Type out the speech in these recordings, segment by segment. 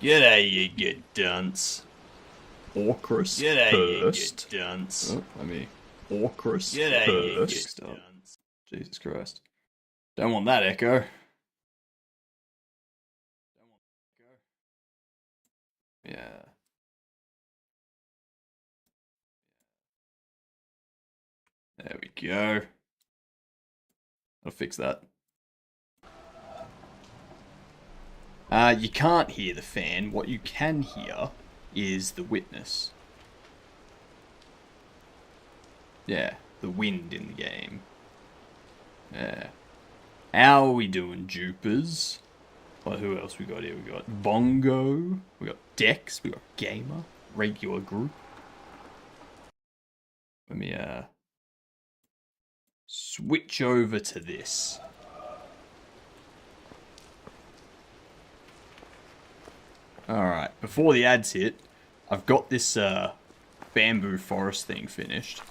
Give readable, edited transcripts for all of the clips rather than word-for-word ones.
G'day, you get dunce. Orchrus G'day, you Hurst. get dunce. Oh, let me. Orchrus G'day, you get Hurst. Oh, dunce. Jesus Christ. Don't want that echo. Don't want that echo. Yeah. There we go. I'll fix that. You can't hear the fan. What you can hear is the witness. Yeah, the wind in the game. Yeah. How are we doing, Jupers? Well, who else we got here? We got Bongo. We got Dex. We got Gamer. Regular group. Let me switch over to this. Alright, before the ads hit, I've got this bamboo forest thing finished.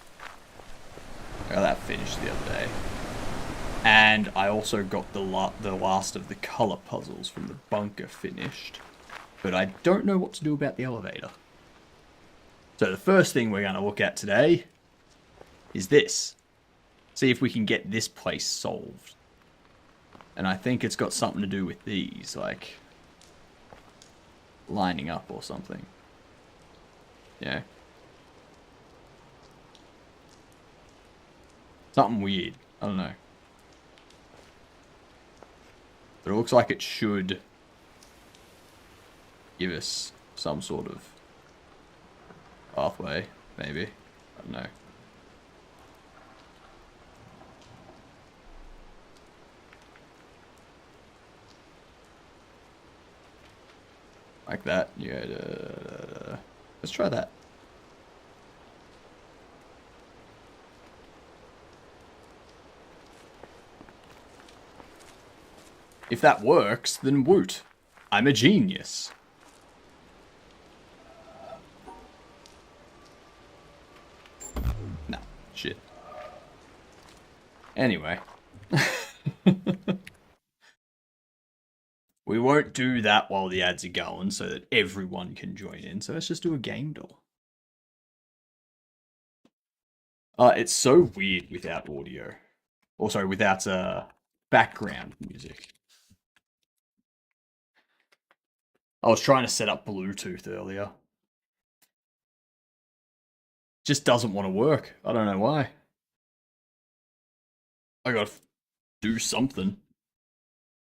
I got that finished the other day. And I also got the last of the colour puzzles from the bunker finished. But I don't know what to do about the elevator. So the first thing we're going to look at today is this. See if we can get this place solved. And I think it's got something to do with these, like lining up or something. Yeah. Something weird. I don't know. But it looks like it should give us some sort of pathway, maybe. I don't know. Like that. Yeah. Let's try that. If that works, then woot. I'm a genius. No, shit. Anyway. We won't do that while the ads are going so that everyone can join in. So let's just do a game door. It's so weird without audio. Also, without background music. I was trying to set up Bluetooth earlier. Just doesn't want to work. I don't know why. I gotta do something.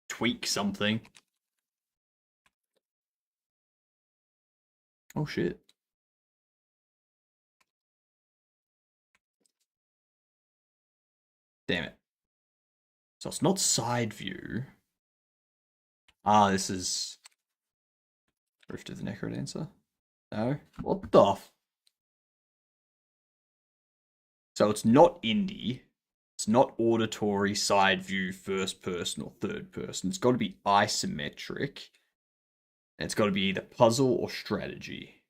Tweak something. Oh shit. Damn it. So it's not side view. Ah, this is Rift of the Necrodancer. No? What the f... So it's not indie. It's not auditory, side view, first person, or third person. It's got to be isometric. And it's got to be either puzzle or strategy.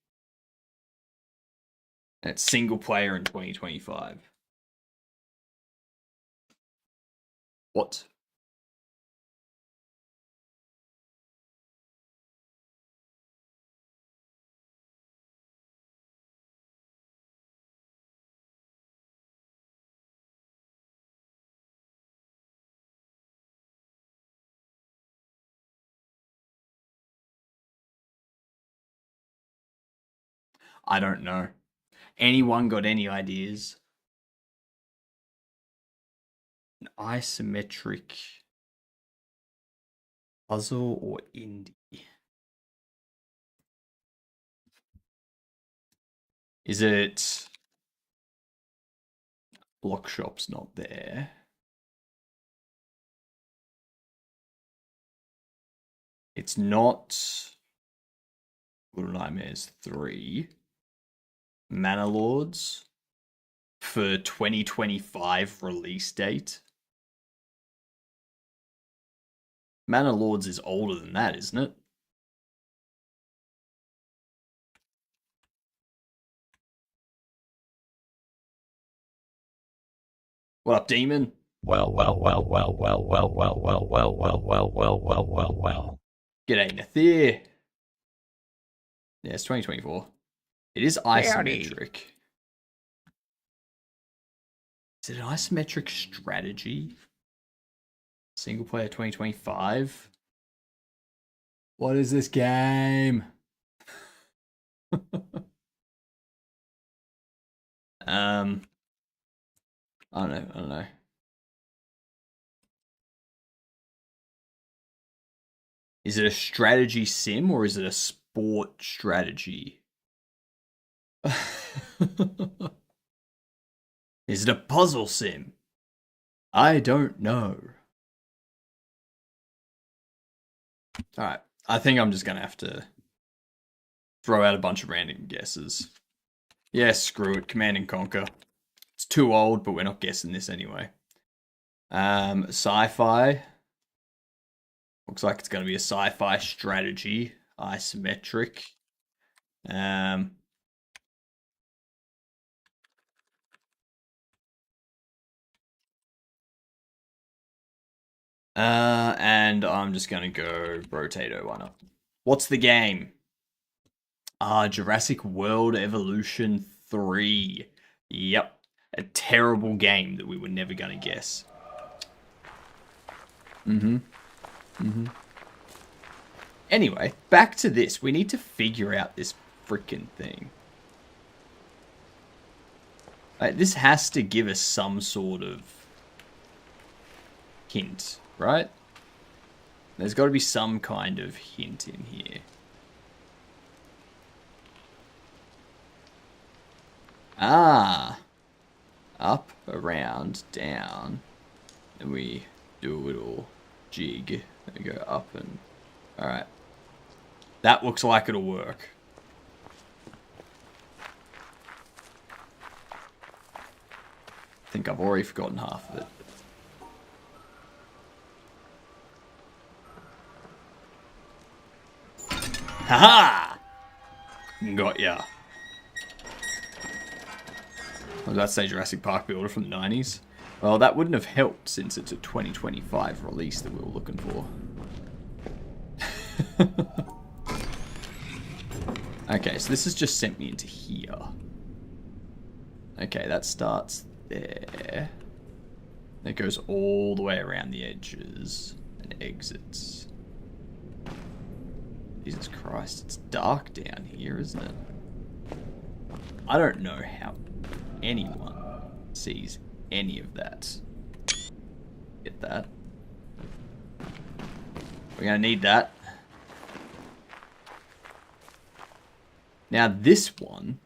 And it's single player in 2025. What? I don't know. Anyone got any ideas? An isometric puzzle or indie? Is it... Block Shop's not there. It's not Little Nightmares 3. Mana Lords for 2025 release date. Mana Lords is older than that, isn't it? What up, Demon? Well. G'day, Nathir. Yeah, it's 2024. It is isometric. Is it an isometric strategy? Single player 2025? What is this game? I don't know. Is it a strategy sim or is it a sport strategy? Is it a puzzle sim? I don't know. Alright, I think I'm just gonna have to throw out a bunch of random guesses. Yeah, screw it, Command and Conquer. It's too old, but we're not guessing this anyway. Sci-fi. Looks like it's gonna be a sci-fi strategy. Isometric. And I'm just gonna go Rotato, why not? What's the game? Jurassic World Evolution 3. Yep. A terrible game that we were never gonna guess. Anyway, back to this. We need to figure out this freaking thing. Like, this has to give us some sort of hint, right? There's got to be some kind of hint in here. Up, around, down. And we do a little jig. And go up and... Alright. That looks like it'll work. I think I've already forgotten half of it. Haha! Got ya. I was about to say Jurassic Park Builder from the 90s. Well, that wouldn't have helped since it's a 2025 release that we were looking for. Okay, so this has just sent me into here. Okay, that starts there. It goes all the way around the edges and exits. Jesus Christ, it's dark down here, isn't it? I don't know how anyone sees any of that. Get that. We're gonna need that. Now this one,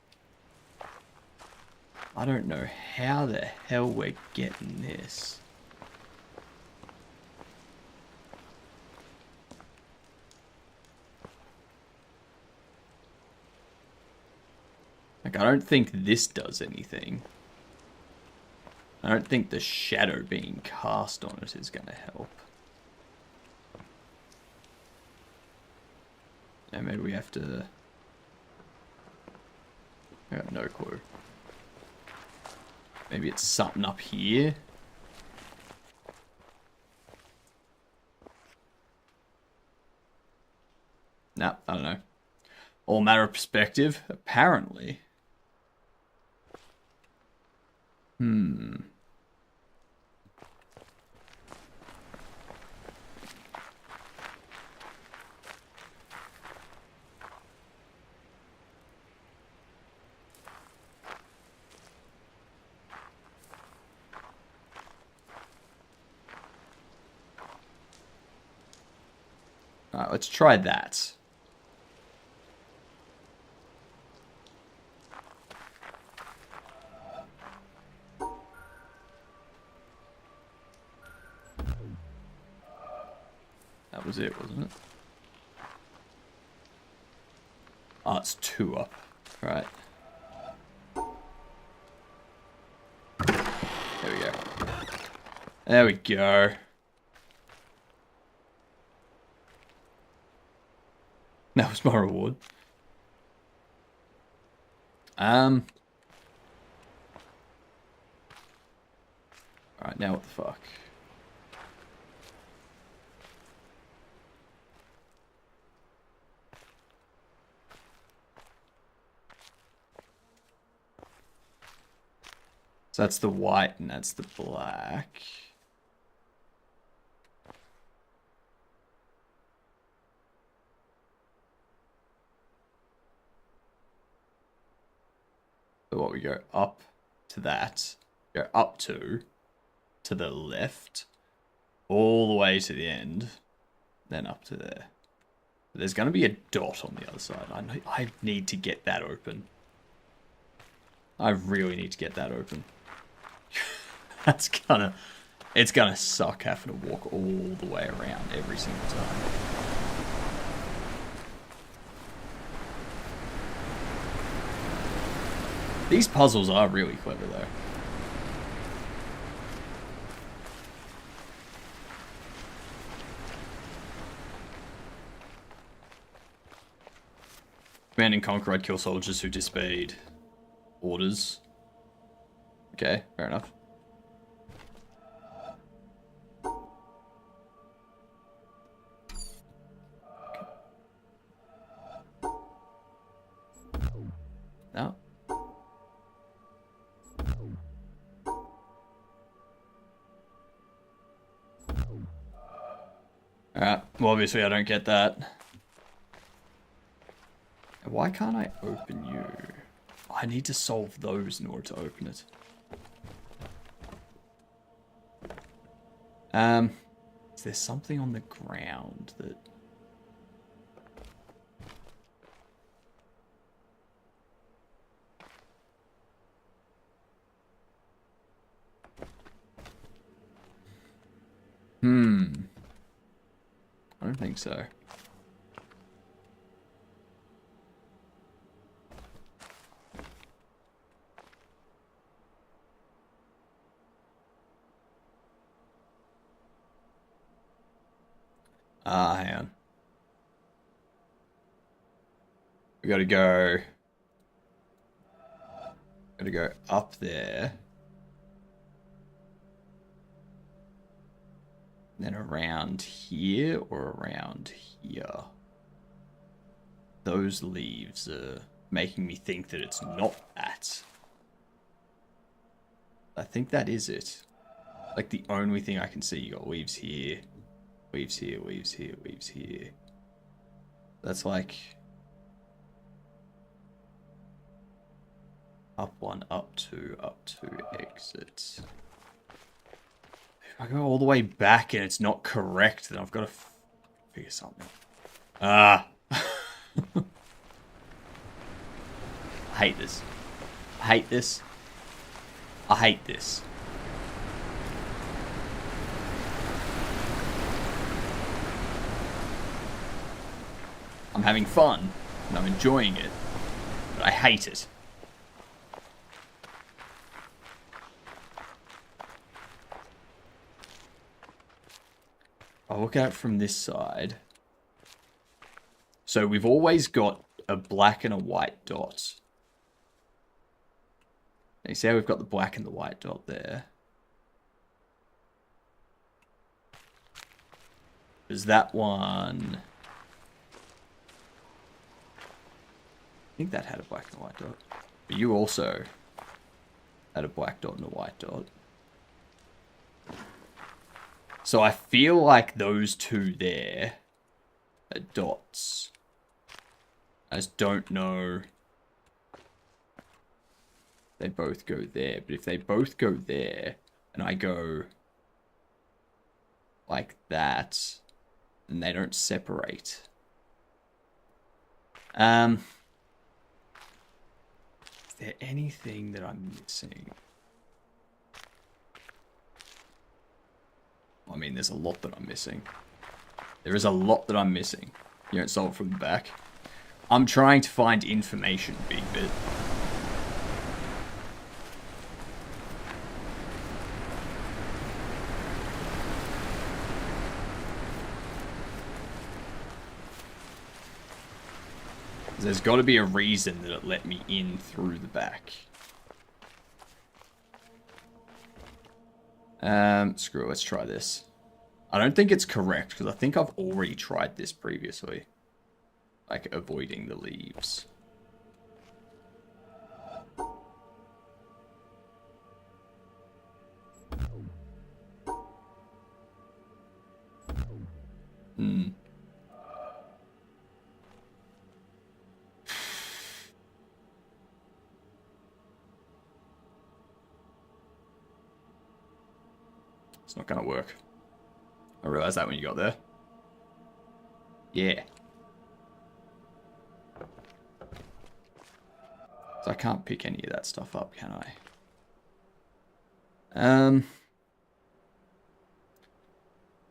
I don't know how the hell we're getting this. Like, I don't think this does anything. I don't think the shadow being cast on it is going to help. Yeah, maybe we have to... I got no clue. Maybe it's something up here. Nah, I don't know. All matter of perspective, apparently. Alright, let's try that. That was it, wasn't it? Oh, it's 2 up. Right. There we go. There we go. That was my reward. Alright, now what the fuck? So that's the white and that's the black. So what, we go up to that, go up to the left, all the way to the end, then up to there. There's going to be a dot on the other side. I need to get that open. I really need to get that open. It's gonna suck having to walk all the way around every single time. These puzzles are really clever though. Command and Conquer, I'd kill soldiers who disobeyed orders. Okay, fair enough. No. Alright, well obviously I don't get that. Why can't I open you? I need to solve those in order to open it. Is there something on the ground that... I don't think so. Hang on. We gotta go up there. Then around here or around here. Those leaves are making me think that it's not that. I think that is it. Like the only thing I can see, you got leaves here, leaves here, leaves here, leaves here. That's like up one, up two, exit. If I go all the way back and it's not correct, then I've got to figure something. I hate this. I hate this. I hate this. I'm having fun, and I'm enjoying it, but I hate it. I'll look at it from this side. So we've always got a black and a white dot. You see how we've got the black and the white dot there? Is that one... I think that had a black and a white dot. But you also had a black dot and a white dot. So I feel like those two there are dots. I just don't know. They both go there. But if they both go there, and I go like that, then they don't separate. Is there anything that I'm missing? I mean, there's a lot that I'm missing. There is a lot that I'm missing. You don't solve it from the back. I'm trying to find information, big bit. There's got to be a reason that it let me in through the back. Screw it, let's try this. I don't think it's correct, because I think I've already tried this previously. Like, avoiding the leaves. Hmm. It's not gonna work. I realized that when you got there. Yeah. So I can't pick any of that stuff up, can I?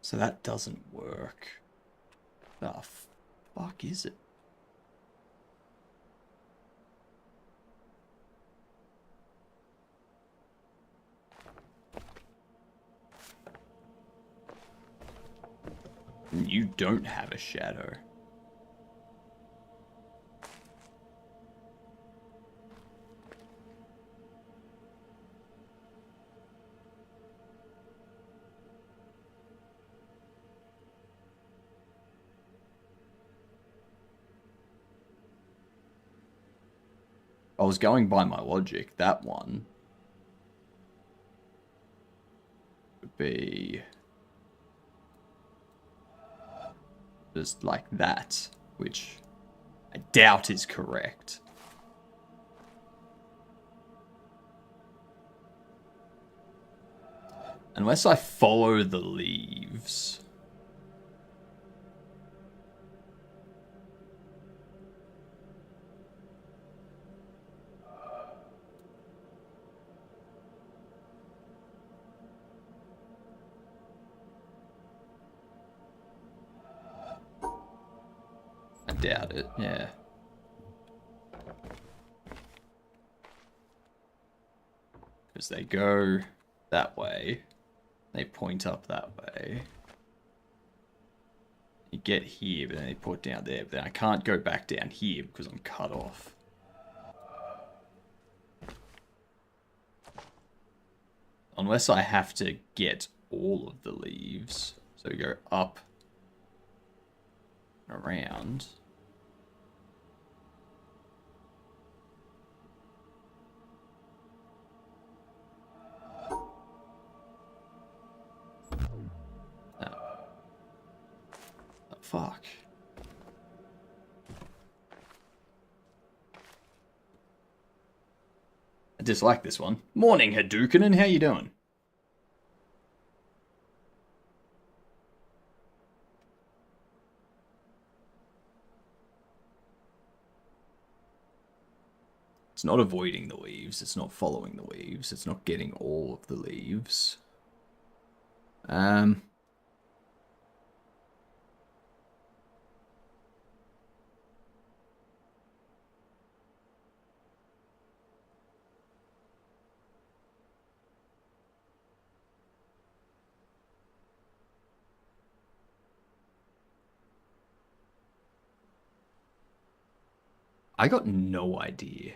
So that doesn't work. The fuck is it? You don't have a shadow. I was going by my logic. That one would be just like that, which I doubt is correct. Unless I follow the leaves. I doubt it, yeah. Because they go that way. They point up that way. You get here, but then they put down there. But then I can't go back down here because I'm cut off. Unless I have to get all of the leaves. So go up and around. No. Oh, fuck. I dislike this one. Morning, Hadouken, how you doing? It's not avoiding the leaves. It's not following the leaves. It's not getting all of the leaves. I got no idea.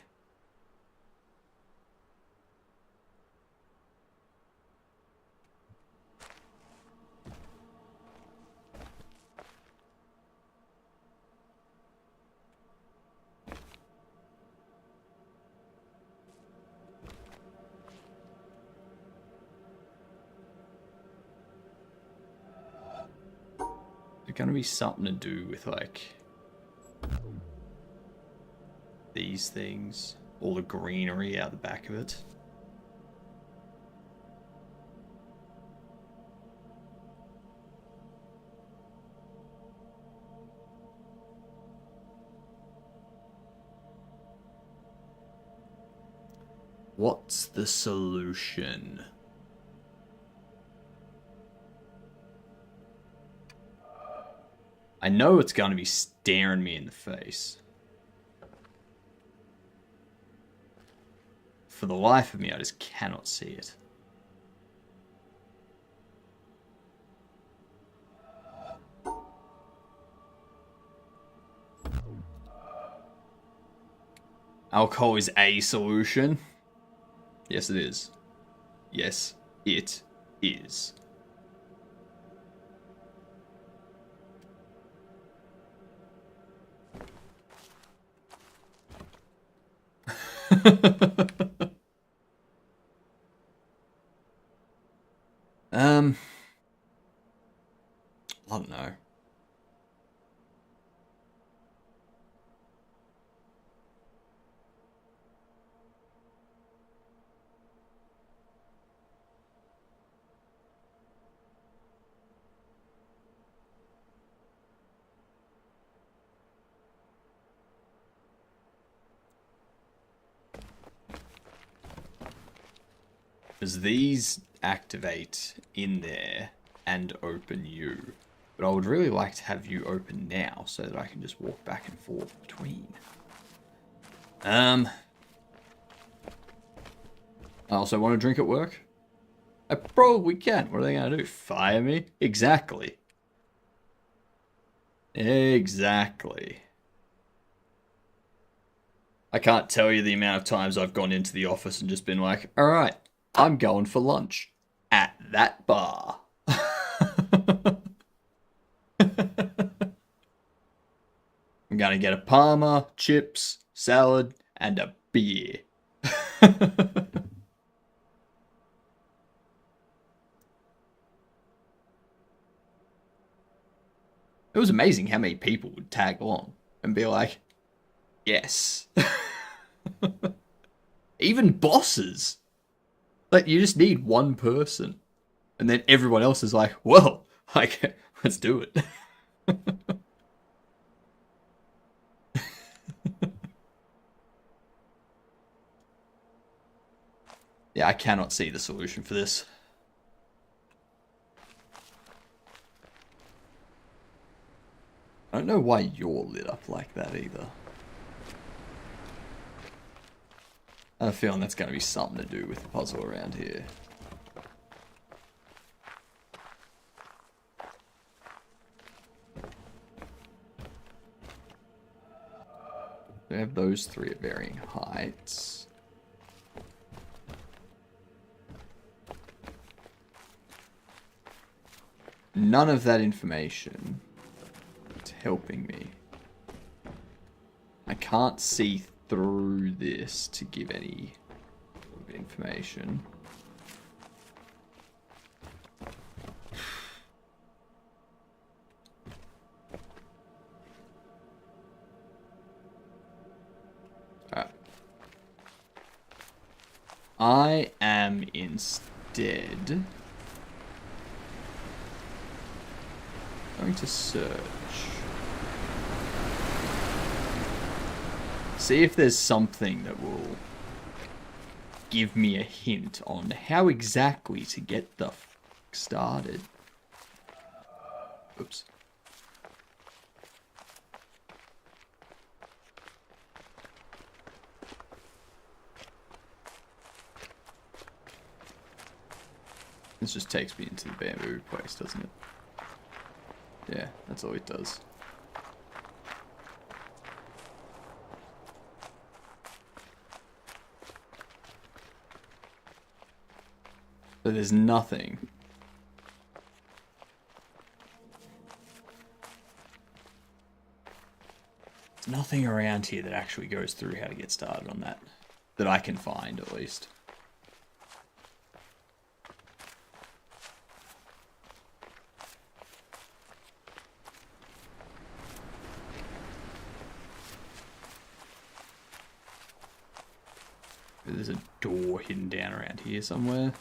It's gonna be something to do with like these things, all the greenery out the back of it. What's the solution? I know it's gonna be staring me in the face. For the life of me, I just cannot see it. Alcohol is a solution. Yes, it is. Yes, it is. I don't know. Because these activate in there and open you. But I would really like to have you open now so that I can just walk back and forth between. I also want to drink at work. I probably can. What are they going to do? Fire me? Exactly. Exactly. I can't tell you the amount of times I've gone into the office and just been like, alright, I'm going for lunch. At that bar. I'm gonna get a Parma, chips, salad, and a beer. It was amazing how many people would tag along and be like, yes. Even bosses. Like, you just need one person. And then everyone else is like, well, like, let's do it. Yeah, I cannot see the solution for this. I don't know why you're lit up like that either. I have a feeling that's going to be something to do with the puzzle around here. We have those three at varying heights. None of that information is helping me. I can't see through this to give any information. Alright. I am instead going to search. See if there's something that will give me a hint on how exactly to get the f started. Oops. This just takes me into the bamboo place, doesn't it? Yeah, that's all it does. So there's nothing. There's nothing around here that actually goes through how to get started on that. That I can find, at least. There's a door hidden down around here somewhere.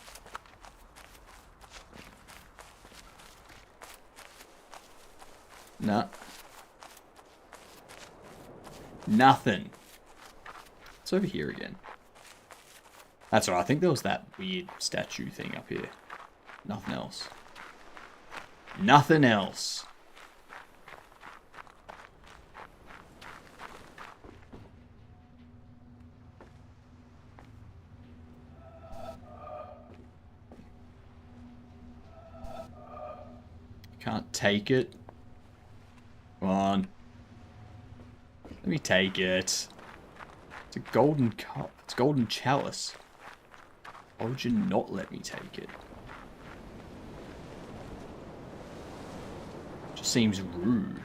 Nah. Nothing. It's over here again. That's all right. I think there was that weird statue thing up here. Nothing else. Nothing else. Can't take it. Come on. Let me take it. It's a golden cup. It's a golden chalice. Why would you not let me take it? Just seems rude.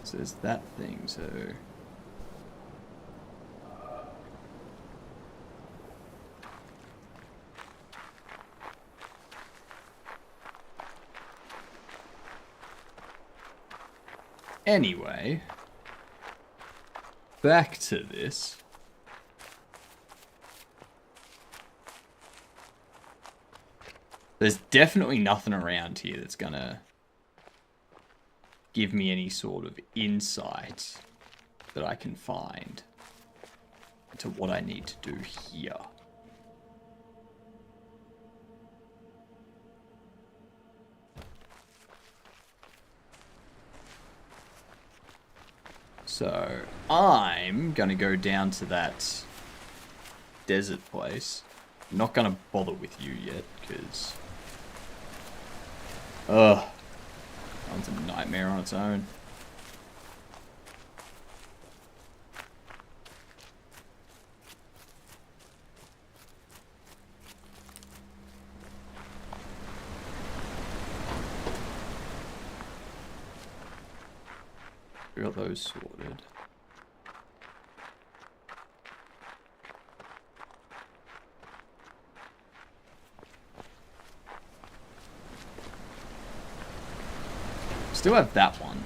So there's that thing, so... Anyway, back to this. There's definitely nothing around here that's gonna give me any sort of insight that I can find into what I need to do here. So, I'm gonna go down to that desert place. I'm not gonna bother with you yet, because... Ugh. That one's a nightmare on its own. We got those sorted. Still have that one.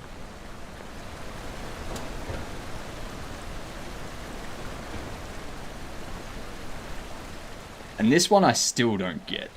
And this one I still don't get.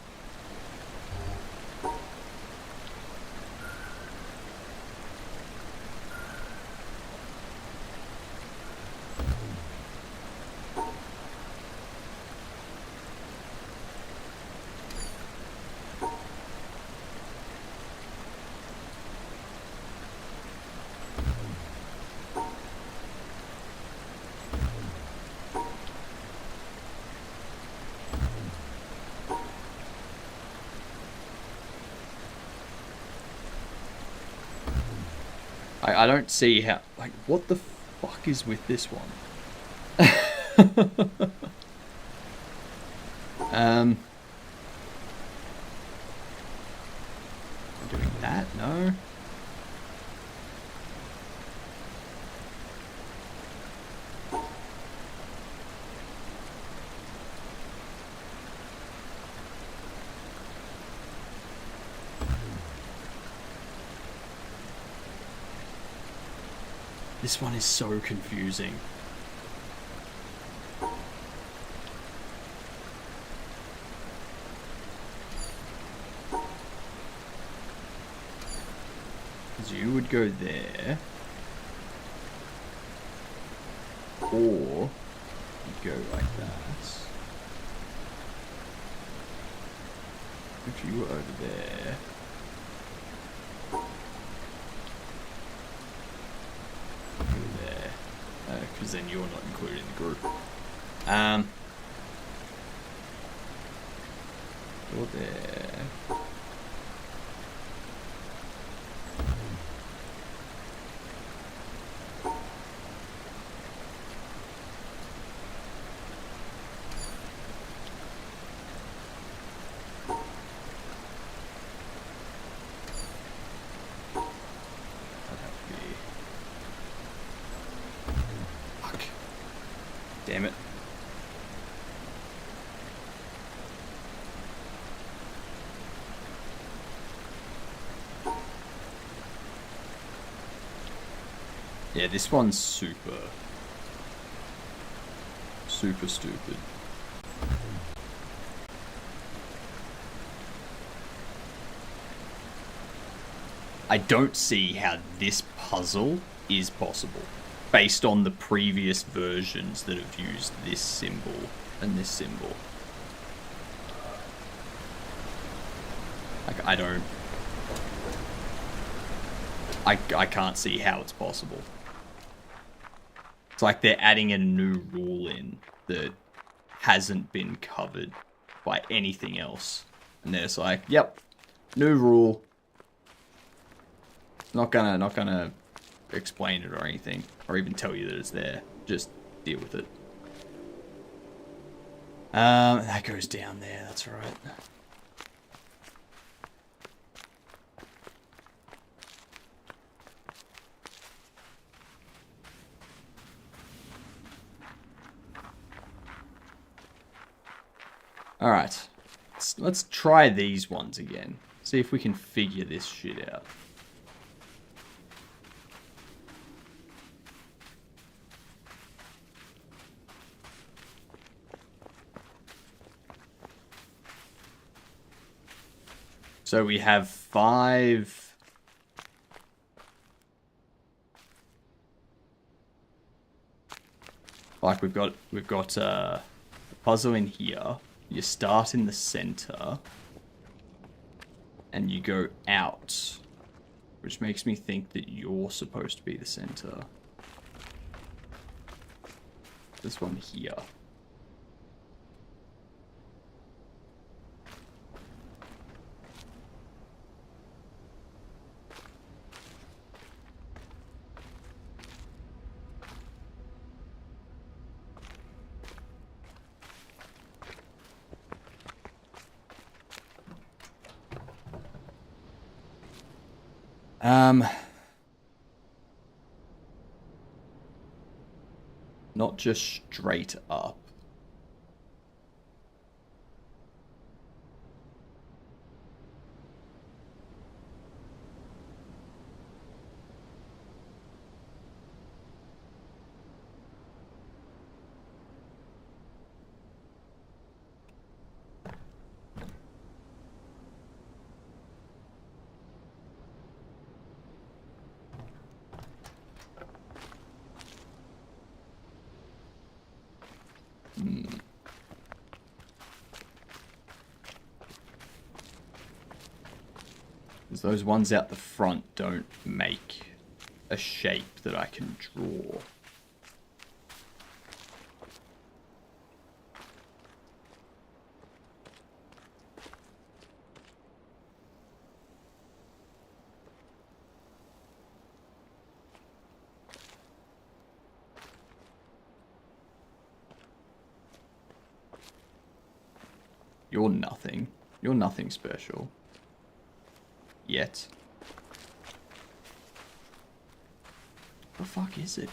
I don't see how... Like, what the fuck is with this one? Doing that? No. This one is so confusing. Because you would go there. Or you go like that. If you were over there. Because then you're not included in the group. You're there. Damn it. Yeah, this one's super stupid. I don't see how this puzzle is possible, based on the previous versions that have used this symbol and this symbol. Like, I can't see how it's possible. It's like they're adding a new rule in that hasn't been covered by anything else. And they're just like, yep, new rule. Not gonna explain it or anything, or even tell you that it's there. Just deal with it. That goes down there, that's right. Alright, let's try these ones again. See if we can figure this shit out. So we have 5... Like we've got a puzzle in here. You start in the center. And you go out. Which makes me think that you're supposed to be the center. This one here. Not just straight up. Because those ones out the front don't make a shape that I can draw. You're nothing. You're nothing special. Yet. What the fuck is it?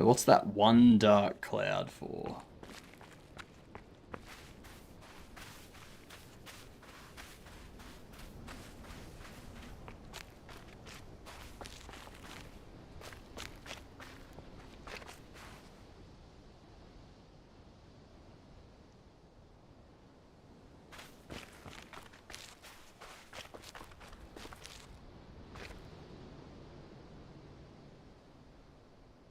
What's that one dark cloud for?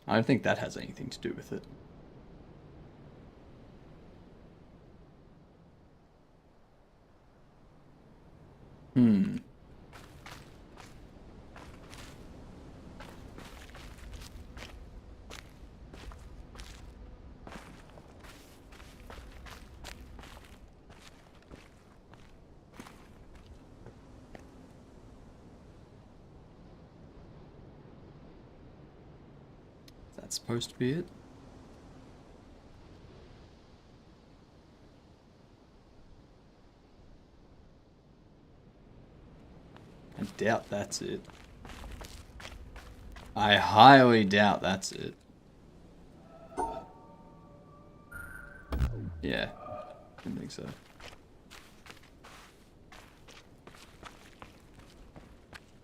I don't think that has anything to do with it. That's supposed to be it. I doubt that's it. I highly doubt that's it. Yeah, I don't think so.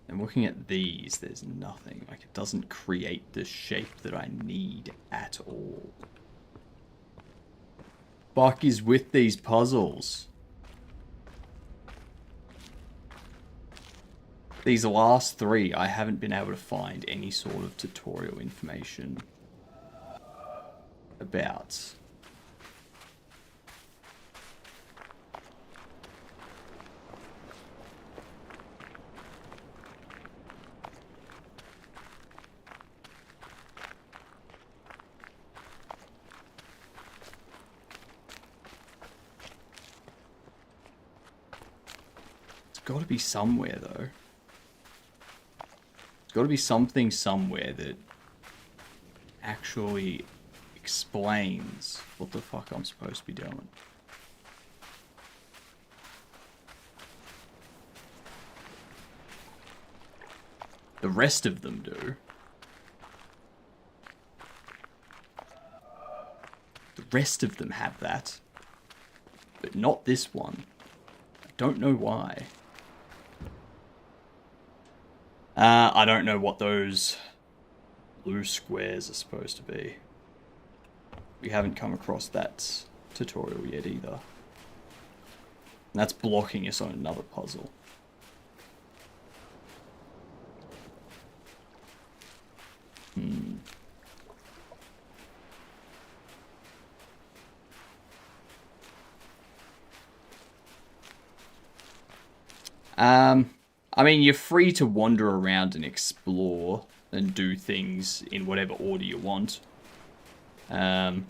And looking at these, there's nothing. Like, it doesn't create the shape that I need at all. Fuck is with these puzzles? These last 3, I haven't been able to find any sort of tutorial information about. It's got to be somewhere, though. Got to be something somewhere that actually explains what the fuck I'm supposed to be doing. The rest of them do. The rest of them have that. But not this one. I don't know why. I don't know what those blue squares are supposed to be. We haven't come across that tutorial yet either. And that's blocking us on another puzzle. I mean, you're free to wander around and explore and do things in whatever order you want. So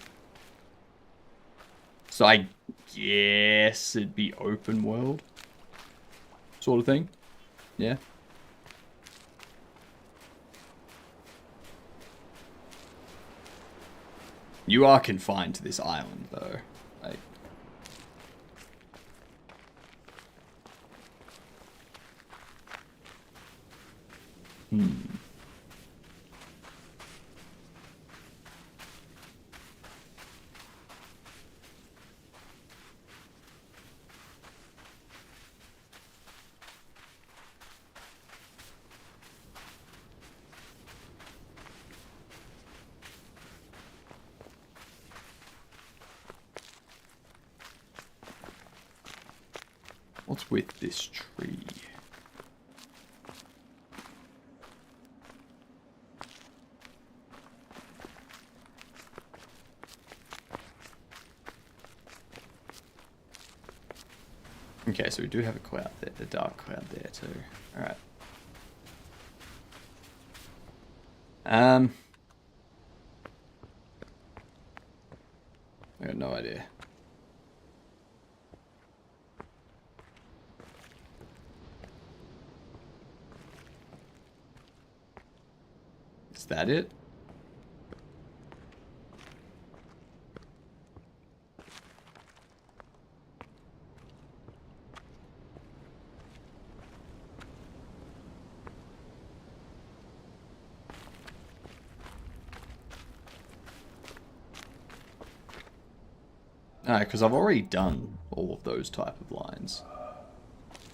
I guess it'd be open world sort of thing. Yeah. You are confined to this island, though. Like, what's with this tree? Okay, so we do have a cloud there, the dark cloud there too. Alright. I got no idea. Is that it? No, because I've already done all of those type of lines.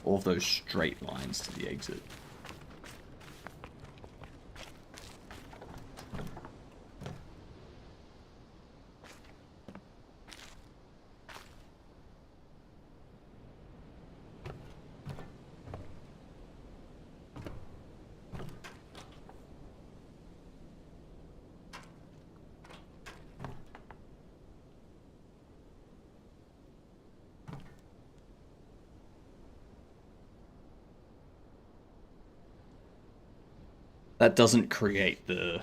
All of those straight lines to the exit. That doesn't create the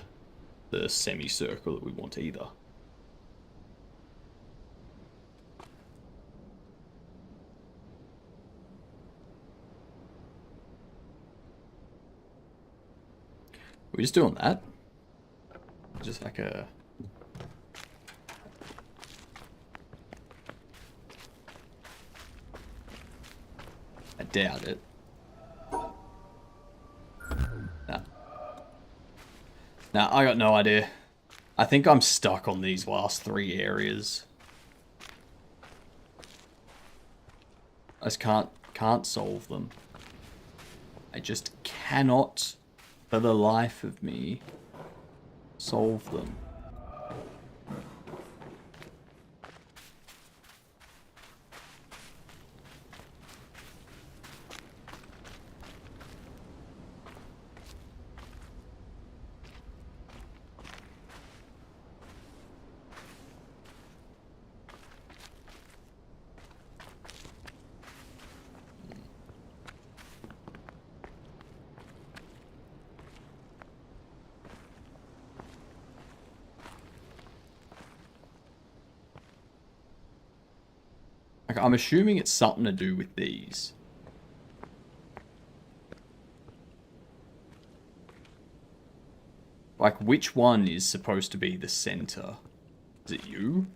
semicircle that we want either. We're just doing that. Just like a... I doubt it. Nah, I got no idea. I think I'm stuck on these last 3 areas. I just can't solve them. I just cannot, for the life of me, solve them. Like, I'm assuming it's something to do with these. Like, which one is supposed to be the center? Is it you?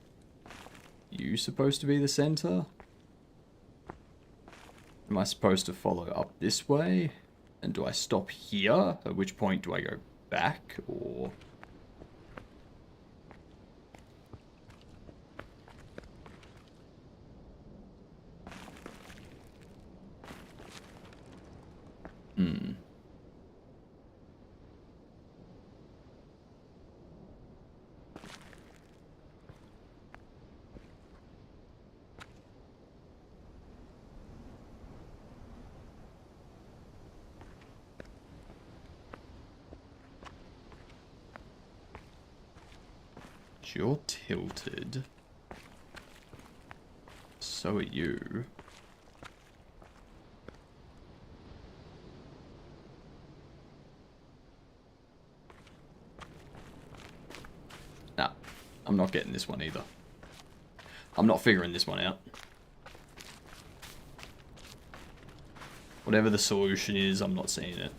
You supposed to be the center? Am I supposed to follow up this way? And do I stop here? At which point do I go back, or... You're tilted. So are you. Nah, I'm not getting this one either. I'm not figuring this one out. Whatever the solution is, I'm not seeing it.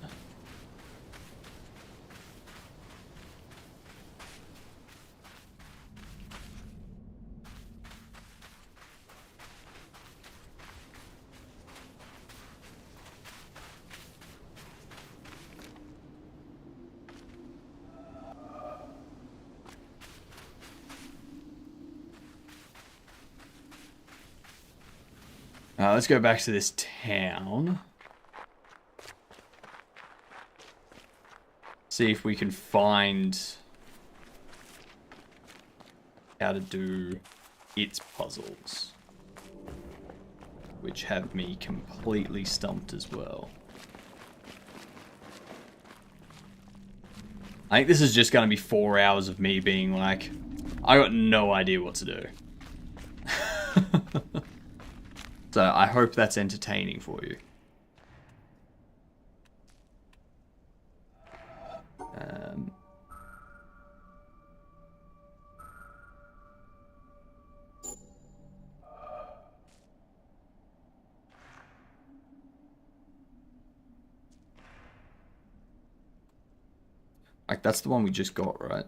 Let's go back to this town. See if we can find how to do its puzzles, which have me completely stumped as well. I think this is just going to be 4 hours of me being like, I got no idea what to do. So I hope that's entertaining for you. Like, that's the one we just got, right?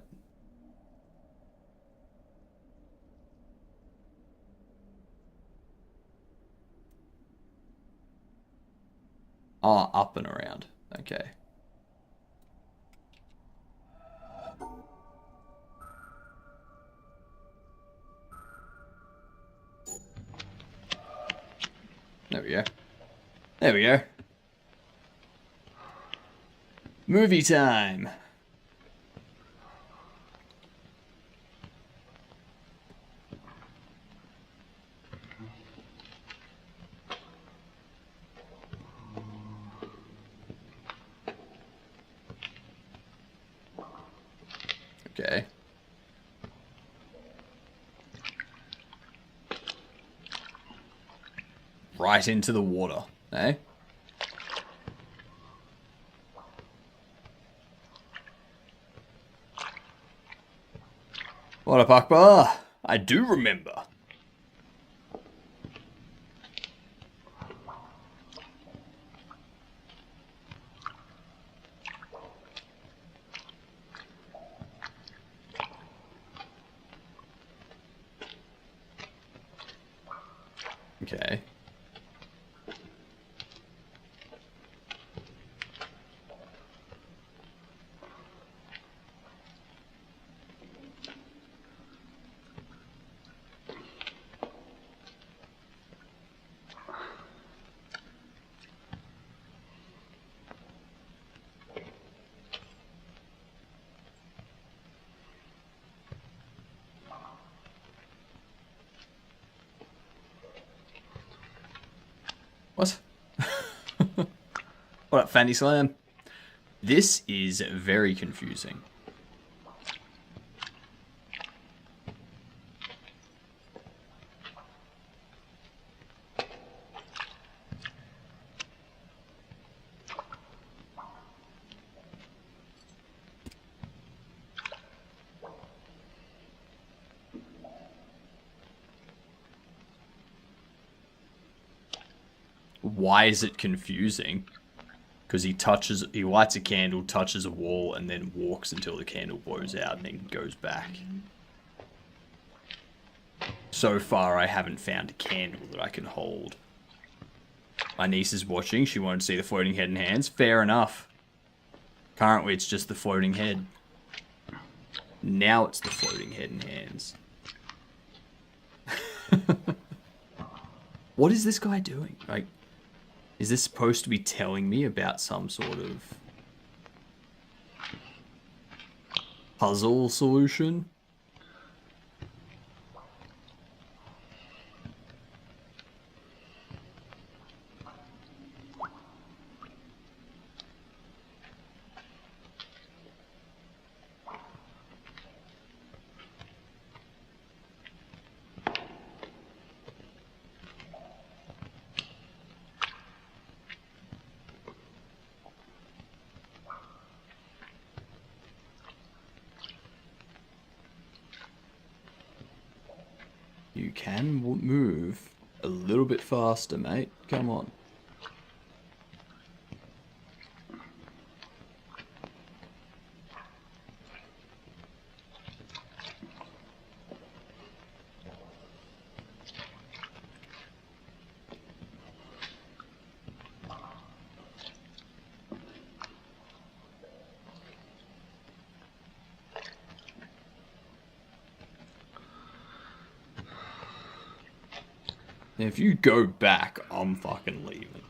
Ah, up and around. Okay. There we go. There we go. Movie time. Okay. Right into the water, eh? What up, Akbar? I do remember. Okay. What? What up, Fanny Slam? This is very confusing. Why is it confusing? Because he lights a candle, touches a wall, and then walks until the candle blows out and then goes back. So far, I haven't found a candle that I can hold. My niece is watching. She wanted to see the floating head and hands. Fair enough. Currently, it's just the floating head. Now it's the floating head and hands. What is this guy doing? Like, is this supposed to be telling me about some sort of puzzle solution? You can move a little bit faster, mate. Come on. If you go back, I'm fucking leaving.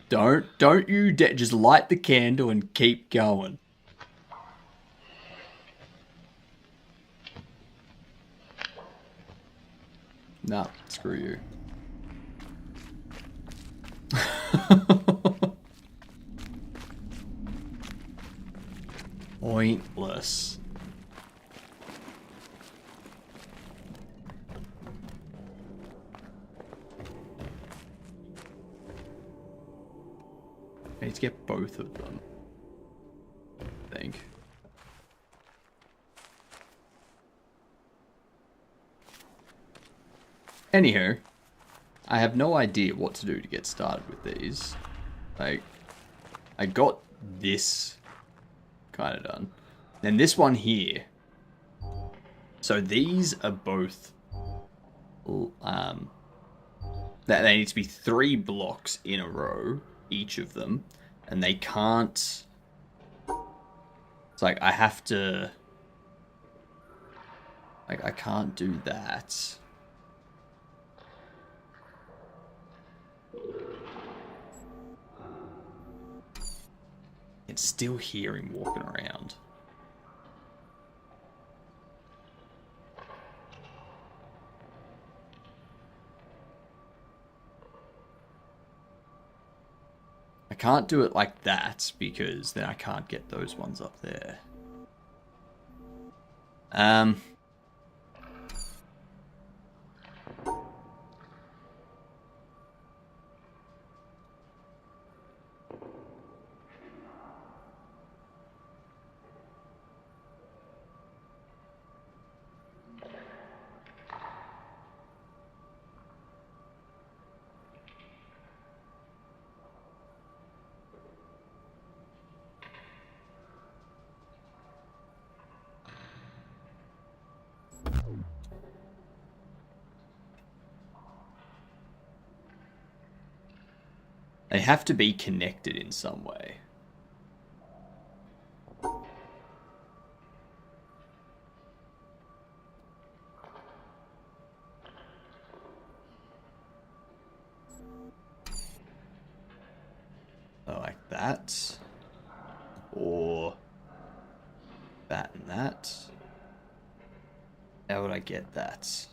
Don't you just light the candle and keep going. Nah, screw you. Pointless. I need to get both of them, I think. Anywho, I have no idea what to do to get started with these. Like, I got this kind of done. Then this one here. So these are both, that they need to be 3 blocks in a row, each of them, and they can't. It's like I have to. Like I can't do that. It's still hear him walking around. I can't do it like that because then I can't get those ones up there. They have to be connected in some way. Like that. Or that and that. How would I get that?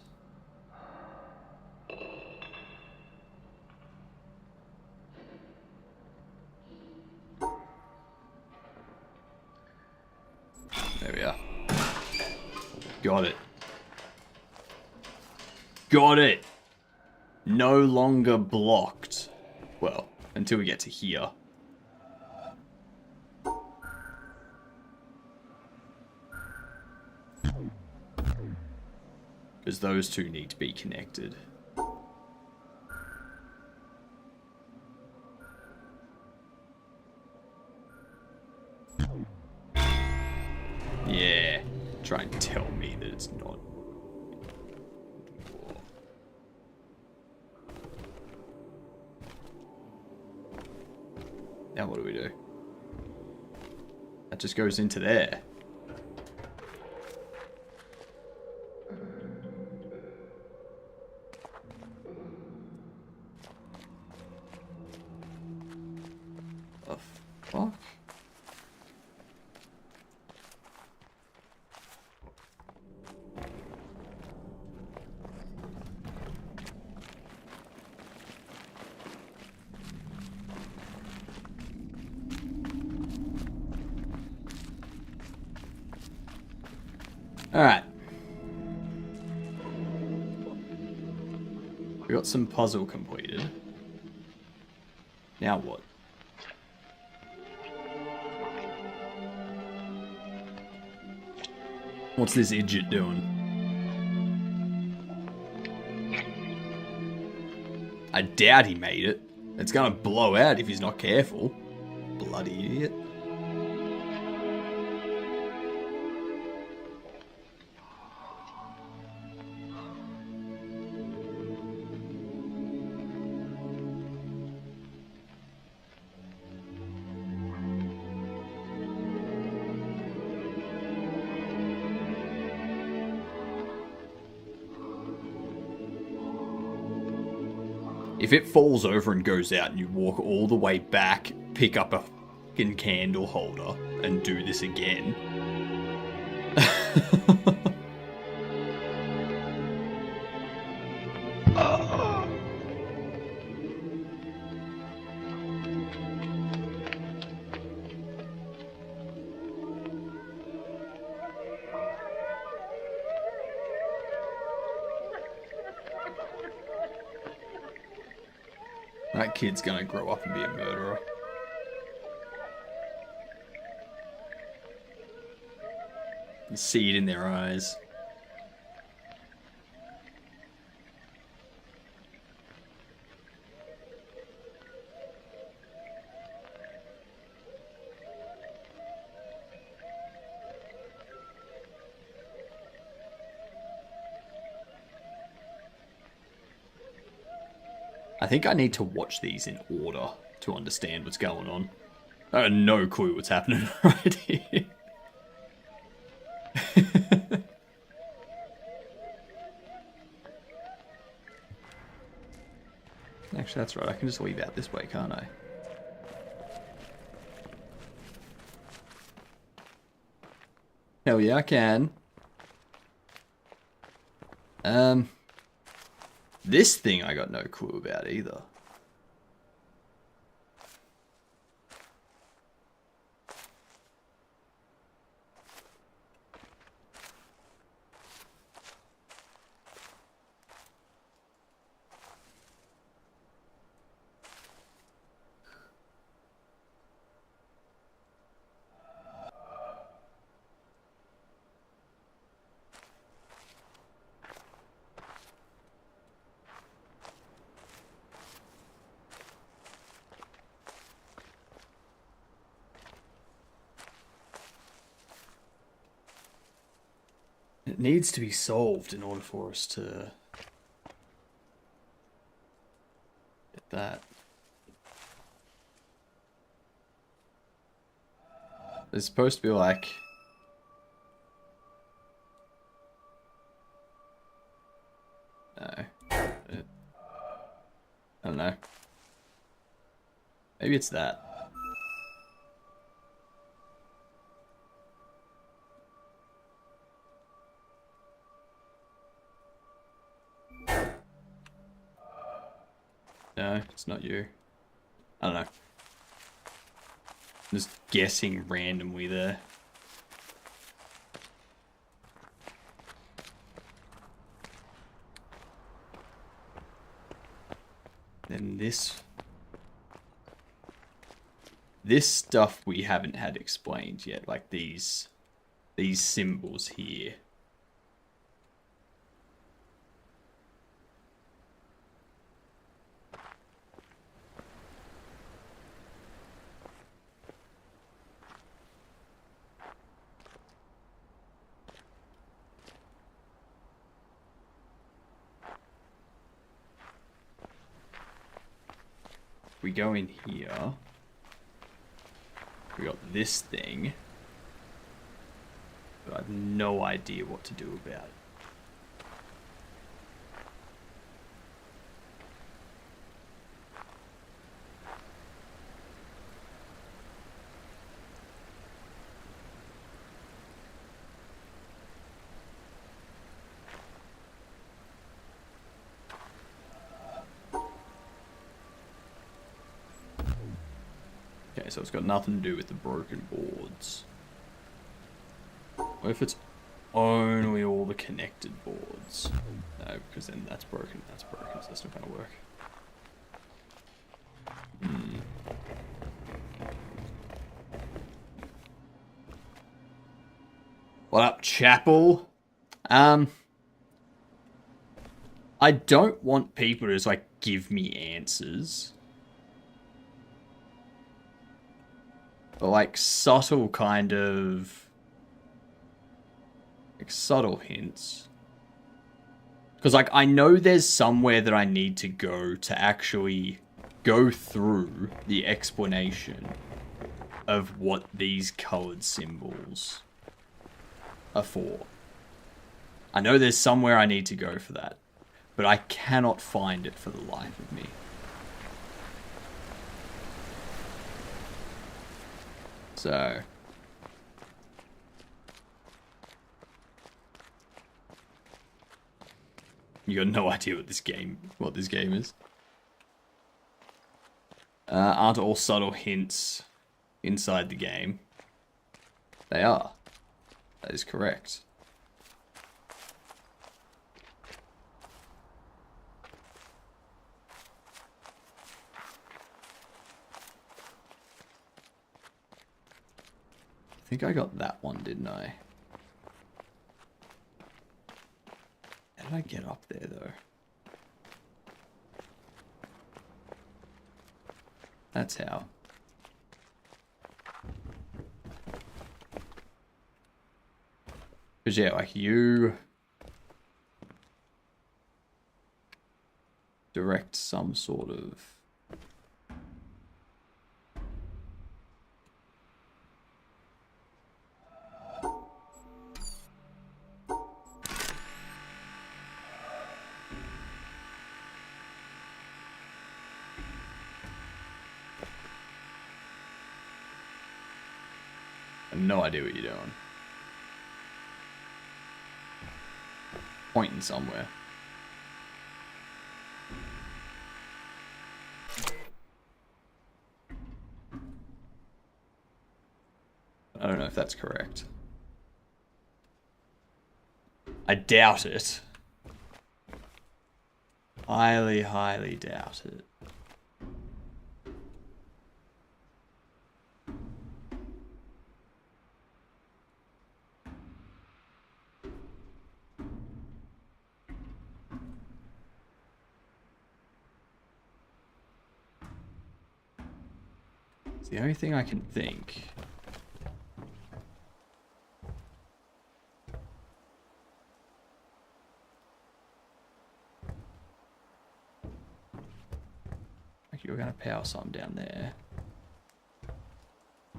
There we are. Got it. Got it! No longer blocked. Well, until we get to here. Because those two need to be connected. Yeah. Try and tell me that it's not Now what do we do? That just goes into there. The fuck? Alright. We got some puzzle completed. Now what? What's this idiot doing? I doubt he made it. It's gonna blow out if he's not careful. Bloody idiot. If it falls over and goes out and you walk all the way back, pick up a fucking candle holder and do this again. That kid's gonna grow up and be a murderer. You see it in their eyes. I think I need to watch these in order to understand what's going on. I have no clue what's happening right here. Actually, that's right. I can just leave out this way, can't I? Hell yeah, I can. This thing I got no clue about either. It needs to be solved in order for us to get that. It's supposed to be like... No. I don't know. Maybe it's that. No, it's not you. I don't know. I'm just guessing randomly there. Then this stuff we haven't had explained yet, like these symbols here. We go in here. We got this thing. But I have no idea what to do about it. Okay, so it's got nothing to do with the broken boards. What if it's only all the connected boards? No, because then that's broken, so that's not going to work. What up, Chapel? I don't want people to just, like, give me answers. But, like, subtle kind of... like, subtle hints. Because, like, I know there's somewhere that I need to go to actually go through the explanation of what these colored symbols are for. I know there's somewhere I need to go for that, but I cannot find it for the life of me. So... you got no idea what this game is. Aren't all subtle hints inside the game? They are. That is correct. I think I got that one, didn't I? How did I get up there, though? That's how. Because, yeah, like, you direct some sort of... I have no idea what you're doing. Pointing somewhere. I don't know if that's correct. I doubt it. Highly, highly doubt it. It's the only thing I can think. Like, you're gonna power something down there.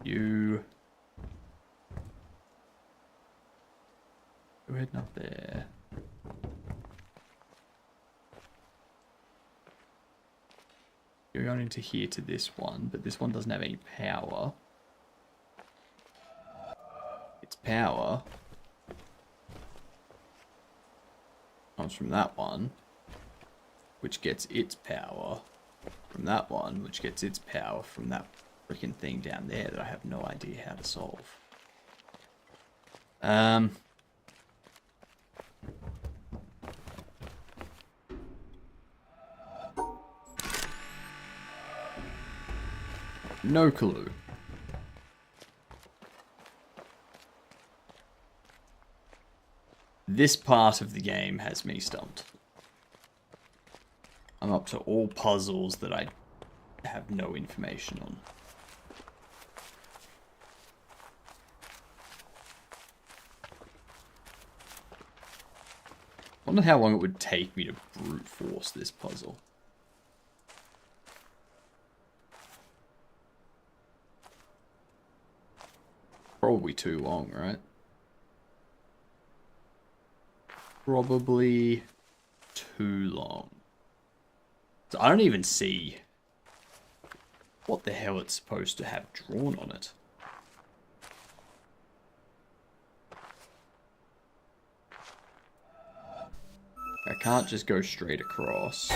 You're heading up there. You're going into here to this one, but this one doesn't have any power. Its power comes from that one, which gets its power from that one, which gets its power from that freaking thing down there that I have no idea how to solve. No clue. This part of the game has me stumped. I'm up to all puzzles that I have no information on. I wonder how long it would take me to brute force this puzzle. probably too long, right? Probably too long. So I don't even see what the hell it's supposed to have drawn on it. I can't just go straight across.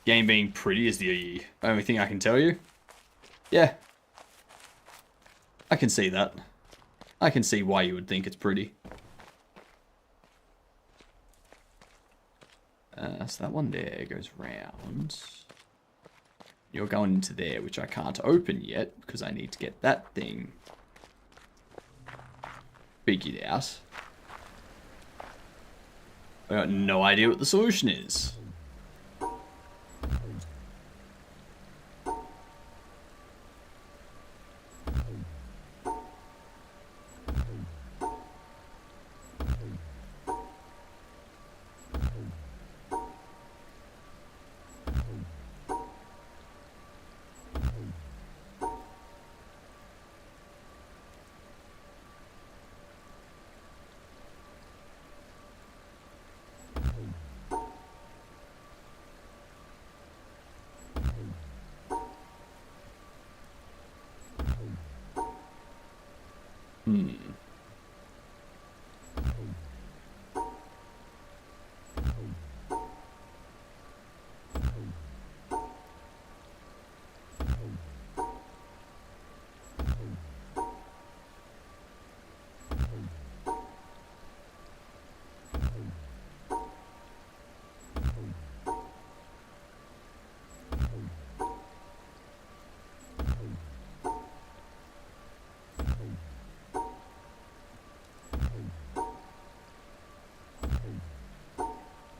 Game being pretty is the only thing I can tell you. Yeah. I can see that. I can see why you would think it's pretty. So that one there goes round. You're going into there, which I can't open yet, because I need to get that thing figured out. I got no idea what the solution is.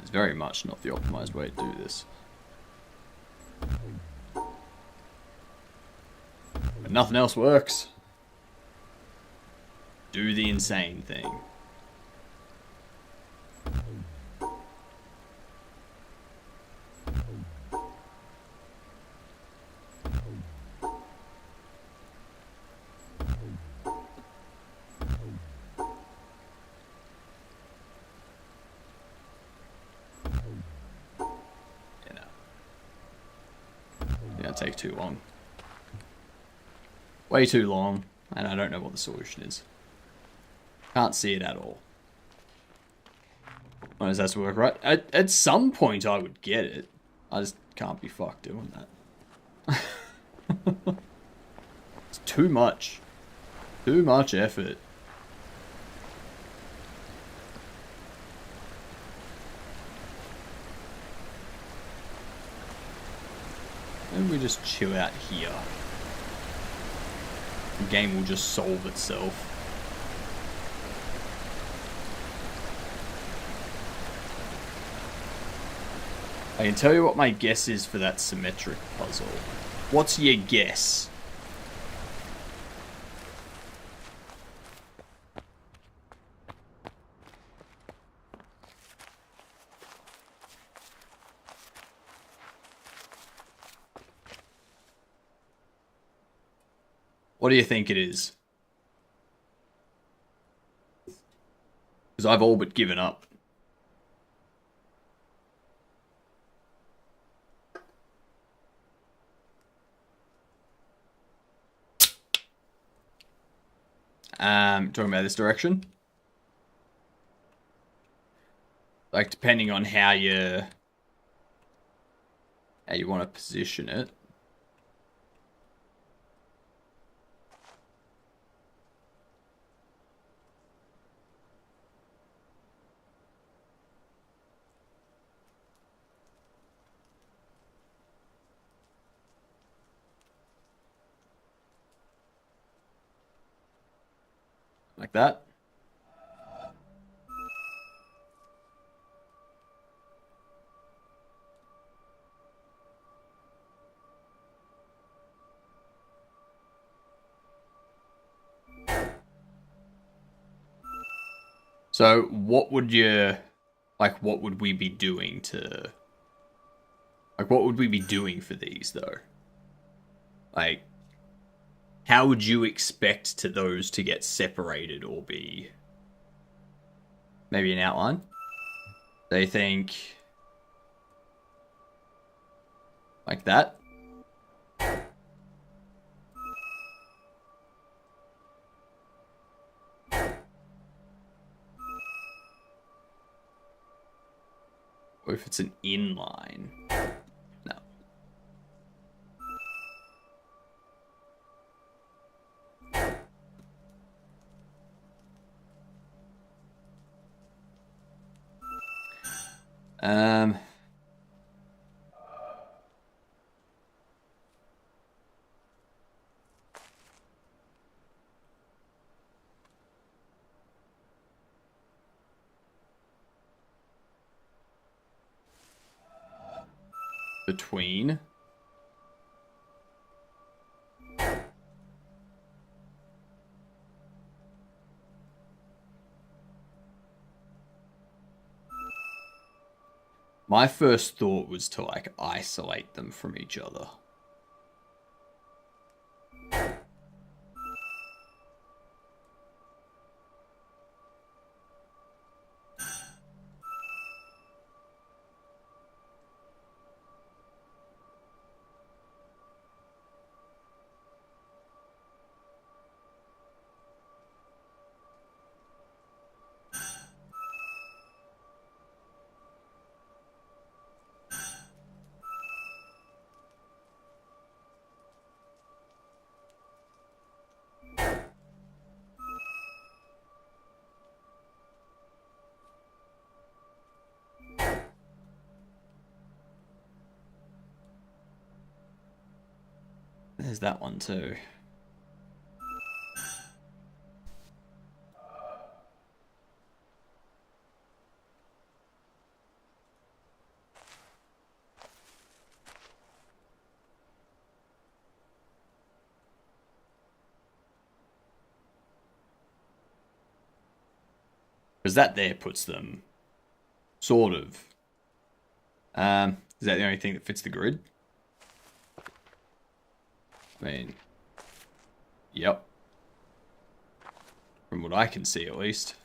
It's very much not the optimized way to do this. But nothing else works. Do the insane thing. Take too long. Way too long, and I don't know what the solution is. Can't see it at all. When does that work, right? At some point I would get it. I just can't be fucked doing that. It's too much. Too much effort. Maybe we just chill out here. The game will just solve itself. I can tell you what my guess is for that symmetric puzzle. What's your guess? What do you think it is? Because I've all but given up. Talking about this direction. Like, depending on how you want to position it. Like that. So what would you, like, what would we be doing to, like, what would we be doing for these, though? Like, how would you expect to those to get separated or be, maybe an outline? They think, like that? Or if it's an inline? No. Um... Between? My first thought was to, like, isolate them from each other. There's that one too. Because that there puts them sort of. Is that the only thing that fits the grid? I mean, yep. From what I can see, at least.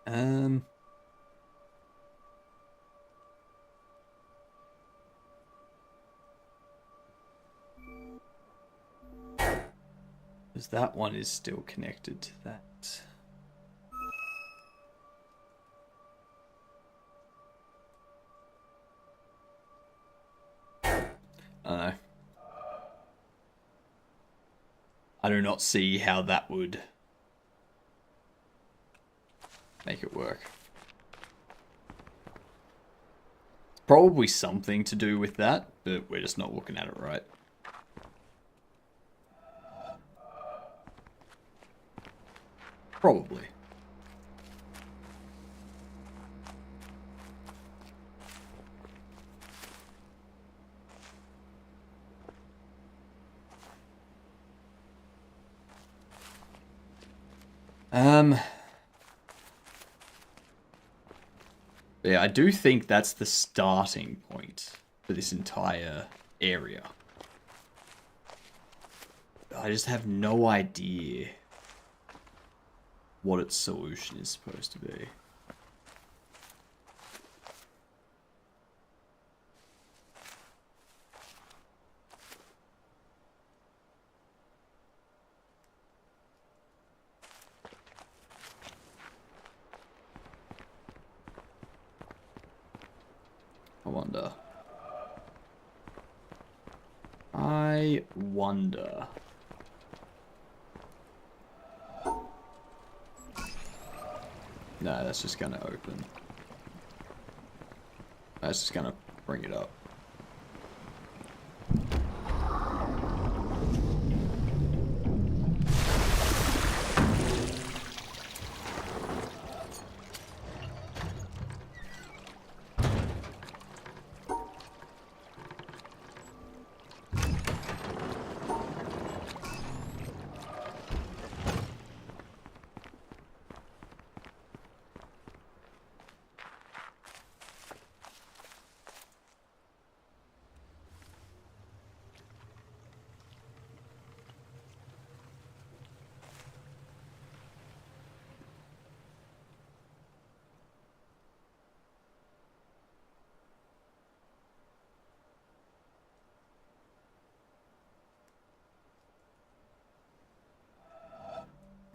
Um, because that one is still connected to that. I don't know. I do not see how that would make it work. It's probably something to do with that, but we're just not looking at it right. Probably. Yeah, I do think that's the starting point for this entire area. I just have no idea what its solution is supposed to be. wonder. I wonder. No, that's just gonna open. That's just gonna bring it up.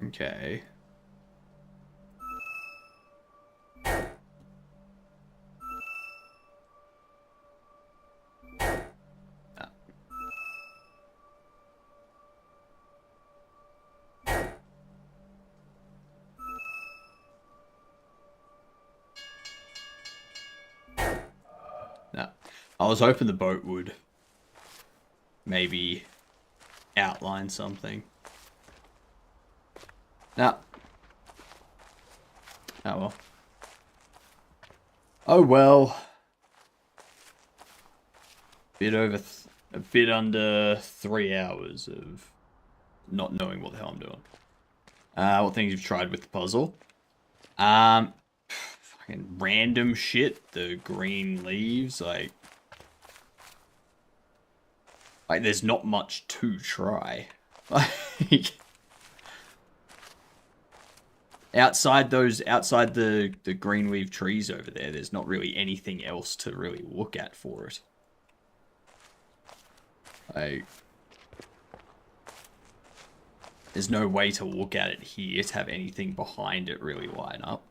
Okay. No. I was hoping the boat would maybe outline something. No. Oh well. Oh well. A bit under 3 hours of not knowing what the hell I'm doing. What things you've tried with the puzzle? Fucking random shit. The green leaves, like there's not much to try. Like outside the greenweave trees over there, there's not really anything else to really look at for it. Like there's no way to look at it here to have anything behind it really line up.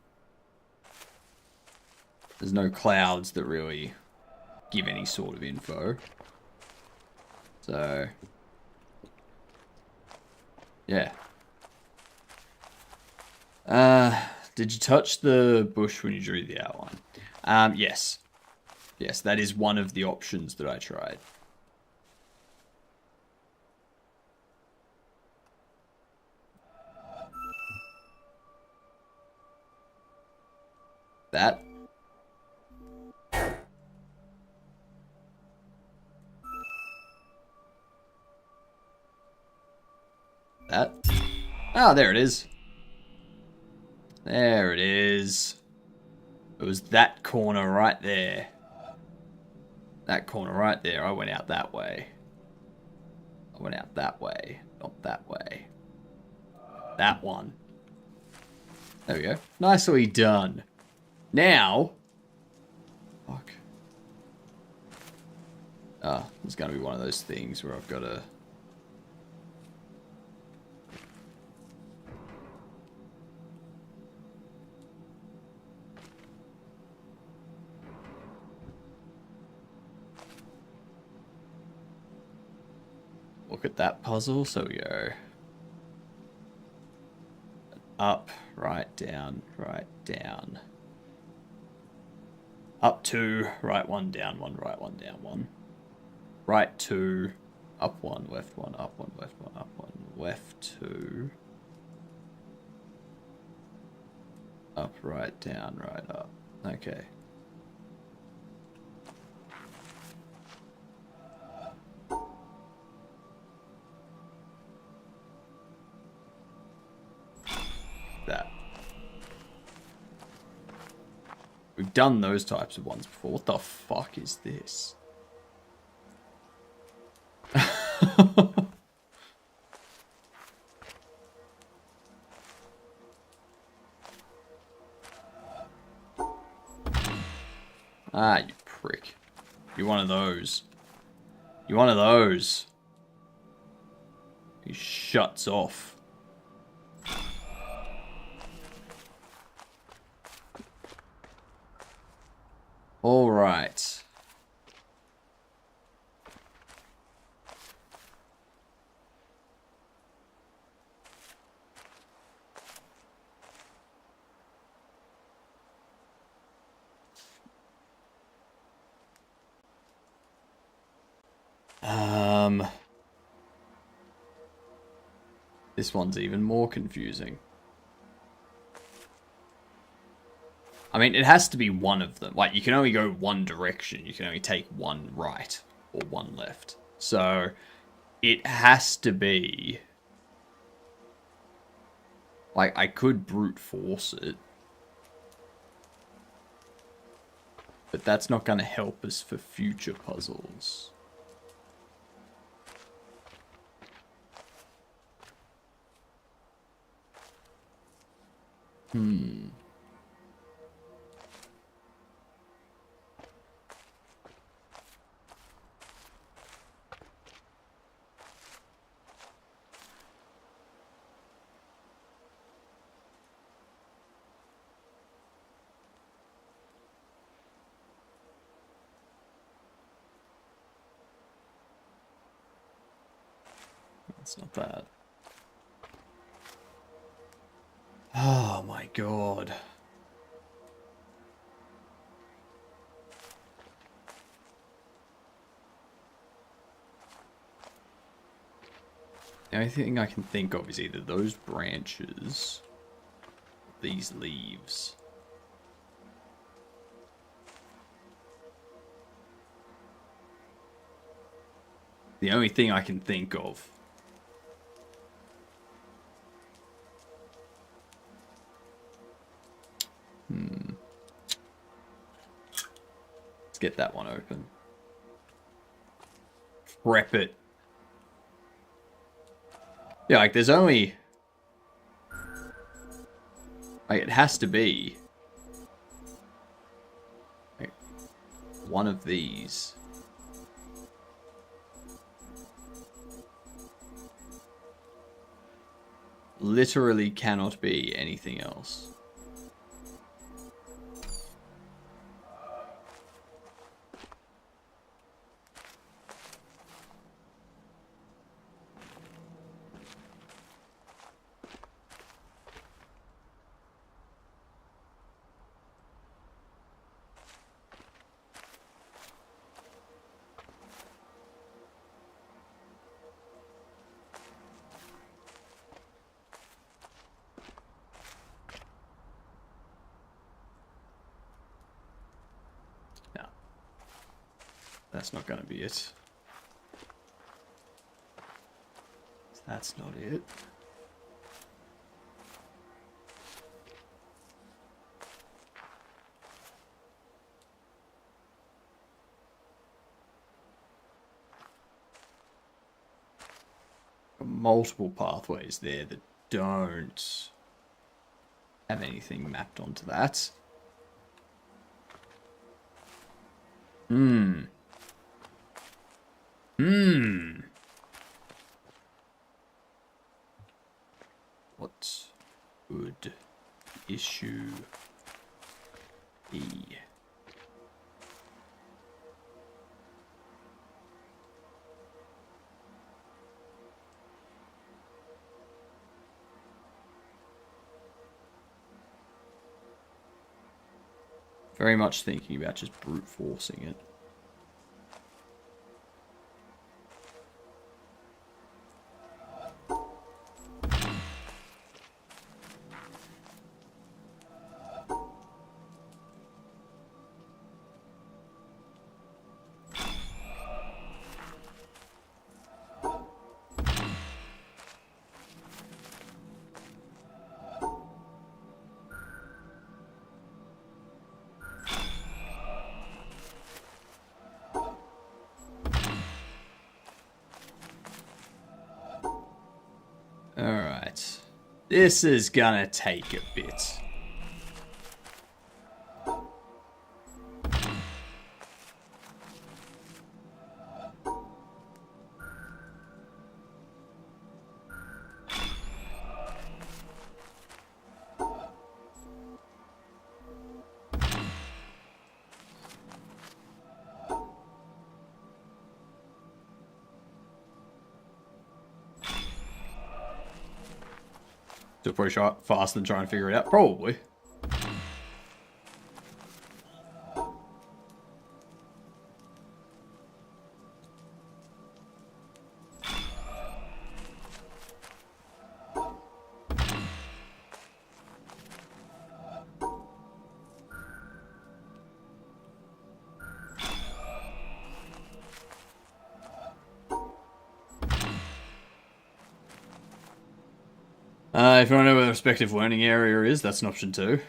There's no clouds that really give any sort of info. So, yeah. Did you touch the bush when you drew the outline? Yes. Yes, that is one of the options that I tried. That. That. Oh, there it is. There it is. It was that corner right there. That corner right there. I went out that way. I went out that way. Not that way. That one. There we go. Nicely done. Now. Fuck. It's going to be one of those things where I've got to... Look at that puzzle. So we go up, right, down, right, down. Up 2, right 1, down 1, right 1, down 1. Right 2, up 1, left 1, up 1, left 1, up 1, left 2. Up, right, down, right, up. Okay. That. We've done those types of ones before. What the fuck is this? Ah, you prick. You're one of those. You're one of those. He shuts off. Alright. This one's even more confusing. I mean, it has to be one of them. Like, you can only go one direction. You can only take one right or one left. So, it has to be... Like, I could brute force it. But that's not going to help us for future puzzles. That's not that. Oh my god. The only thing I can think of is either those branches, these leaves. The only thing I can think of. Let's get that one open. Prep it. Yeah, like there's only... Like it has to be... Like, one of these. Literally cannot be anything else. No. That's not gonna be it. That's not it. Multiple pathways there that don't have anything mapped onto that. What would issue be? Very much thinking about just brute forcing it. Alright. This is gonna take a bit. Still pretty short, faster than trying to figure it out. Probably. If you want to know where the respective learning area is, that's an option too.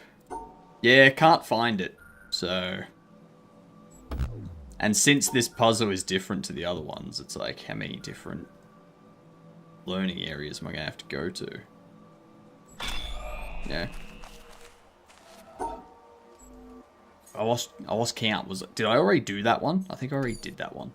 Yeah, can't find it. So... And since this puzzle is different to the other ones, it's like, how many different learning areas am I going to have to go to? Yeah. I lost count. Did I already do that one? I think I already did that one.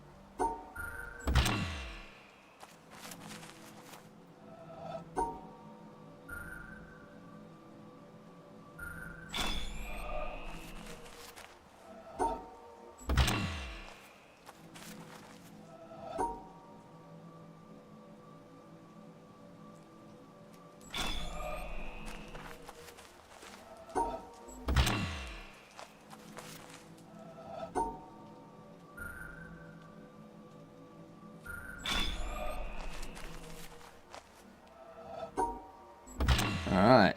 Alright.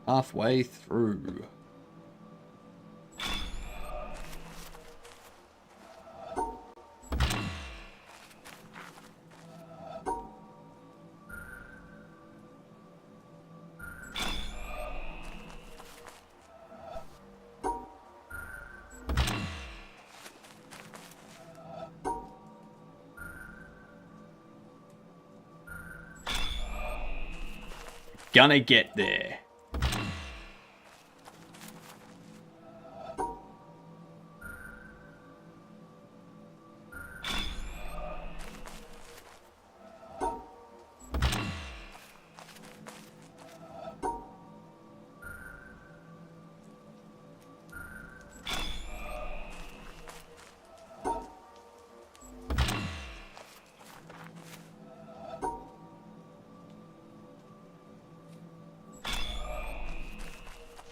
Halfway through. Gonna get there.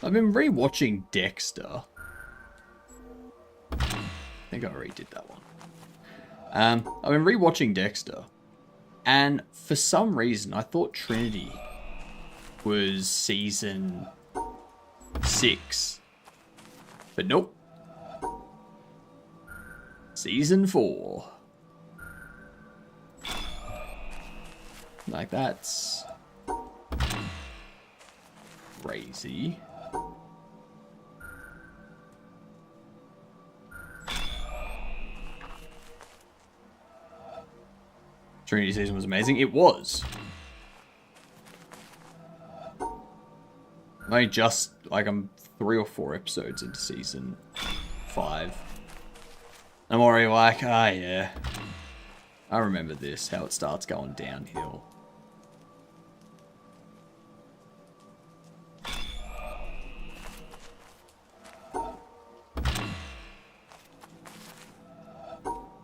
I've been rewatching Dexter. I think I already did that one. I've been rewatching Dexter, and for some reason I thought Trinity was season 6, but nope. Season 4. Like, that's crazy. Trinity season was amazing. It was. I'm just, like, I'm 3 or 4 episodes into season 5. I'm already like, ah, yeah. I remember this, how it starts going downhill.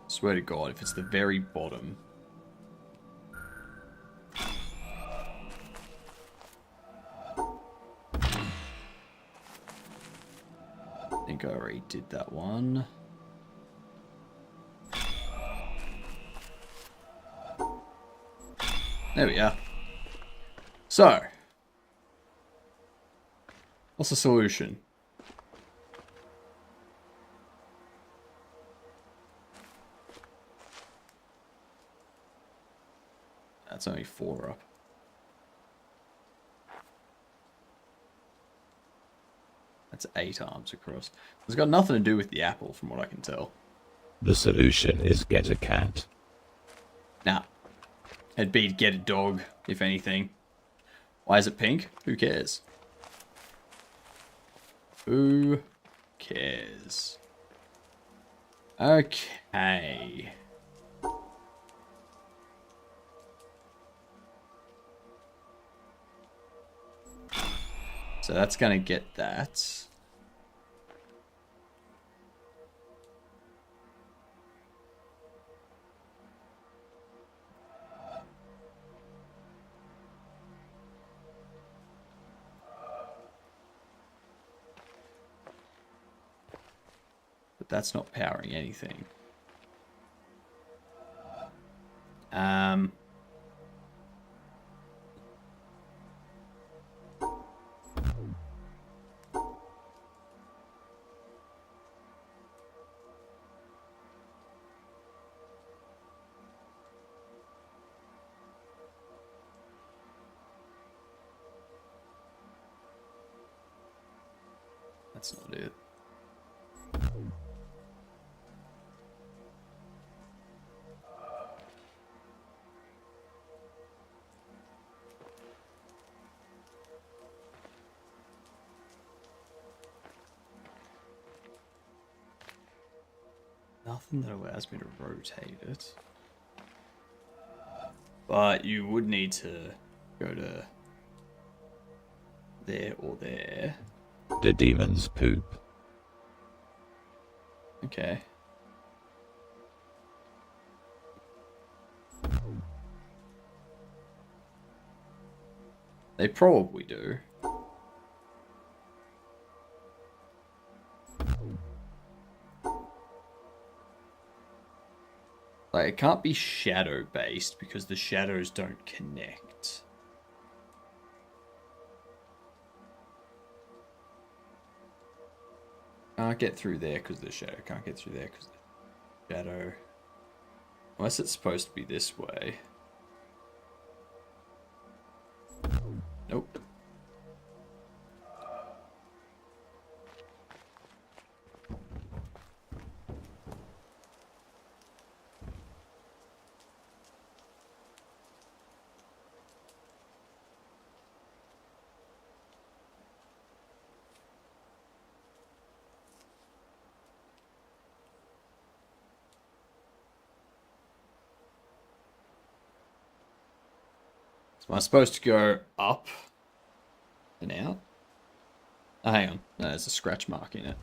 Swear to God, if it's the very bottom... I think I already did that one. There we are. So, what's the solution? That's only 4 up. That's 8 arms across. It's got nothing to do with the apple, from what I can tell. The solution is get a cat. Nah. It'd be get a dog, if anything. Why is it pink? Who cares? Who cares? Okay. So that's gonna get that. But that's not powering anything. That's not it. Nothing that allows me to rotate it. But you would need to go to there or there. The demon's poop. Okay. They probably do. Like, it can't be shadow based because the shadows don't connect. Can't get through there because of the shadow. Can't get through there because of the shadow. Unless it's supposed to be this way. Nope. So am I supposed to go up and out? Oh, hang on. No, there's a scratch mark in it.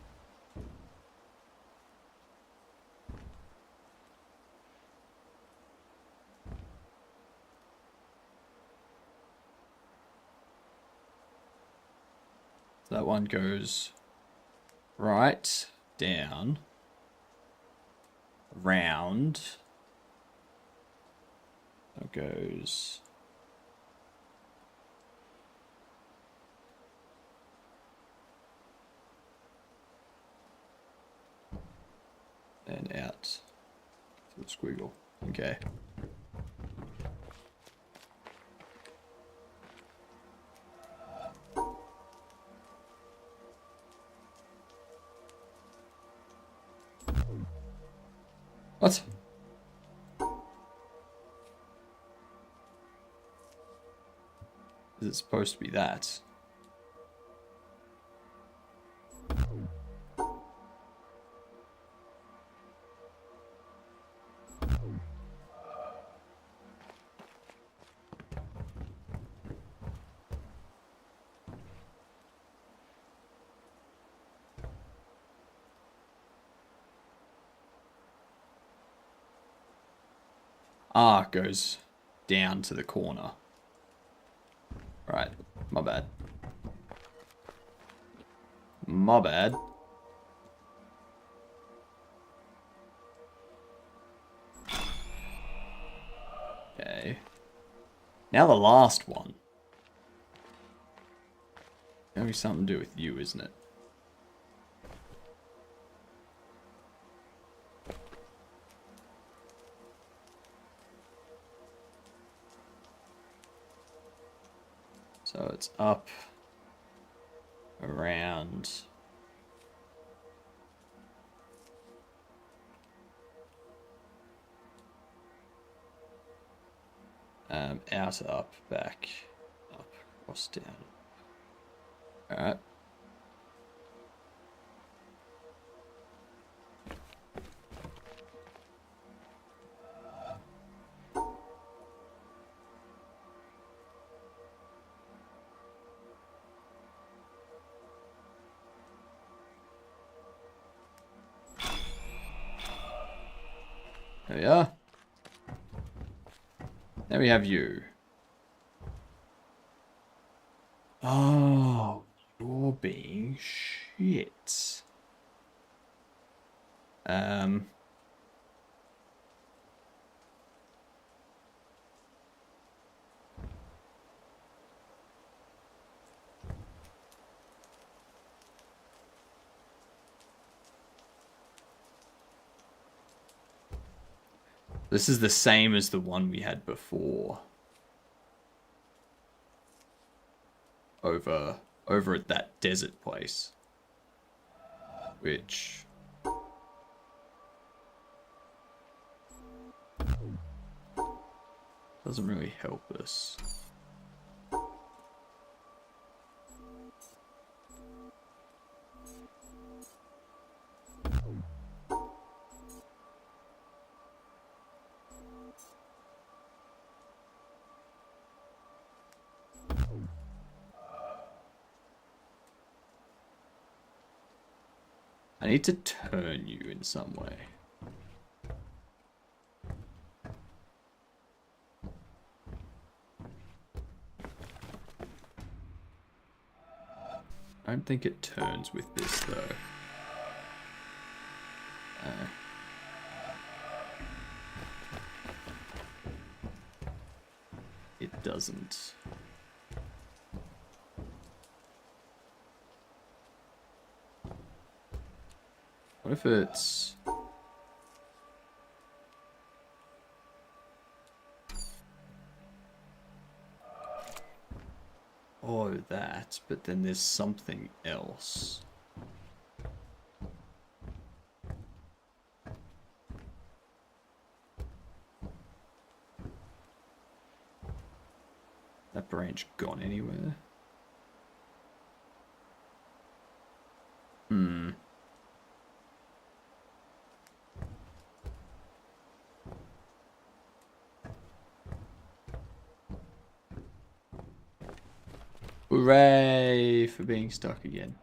So that one goes right, down, round. It goes... and out through the squiggle. Okay. What? Is it supposed to be that? Ah, it goes down to the corner. Right, my bad. My bad. Okay. Now the last one. Gonna be something to do with you, isn't it? So it's up, around, out, up, back, up, across, down. Alright. There we are. There we have you. Oh, you're being shit. This is the same as the one we had before. Over at that desert place. which doesn't really help us. I need to turn you in some way. I don't think it turns with this though. It doesn't. What if it's... Oh, that, but then there's something else. That branch gone anywhere? Hmm. Hooray for being stuck again.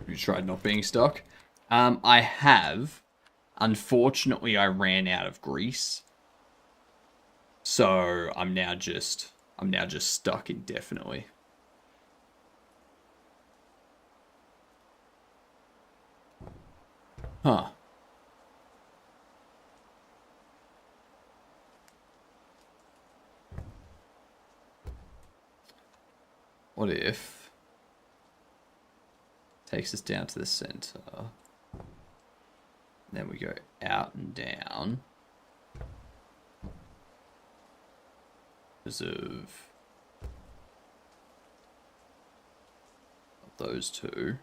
You tried not being stuck? I have. Unfortunately, I ran out of grease. So I'm now just stuck indefinitely. Huh. What if takes us down to the center? Then we go out and down. Because of those two.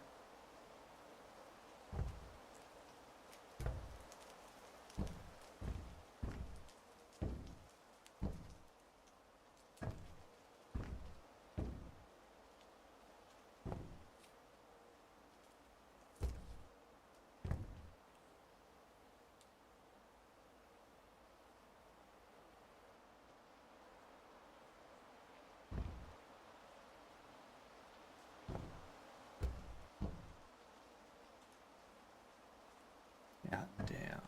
Out and down.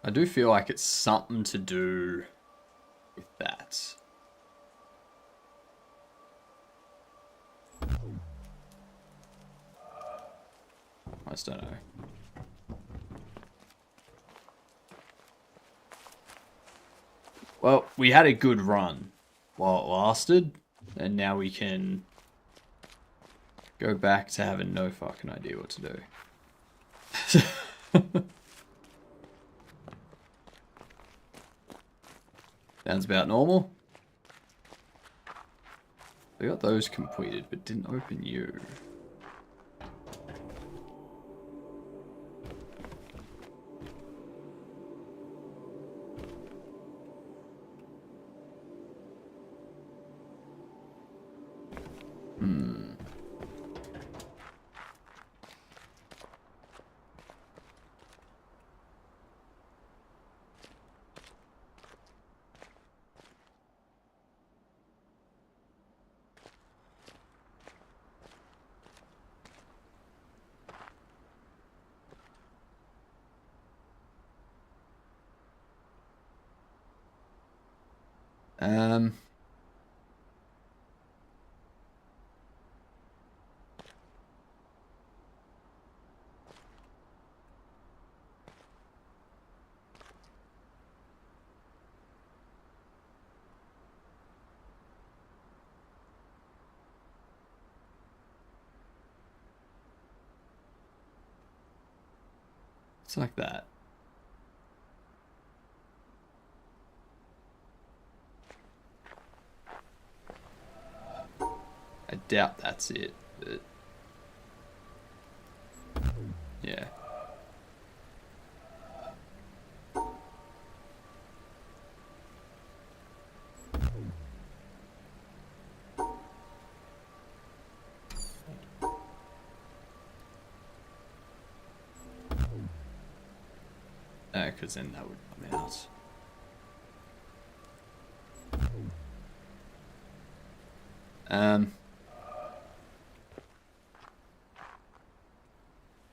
I do feel like it's something to do with that. I just don't know. Well, we had a good run while it lasted, and now we can go back to having no fucking idea what to do. Sounds about normal. We got those completed, but didn't open you. Um. It's like that. I doubt that's it, but yeah. Because then that would come out.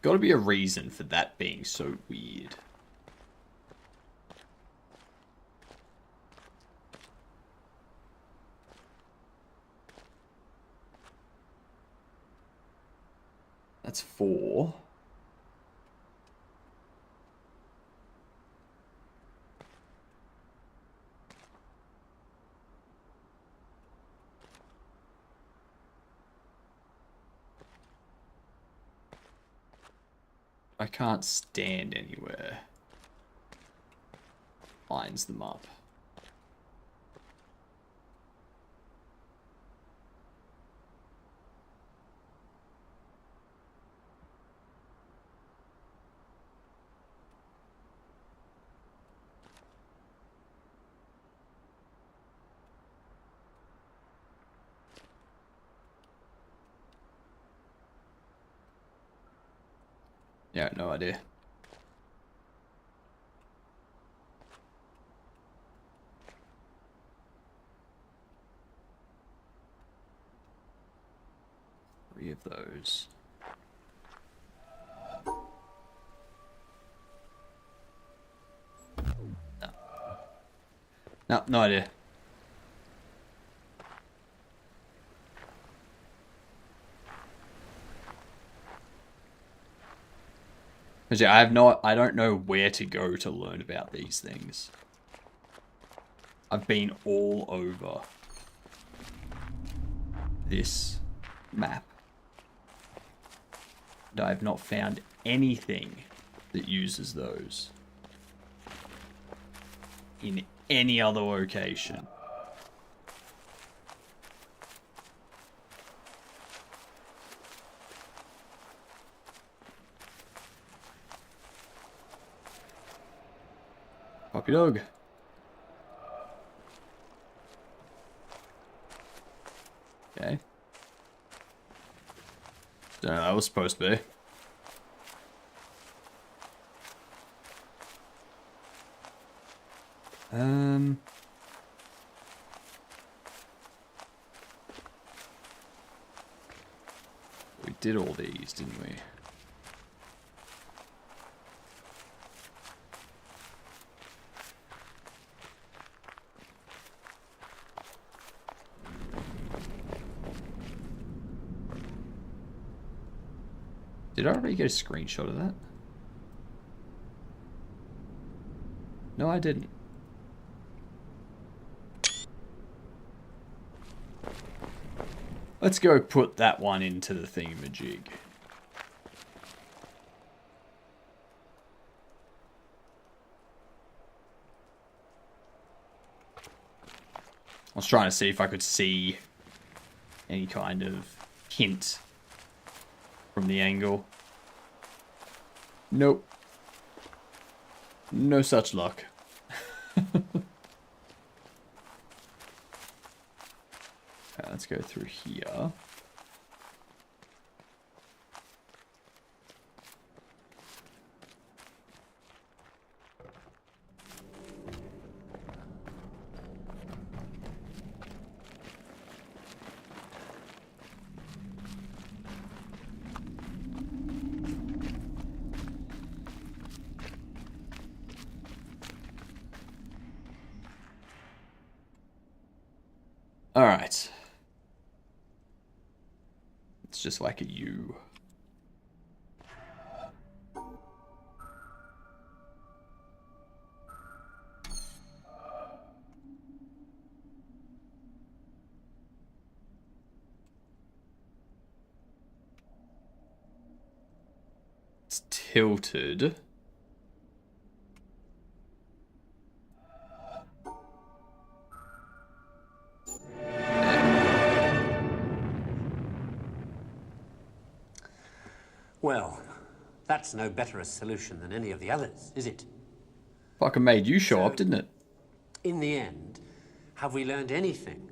Got to be a reason for that being so weird. That's 4. I can't stand anywhere. Lines them up. Yeah, no idea. Three of those. No. No, no idea. Because yeah, I don't know where to go to learn about these things. I've been all over this map. And I've not found anything that uses those in any other location. Puppy dog. Okay. Don't know, that was supposed to be. We did all these, didn't we? Did I already get a screenshot of that? No, I didn't. Let's go put that one into the thingamajig. I was trying to see if I could see any kind of hint from the angle. Nope. No such luck. Let's go through here. Alright. It's just like a U. It's tilted. Well, that's no better a solution than any of the others, is it? Fucking made you show up, didn't it? In the end, have we learned anything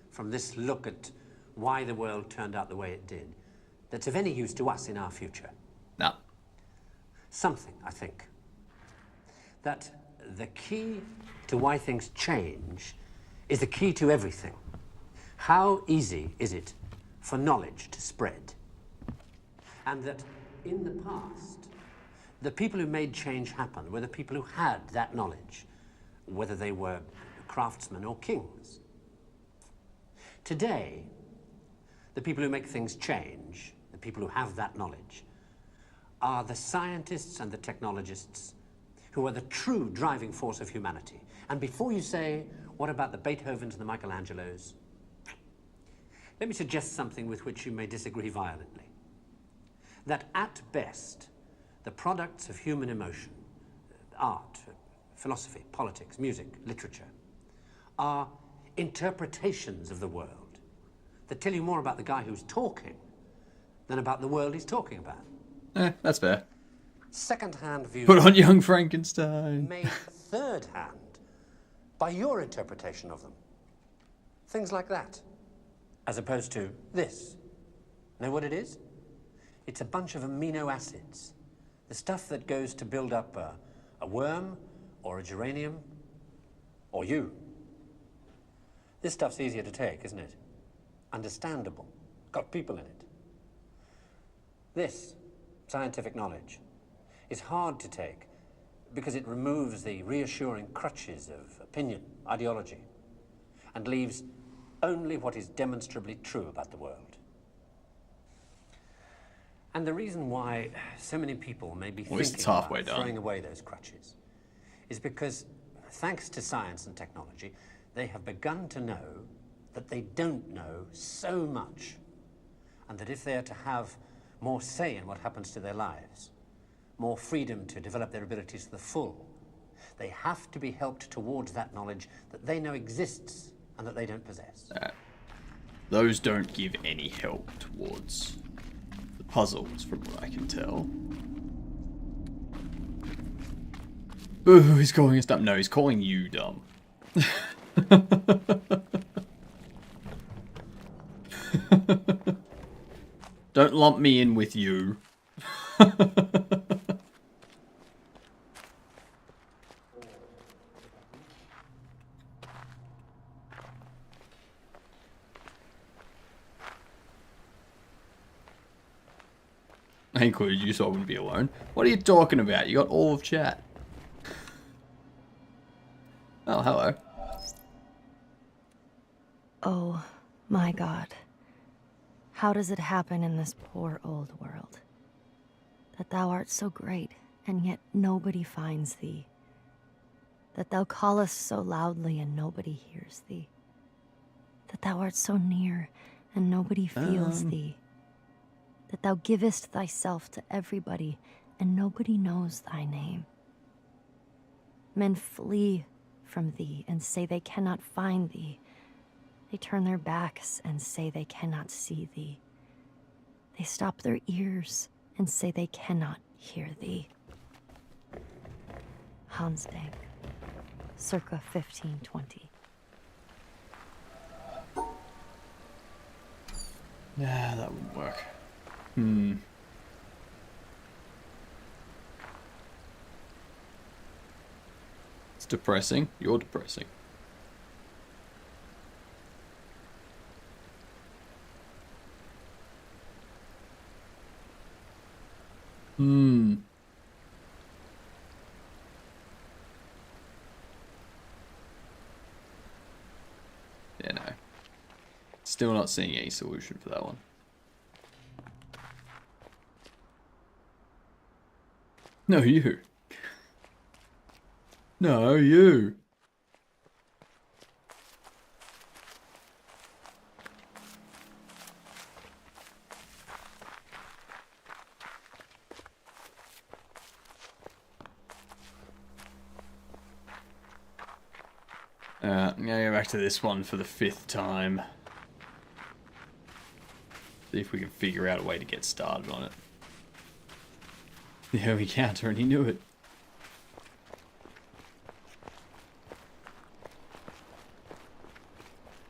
from this look at why the world turned out the way it did that's of any use to us in our future? No. Something, I think. That the key to why things change is the key to everything. How easy is it for knowledge to spread? And that in the past, the people who made change happen were the people who had that knowledge, whether they were craftsmen or kings. Today, the people who make things change, the people who have that knowledge, are the scientists and the technologists who are the true driving force of humanity. And before you say, what about the Beethovens and the Michelangelos? Let me suggest something with which you may disagree violently. That at best, the products of human emotion, art, philosophy, politics, music, literature, are interpretations of the world that tell you more about the guy who's talking than about the world he's talking about. That's fair. Second-hand views Put on Young Frankenstein. made third-hand by your interpretation of them. Things like that. As opposed to this. Know what it is? It's a bunch of amino acids. The stuff that goes to build up a worm, or a geranium, or you. This stuff's easier to take, isn't it? Understandable. Got people in it. This, scientific knowledge, is hard to take because it removes the reassuring crutches of opinion, ideology, and leaves only what is demonstrably true about the world. And the reason why so many people may be Well, it's thinking halfway about done. throwing away those crutches is because, thanks to science and technology, they have begun to know that they don't know so much, and that if they are to have more say in what happens to their lives, more freedom to develop their abilities to the full, they have to be helped towards that knowledge that they know exists and that they don't possess. Those don't give any help towards the puzzles, from what I can tell. Ooh, he's calling us dumb. No, he's calling you dumb. Don't lump me in with you. I included you so I wouldn't be alone. What are you talking about? You got all of chat. Oh, hello. Oh, my God. How does it happen in this poor old world? That thou art so great, and yet nobody finds thee. That thou callest so loudly, and nobody hears thee. That thou art so near, and nobody feels thee. That thou givest thyself to everybody, and nobody knows thy name. Men flee from thee, and say they cannot find thee. They turn their backs, and say they cannot see thee. They stop their ears, and say they cannot hear thee. Hans Dank, circa 1520. Nah, that wouldn't work. It's depressing. You're depressing. Yeah, no. Still not seeing any solution for that one. No, you. No, you. I'm gonna go back to this one for the 5th time. See if we can figure out a way to get started on it. Yeah, we can't, already knew it.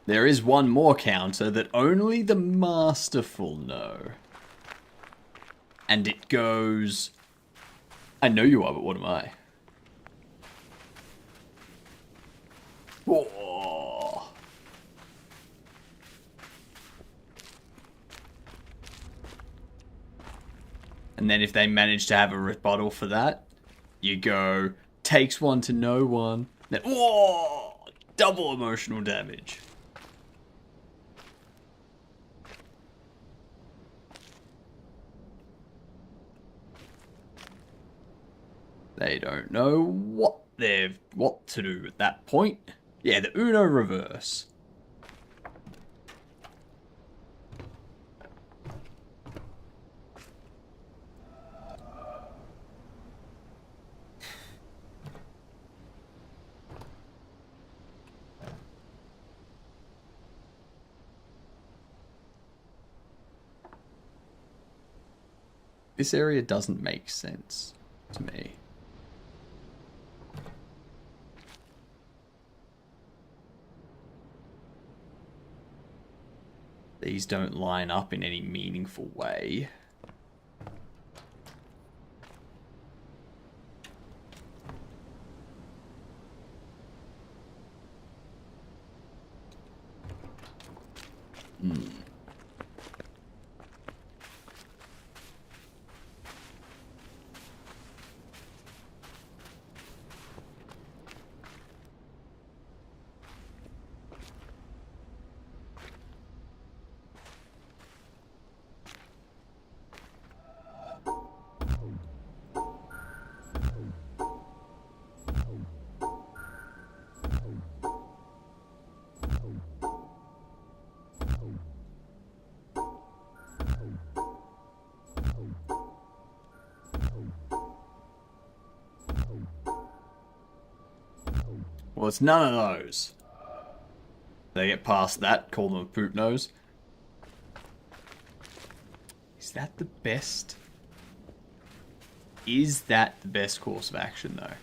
There is one more counter that only the masterful know. And it goes... I know you are, but what am I? Whoa. And then if they manage to have a rebuttal for that, you go, takes one to know one. Then, whoa! Double emotional damage. They don't know what to do at that point. Yeah, the Uno reverse. This area doesn't make sense to me. These don't line up in any meaningful way. Well, it's none of those. They get past that, call them a poop nose. Is that the best? Is that the best course of action, though?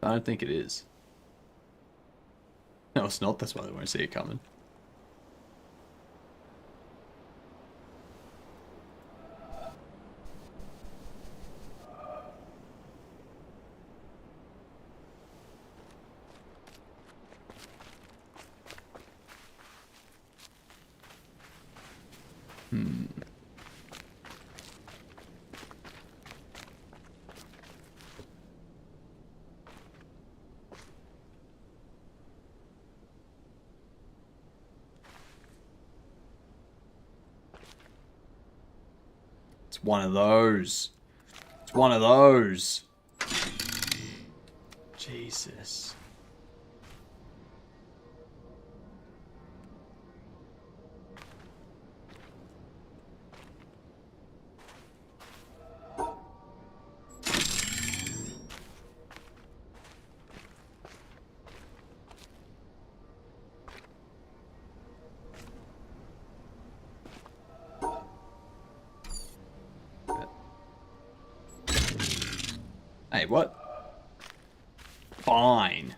I don't think it is. No, it's not. That's why they won't see it coming. It's one of those. It's one of those. Jesus. Hey, what? Fine.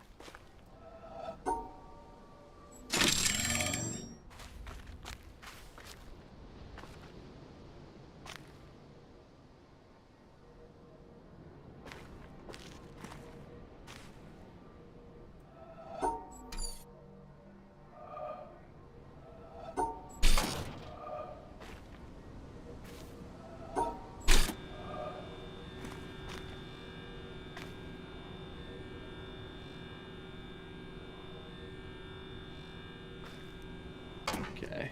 Okay.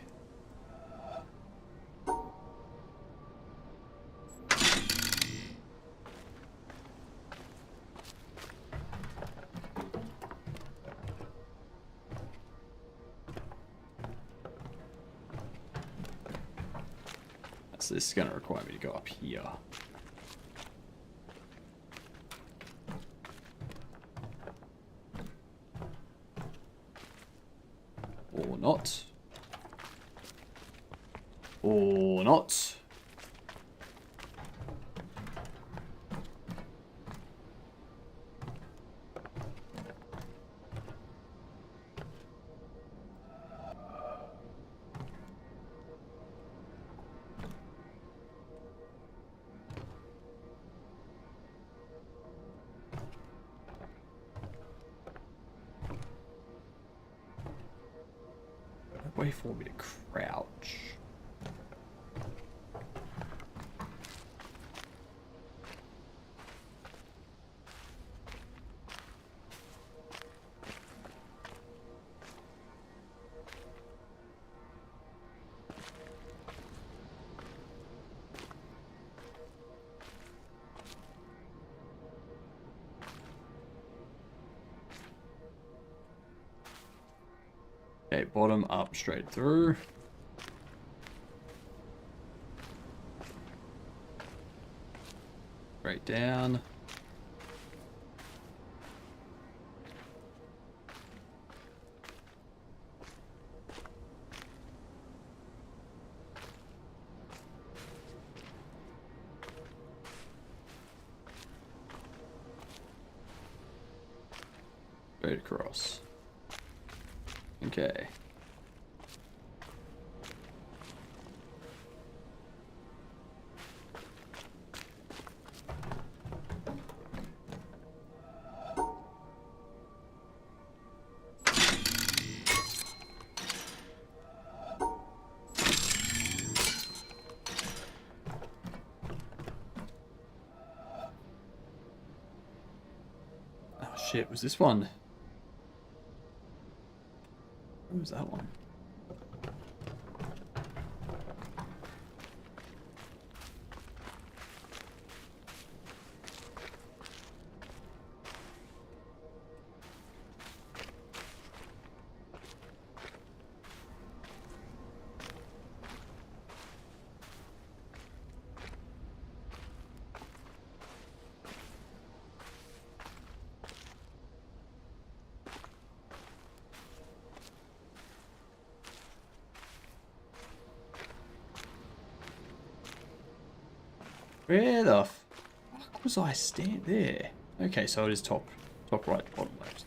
So this is going to require me to go up here. Or not. Or not. Way for me to crouch. Okay, bottom up, straight through. Straight down. Straight across. Okay. Oh shit, was this one? What was that one? Where the fuck was I stand there? Okay, so it is top right, bottom left.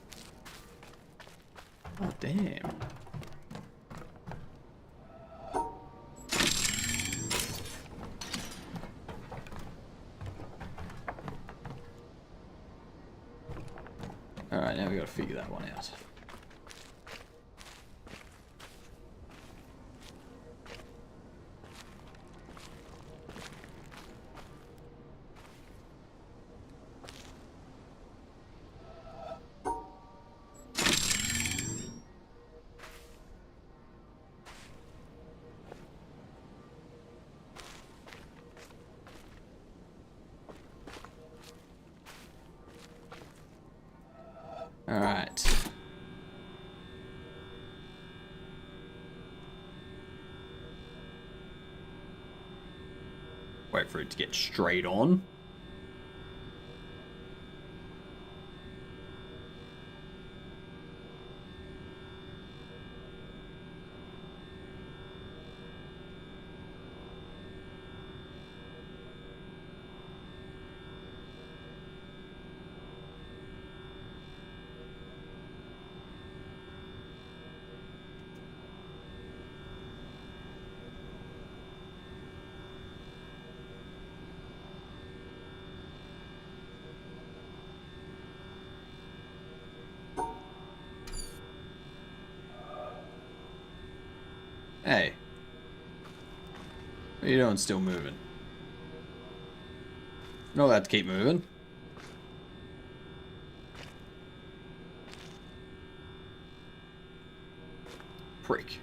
Oh damn. Alright, now we gotta figure that one out. Alright. Wait for it to get straight on. Hey. What are you doing still moving? Not allowed to keep moving. Prick.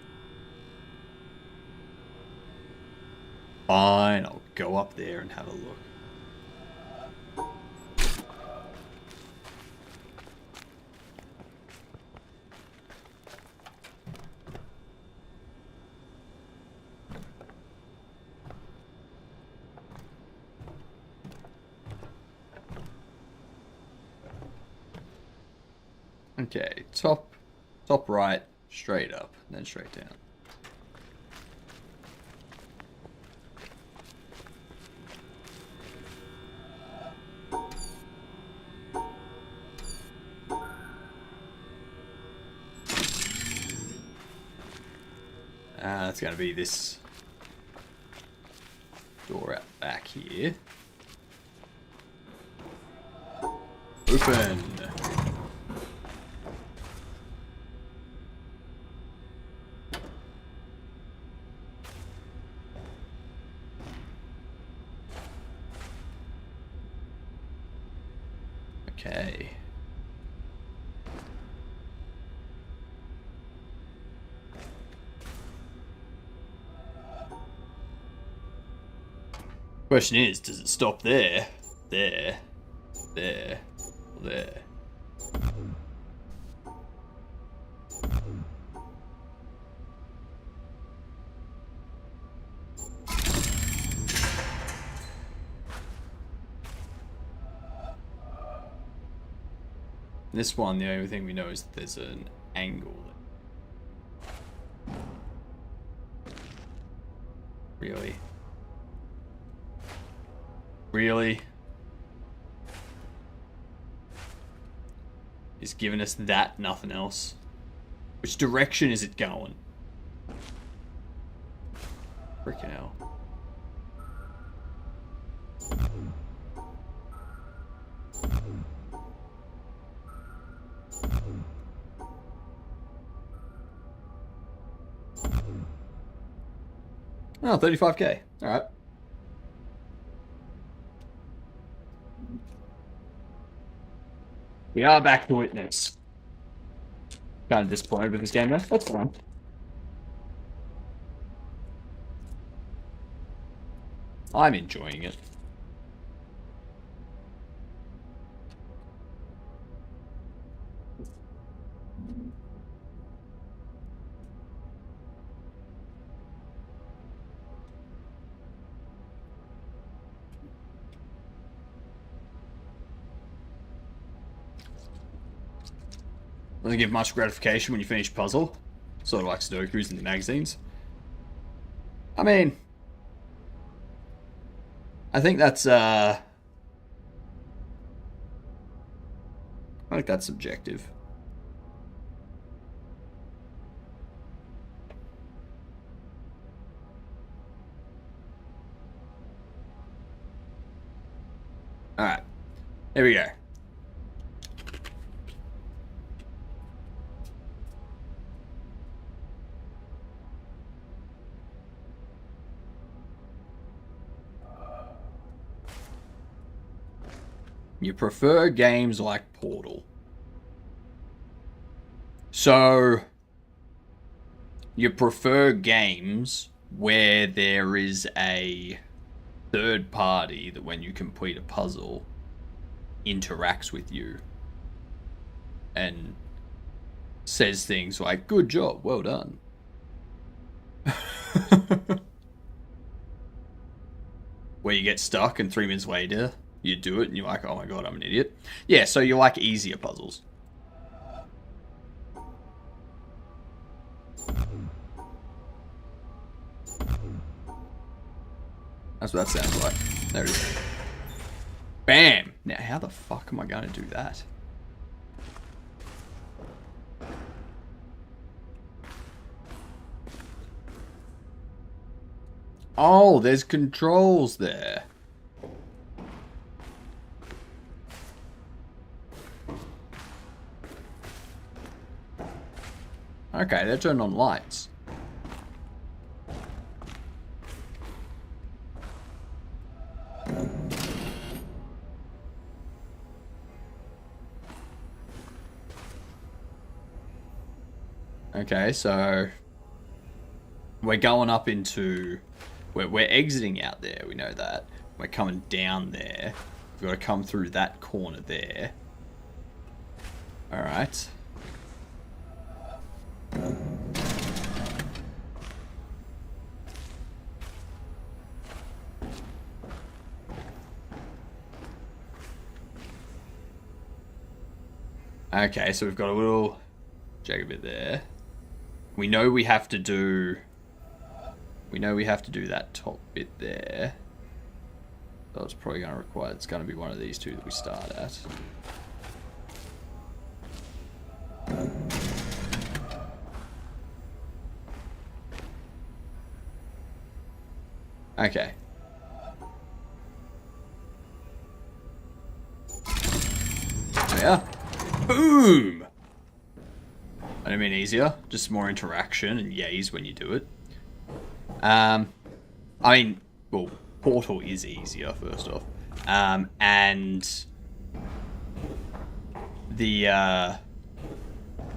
Fine, I'll go up there and have a look. Okay, top right, straight up, then straight down. That's going to be this door out back here. Open. Okay. Question is, does it stop there? There. There. There. This one, the only thing we know is that there's an angle. Really? Really? He's giving us that, nothing else. Which direction is it going? Freaking hell. Oh, 35k. Alright. We are back to Witness. Kind of disappointed with this game though. That's fine. I'm enjoying it. Doesn't give much gratification when you finish a puzzle. Sort of like Sudokus in the magazines. I mean, I think that's subjective. Alright. Here we go. You prefer games like Portal. So, you prefer games where there is a third party that when you complete a puzzle interacts with you and says things like, good job, well done. Where you get stuck and 3 minutes later you do it and you're like, oh my god, I'm an idiot. Yeah, so you like easier puzzles. That's what that sounds like. There it is. Bam! Now, how the fuck am I going to do that? Oh, there's controls there. Okay, they turned on lights. Okay, so we're going up into we're exiting out there. We know that. We're coming down there. We've got to come through that corner there. Alright. Okay, so we've got a little jagged bit there. We know we have to do... We know we have to do that top bit there. So it's probably going to require... It's going to be one of these two that we start at. Okay. There we are. Boom! I don't mean easier, just more interaction and yays when you do it. I mean, well, Portal is easier, first off. And the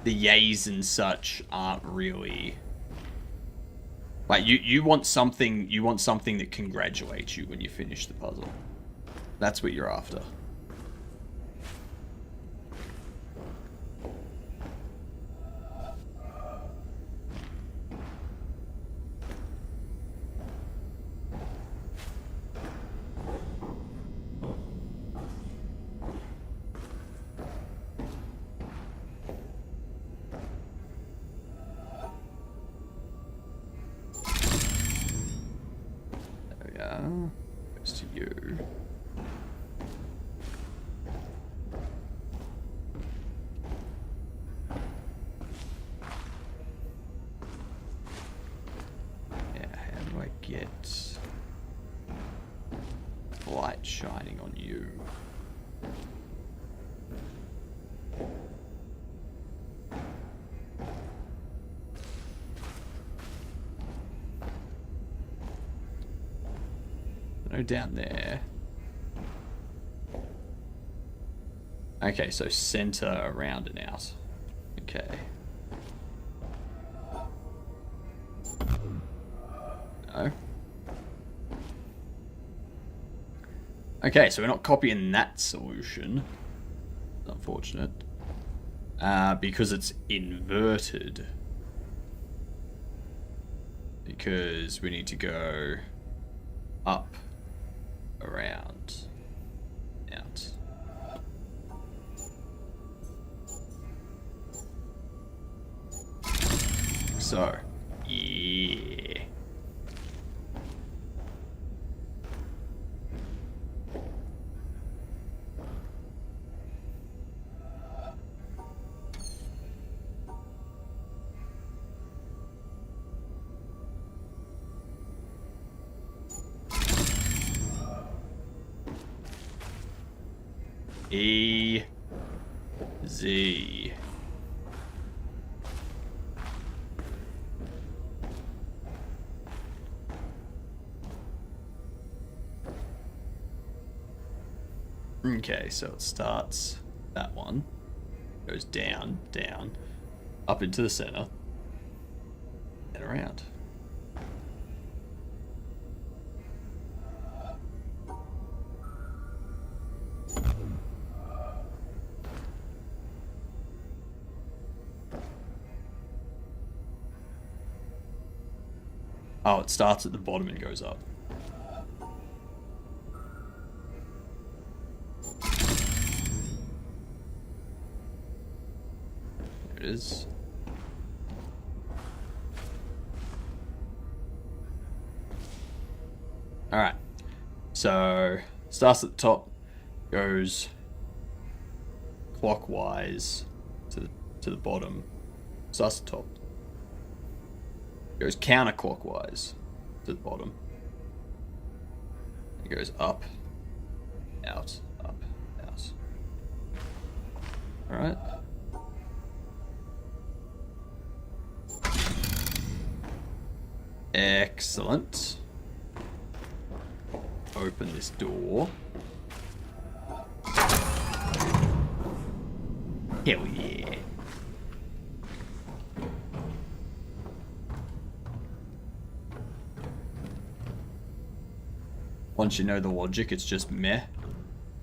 yays and such aren't really... Like, you want something that congratulates you when you finish the puzzle. That's what you're after. Goes to you. Yeah, how do I get light shining on you? No, down there. Okay, so center, around and out. Okay. No. Okay, so we're not copying that solution. Unfortunate. Because it's inverted. Because we need to go up, around, out. So, yeah. E Z. Okay, so it starts that one, goes down, down, up into the center, and around. Oh, it starts at the bottom and goes up. There it is. Alright. So, starts at the top, goes clockwise to the bottom. Starts at the top. Goes counterclockwise to the bottom. It goes up, out, up, out. Alright. Excellent. Open this door. Hell yeah. once you know the logic, it's just meh.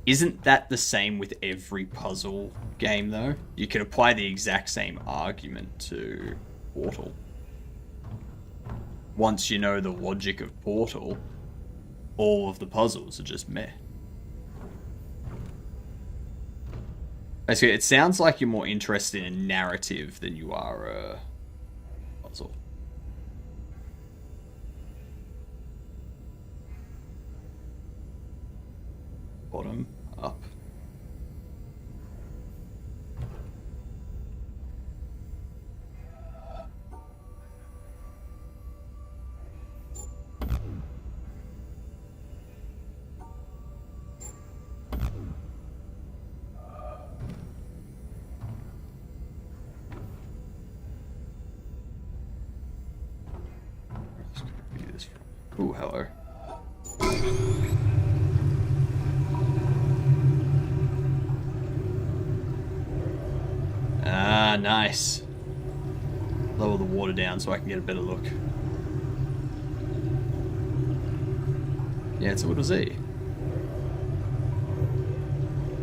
Isn't that the same with every puzzle game, though? You can apply the exact same argument to Portal. Once you know the logic of Portal, all of the puzzles are just meh. Basically, it sounds like you're more interested in narrative than you are a puzzle. Bottom, up. Ooh, hello. Ah, nice. Lower the water down so I can get a better look. Yeah, it's a little Z.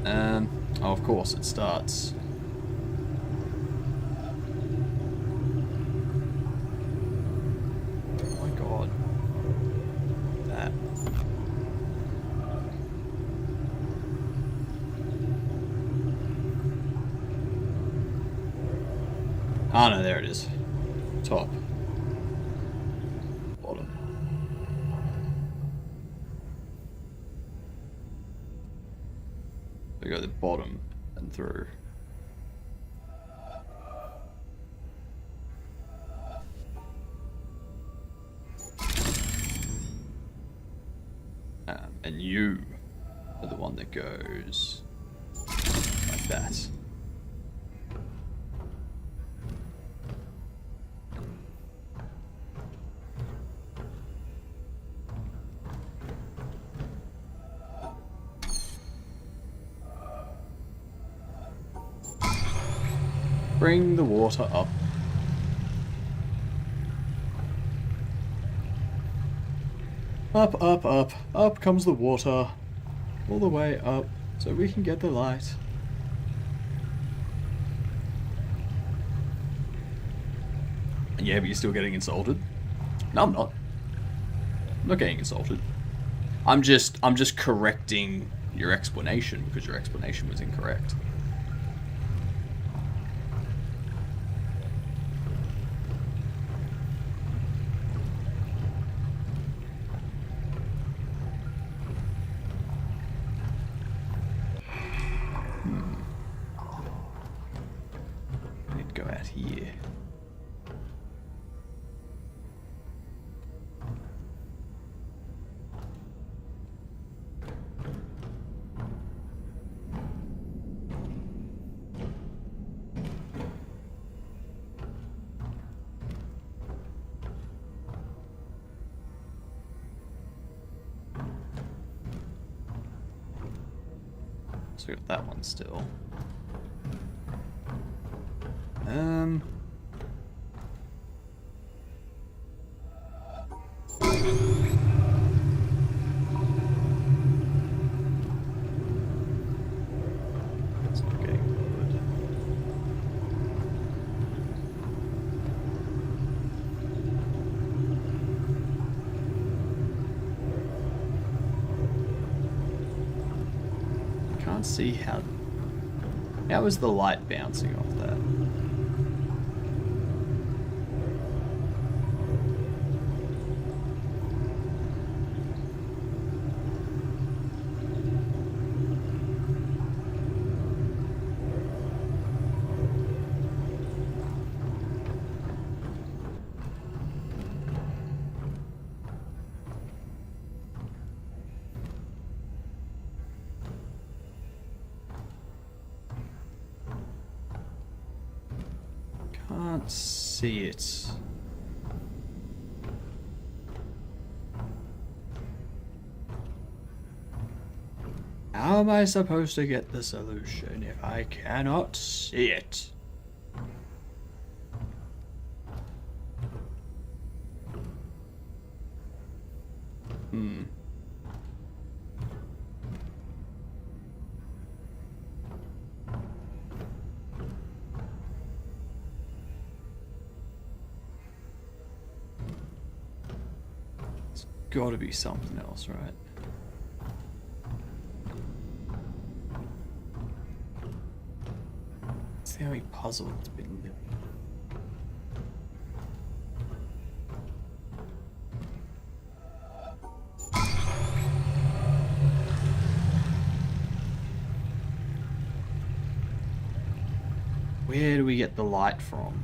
Oh, of course, it starts. Oh my god. That. Oh no, there it is. Top. Bottom. We go the bottom and through. And you are the one that goes like that. Bring the water up. Up, up, up. Up comes the water. All the way up, so we can get the light. Yeah, but you're still getting insulted? No, I'm not. I'm not getting insulted. I'm just correcting your explanation, because your explanation was incorrect. I need to go out here. So we got that one still. It's not getting lowered. Can't see how is the light bouncing off that? Can't see it. How am I supposed to get the solution if I cannot see it? gotta be something else, right? It's the only puzzle that's been living. Where do we get the light from?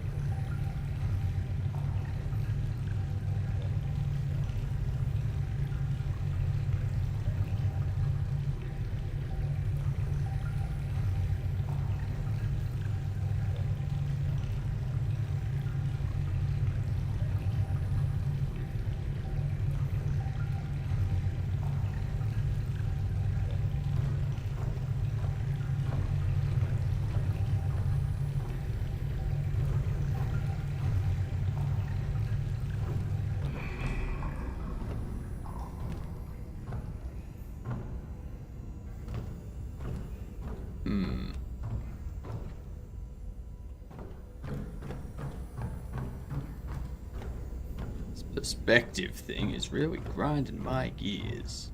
This perspective thing is really grinding my gears.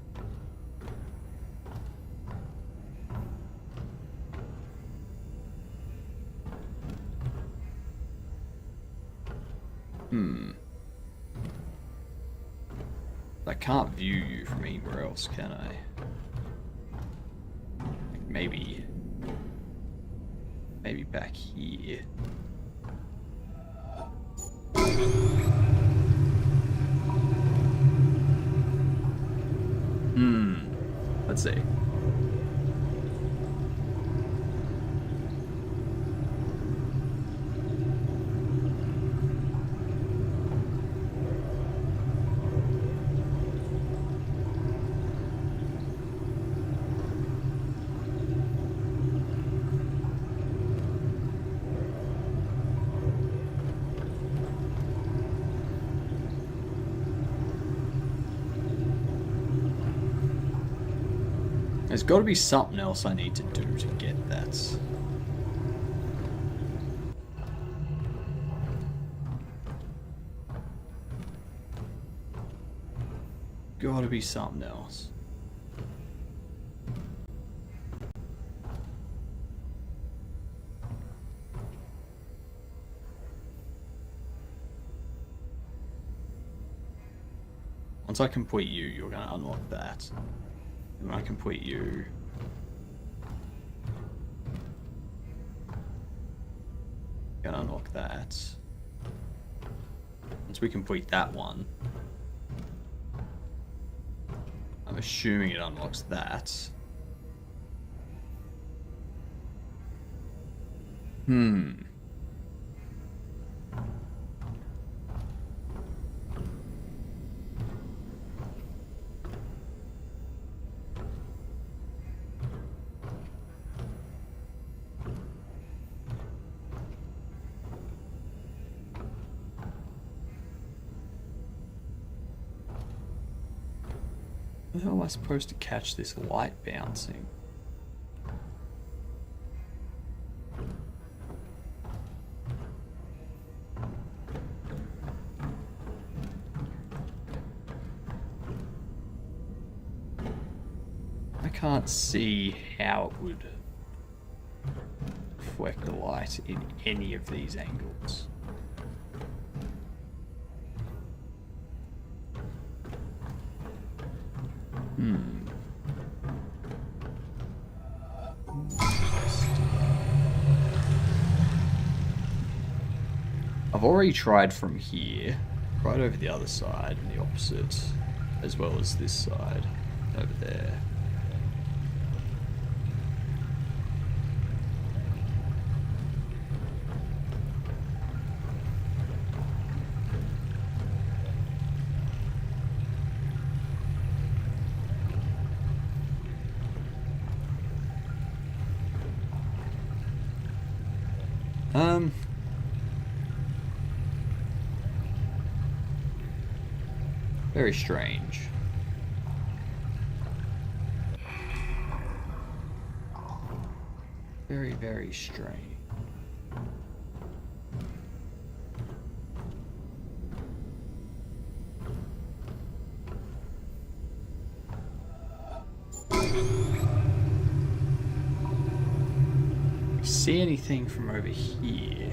I can't view you from anywhere else, can I? Maybe back here. Let's see. There's got to be something else I need to do to get that. Got to be something else. Once I complete you, you're going to unlock that. And when I complete you, gonna unlock that. Once we complete that one, I'm assuming it unlocks that. How the hell am I supposed to catch this light bouncing? I can't see how it would reflect the light in any of these angles. I've already tried from here, right over the other side and the opposite, as well as this side over there. Very strange. Very, very strange. see anything from over here?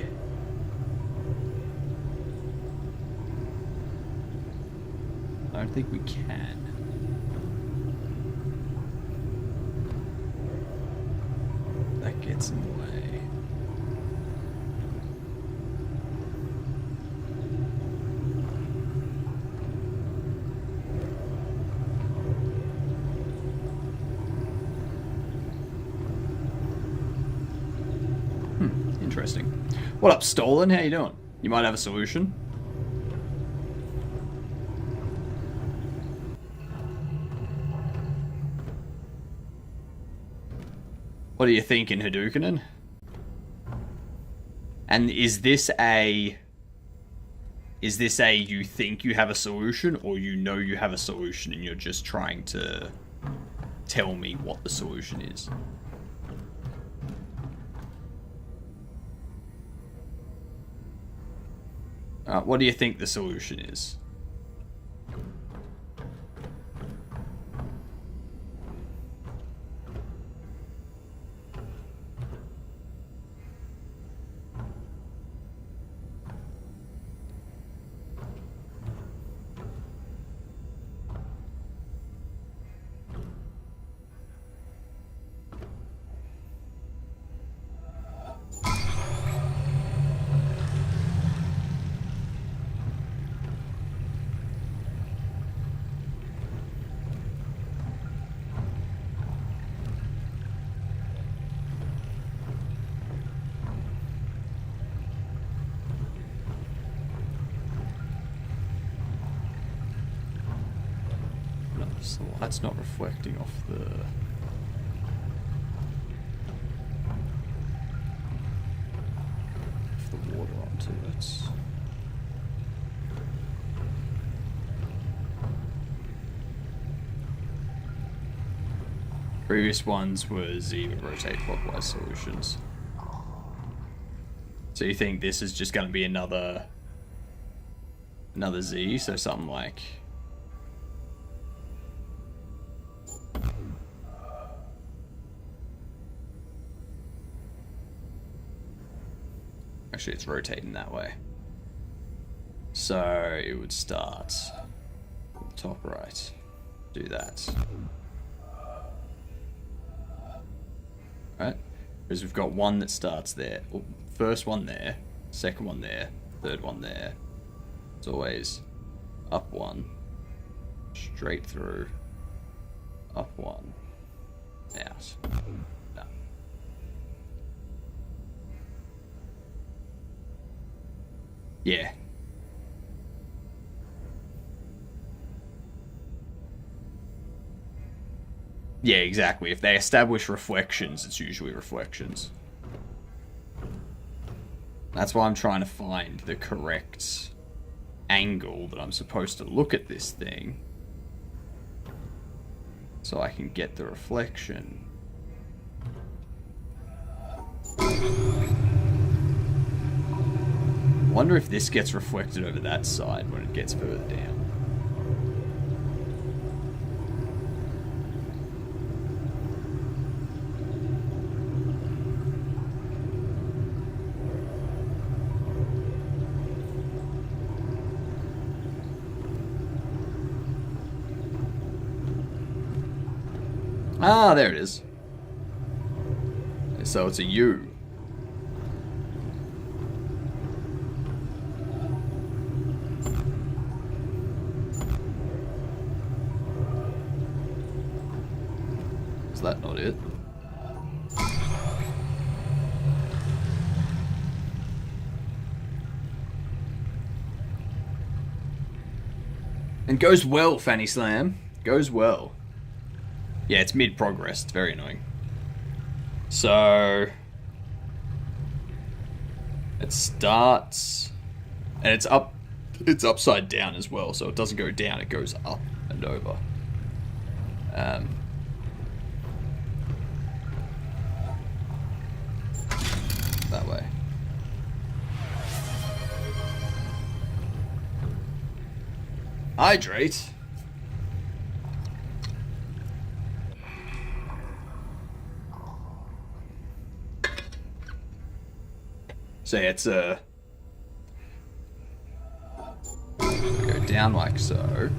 I don't think we can. That gets in the way. Interesting. What up, Stolen? How you doing? You might have a solution. What are you thinking, Hadoukenin? And is this a you think you have a solution, or you know you have a solution and you're just trying to tell me what the solution is? What do you think the solution is? So the light's not reflecting off the water onto it. Previous ones were Z rotate clockwise solutions. So you think this is just going to be another Z? So something like... Actually, it's rotating that way. So it would start at the top right. Do that. Right? Because we've got one that starts there. Well, first one there, second one there, third one there. It's always up one, straight through, up one, out. No. Yeah. Yeah, exactly. If they establish reflections, it's usually reflections. That's why I'm trying to find the correct angle that I'm supposed to look at this thing, so I can get the reflection. Wonder if this gets reflected over that side when it gets further down. Ah, there it is. So it's a U. Is that not it? And goes well, Fanny Slam. Goes well. Yeah, it's mid-progress. It's very annoying. So... it starts... and it's up... it's upside down as well, so it doesn't go down, it goes up and over. That way. Hydrate? So yeah, it's a... go down like so.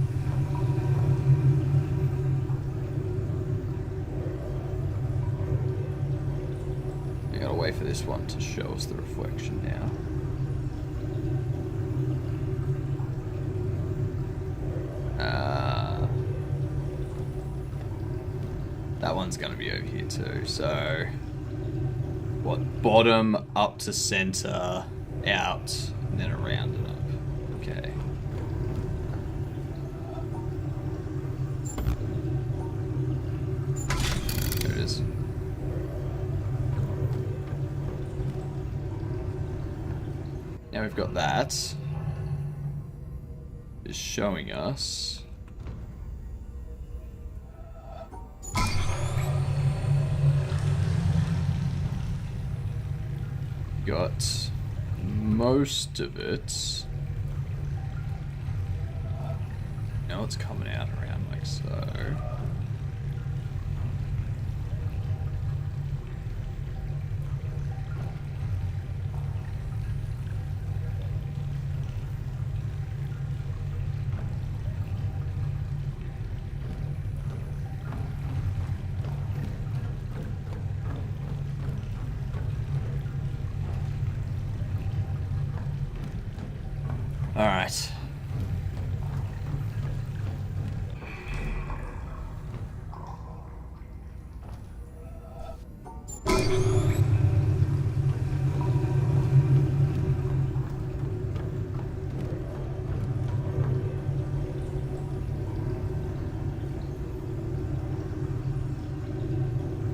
We gotta wait for this one to show us the reflection now. That one's gonna be over here too, so... What? Bottom, up to center, out, and then around and up. Okay. There it is. Now we've got that. It's showing us... got most of it. Now it's coming out around like so. All right. Is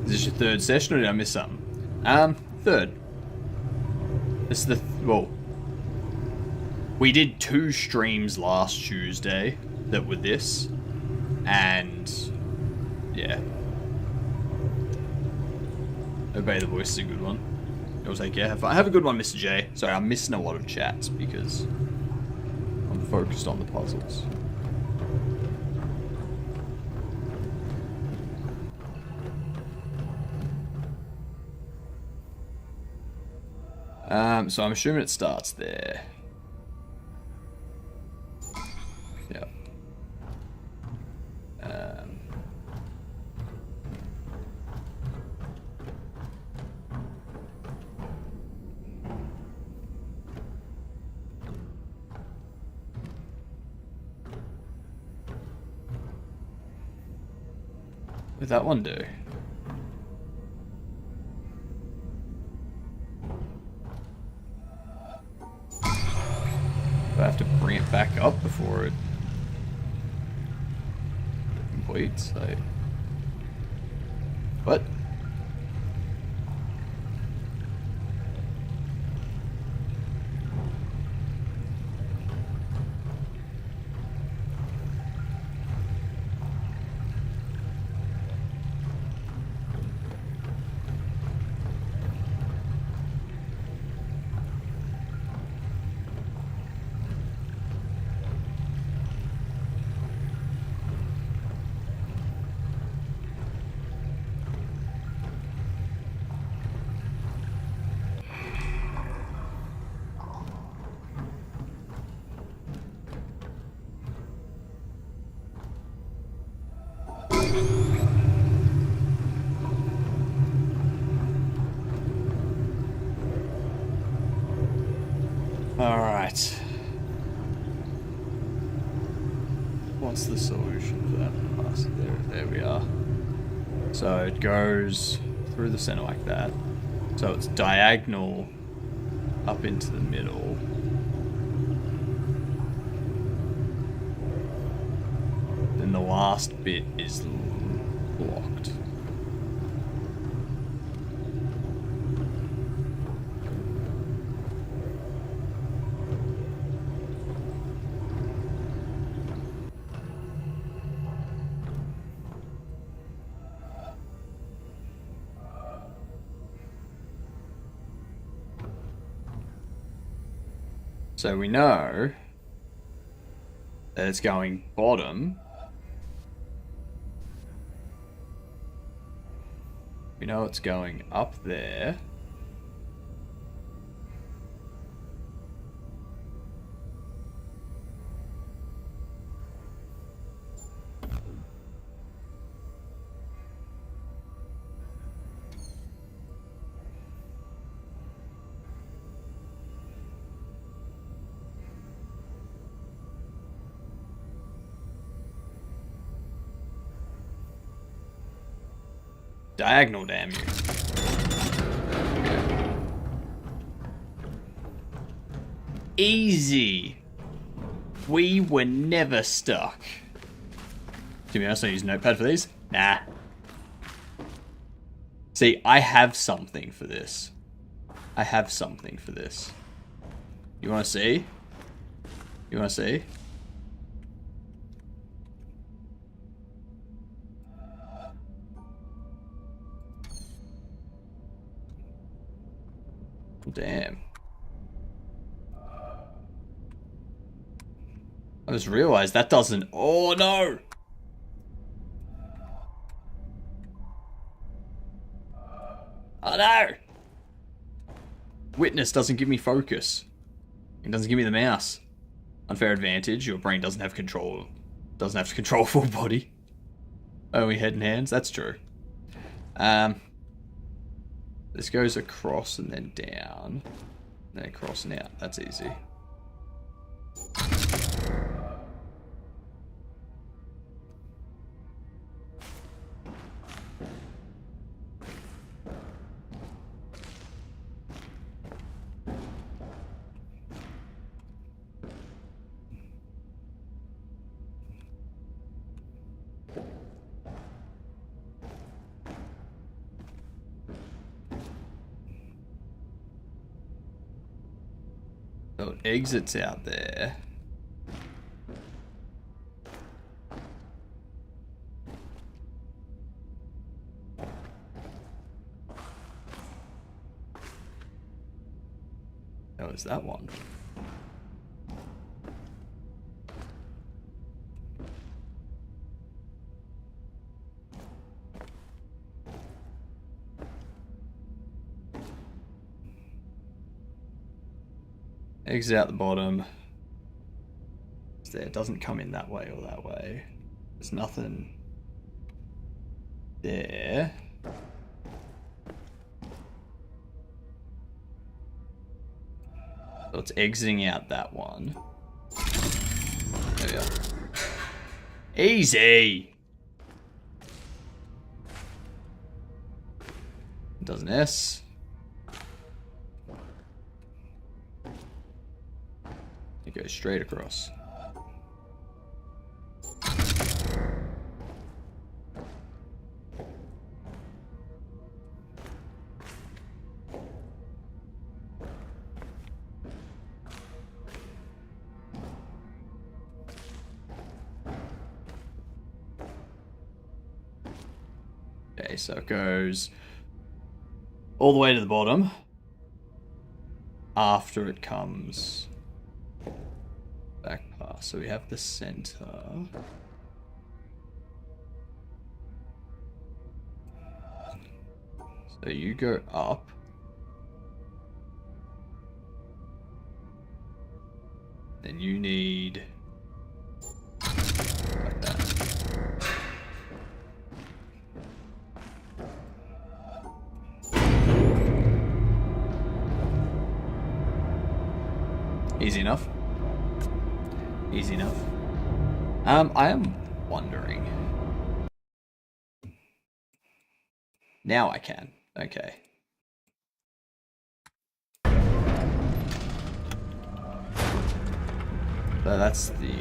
this your third session or did I miss something? Third. This is the... well... We did 2 streams last Tuesday that were this, and yeah. Obey the Voice is a good one. It'll take care. Have a good one, Mr. J. Sorry, I'm missing a lot of chats because I'm focused on the puzzles. So I'm assuming it starts there. Yep. What did that one do? I have to bring it back up before it completes. What? Alright. What's the solution for that? Oh, so there we are. So it goes through the center like that. So it's diagonal up into the middle. Then the last bit is blocked. So we know that it's going bottom. We know it's going up there. Diagonal, damn you. Easy. We were never stuck. To be honest, I use Notepad for these. Nah. See, I have something for this. I have something for this. You want to see? You want to see? Damn. I just realized that doesn't... Oh, no! Oh, no! Witness doesn't give me focus. It doesn't give me the mouse. Unfair advantage. Your brain doesn't have control. Doesn't have to control full body. Only head and hands. That's true. This goes across and then down. And then across and out. That's easy. So it exits out there. Oh, is that one? Exit out the bottom. It doesn't come in that way or that way. There's nothing there. So it's exiting out that one. There we go. Easy! Does an S. It goes straight across. Okay, so it goes all the way to the bottom after it comes back past. So we have the center. So you go up. Then you need like that. Easy enough. Easy enough. I am wondering. Now I can. Okay. So that's the...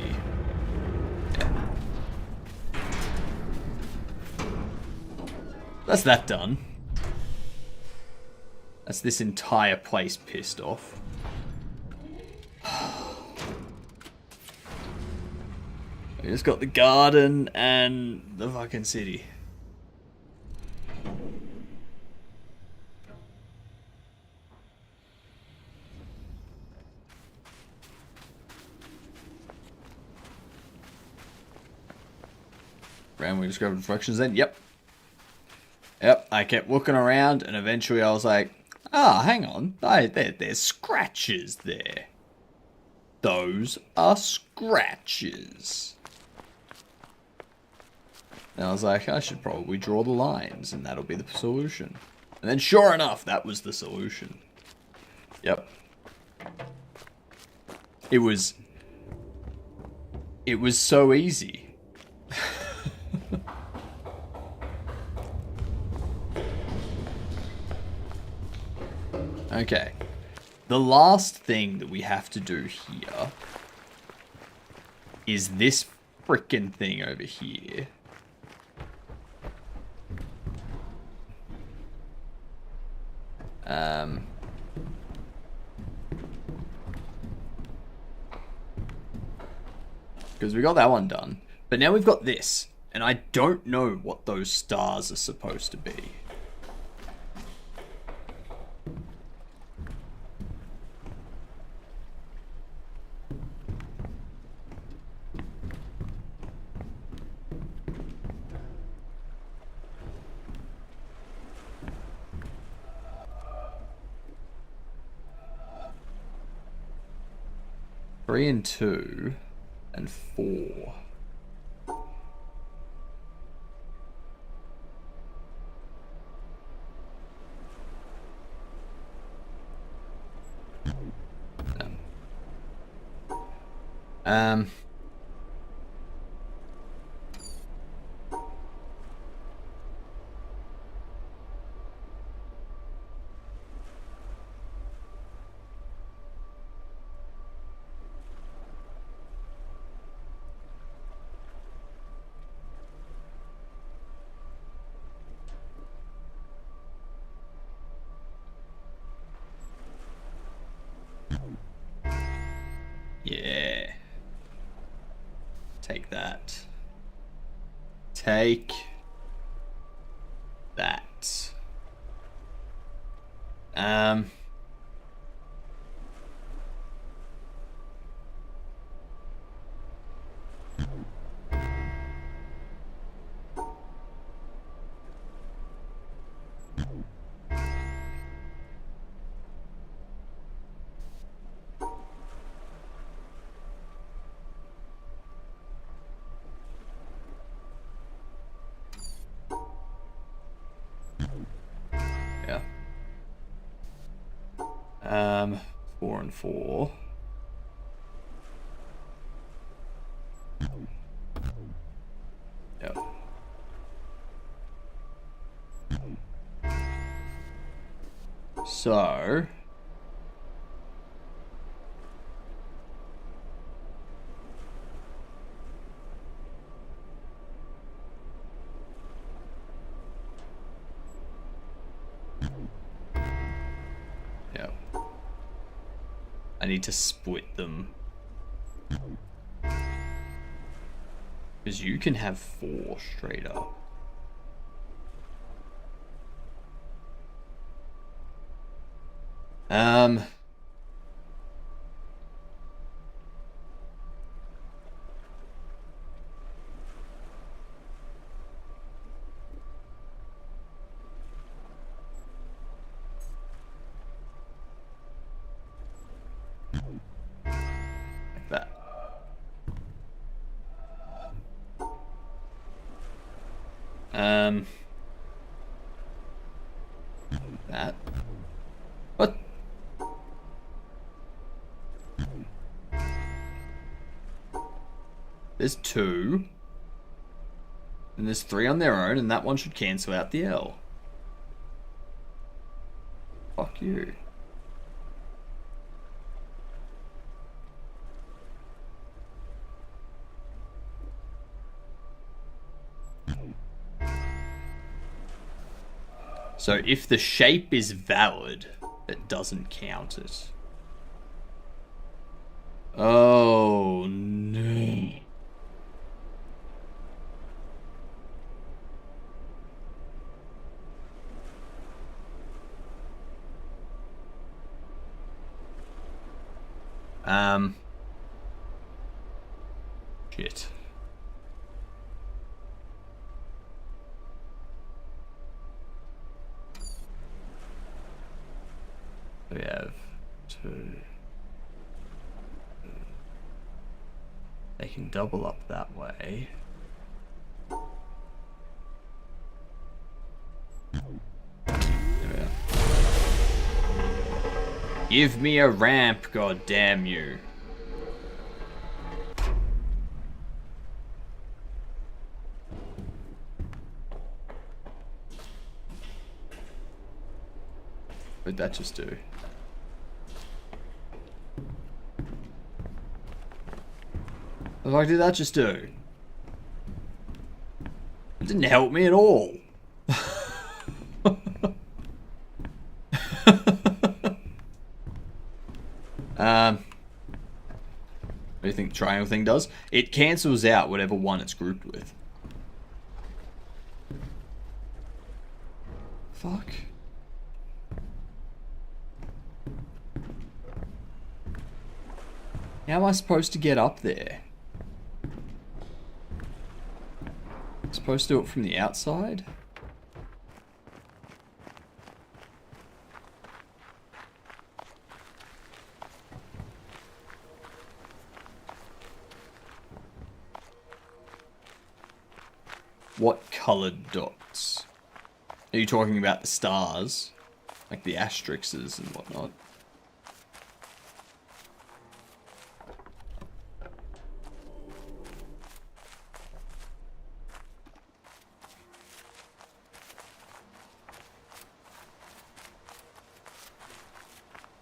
Yeah. That's that done. That's this entire place pissed off. We just got the garden and the fucking city. Randomly described instructions then? Yep. Yep, I kept looking around and eventually I was like, ah, hang on. There's scratches there. Those are scratches. And I was like, I should probably draw the lines and that'll be the solution. And then sure enough, that was the solution. Yep. It was so easy. Okay. The last thing that we have to do here is this frickin' thing over here. Because we got that one done. But now we've got this. And I don't know what those stars are supposed to be. Three and 2 and 4. Yeah. Take that. Take that. Yeah. 4 and 4. Yep. So yep. I need to split them. Because you can have 4 straight up. Like that. That. What? There's 2. And there's 3 on their own, and that one should cancel out the L. Fuck you. So if the shape is valid, it doesn't count it. Oh no. Shit. We have 2. They can double up that way. There we are. Give me a ramp, god damn you. What did that just do? What the fuck did that just do? It didn't help me at all. What do you think the triangle thing does? It cancels out whatever one it's grouped with. Fuck. How am I supposed to get up there? I'm supposed to do it from the outside? What coloured dots? Are you talking about the stars? Like the asterisks and whatnot?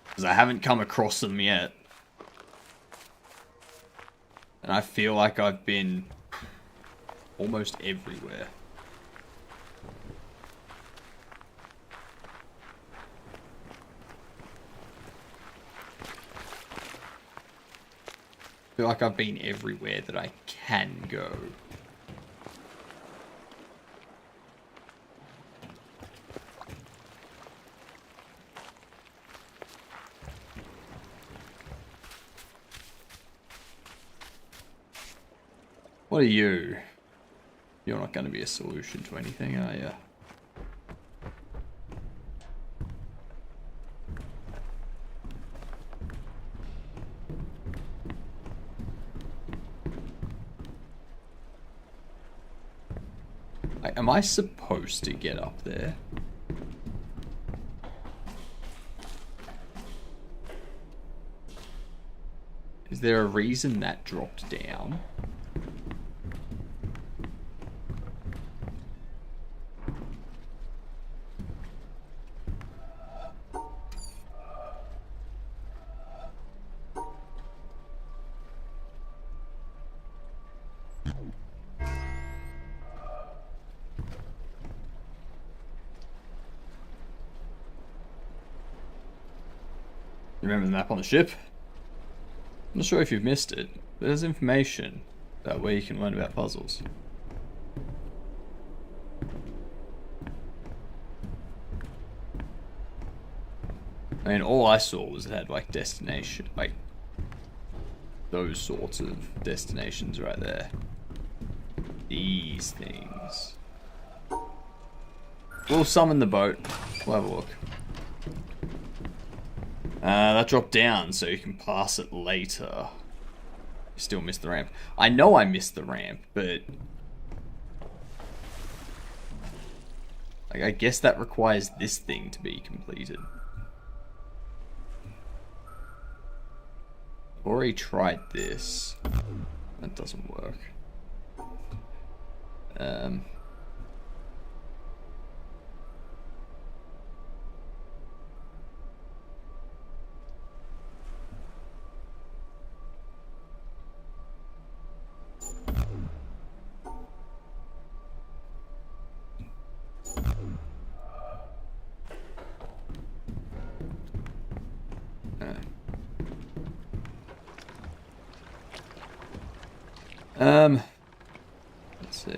Because I haven't come across them yet. And I feel like I've been almost everywhere. I feel like I've been everywhere that I can go. What are you? You're not going to be a solution to anything, are you? Am I supposed to get up there? Is there a reason that dropped down? Remember the map on the ship? I'm not sure if you've missed it, but there's information about where you can learn about puzzles. I mean, all I saw was it had like destination, like those sorts of destinations right there. These things. We'll summon the boat. We'll have a look. That dropped down, so you can pass it later. You still missed the ramp. I know I missed the ramp, but like, I guess that requires this thing to be completed. I've already tried this. That doesn't work. Let's see.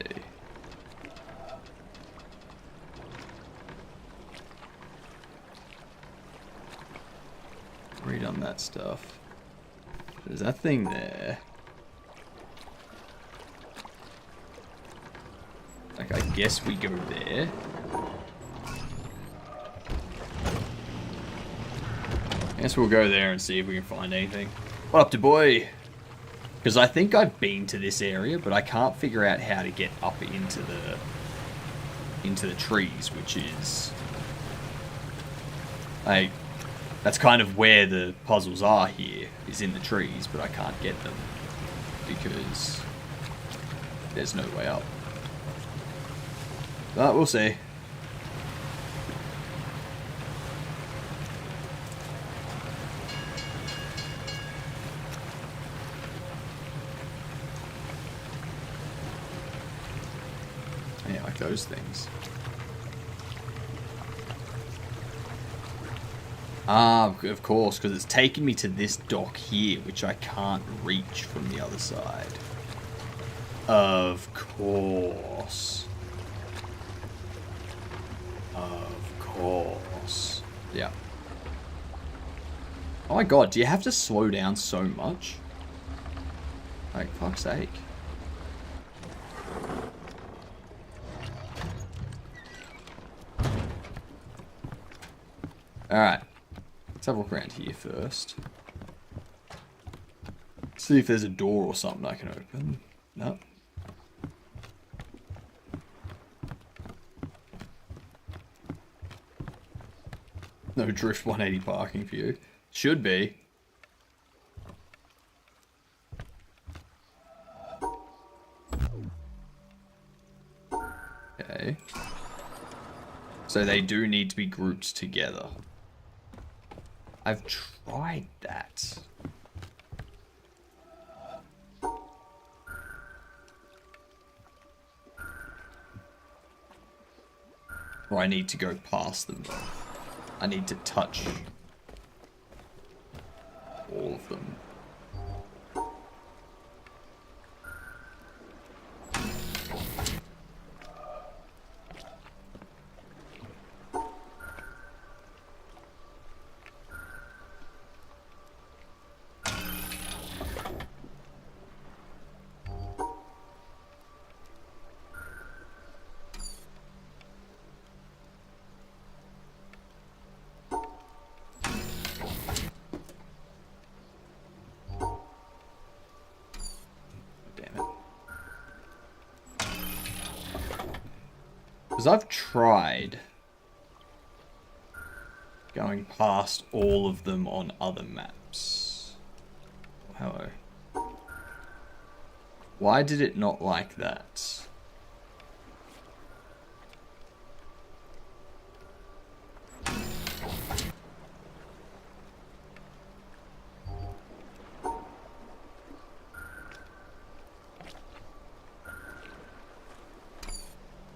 Redone that stuff. There's that thing there. Like, I guess we go there. I guess we'll go there and see if we can find anything. What up to boy? Because I think I've been to this area, but I can't figure out how to get up into the trees, which is like, that's kind of where the puzzles are here, is in the trees, but I can't get them because there's no way up. But we'll see. Yeah, like those things. Ah, of course, because it's taken me to this dock here, which I can't reach from the other side. Of course. Of course. Yeah. Oh my god, do you have to slow down so much? Like, fuck's sake. Alright. Let's have a look around here first. See if there's a door or something I can open. No. No drift 180 parking for you. Should be. Okay. So they do need to be grouped together. I've tried that. Or I need to go past them. I need to touch all of them. Because I've tried going past all of them on other maps. Hello. Why did it not like that?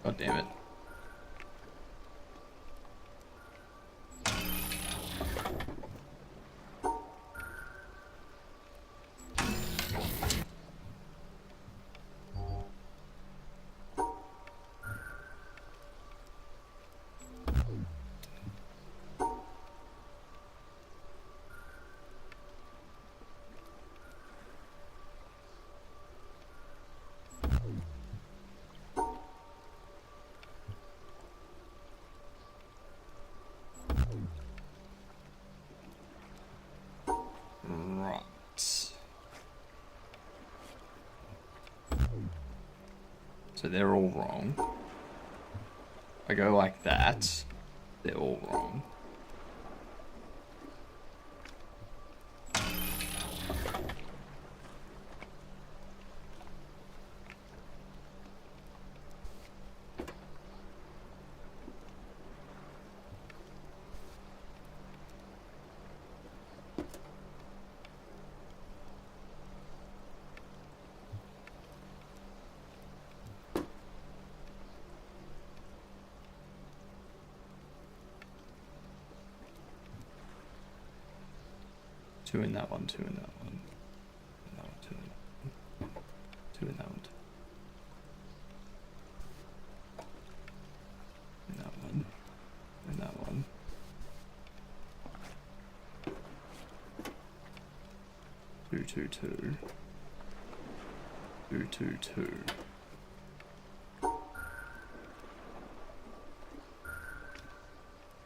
God damn it. So they're all wrong. I go like that. They're all wrong. Two in that one, two in that one. That one, two in that one. Two in that one. In that one. In that one. Two, two, two. Two, two, two.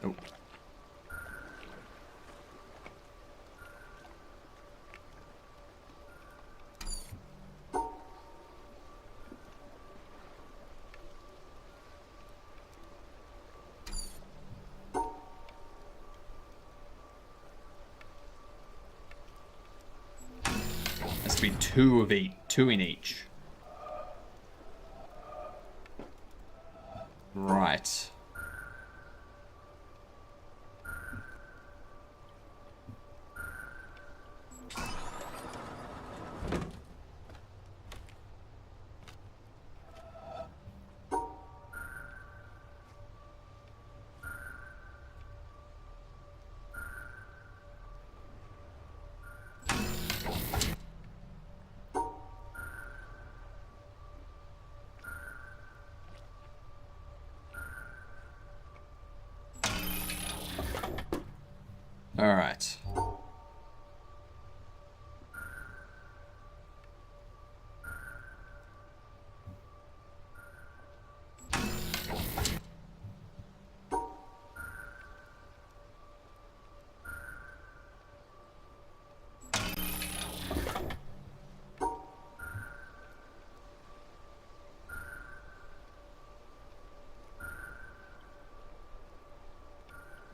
Oh. Has to be two of each, two in each. Right.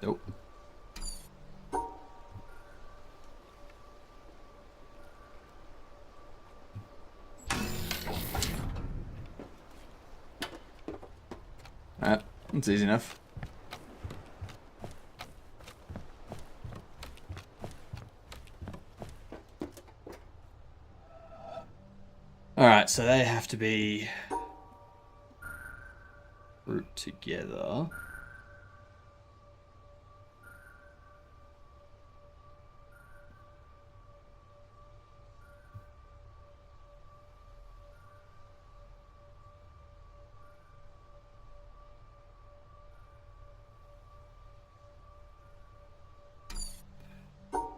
Nope. Alright, that's easy enough. Alright, so they have to be grouped together.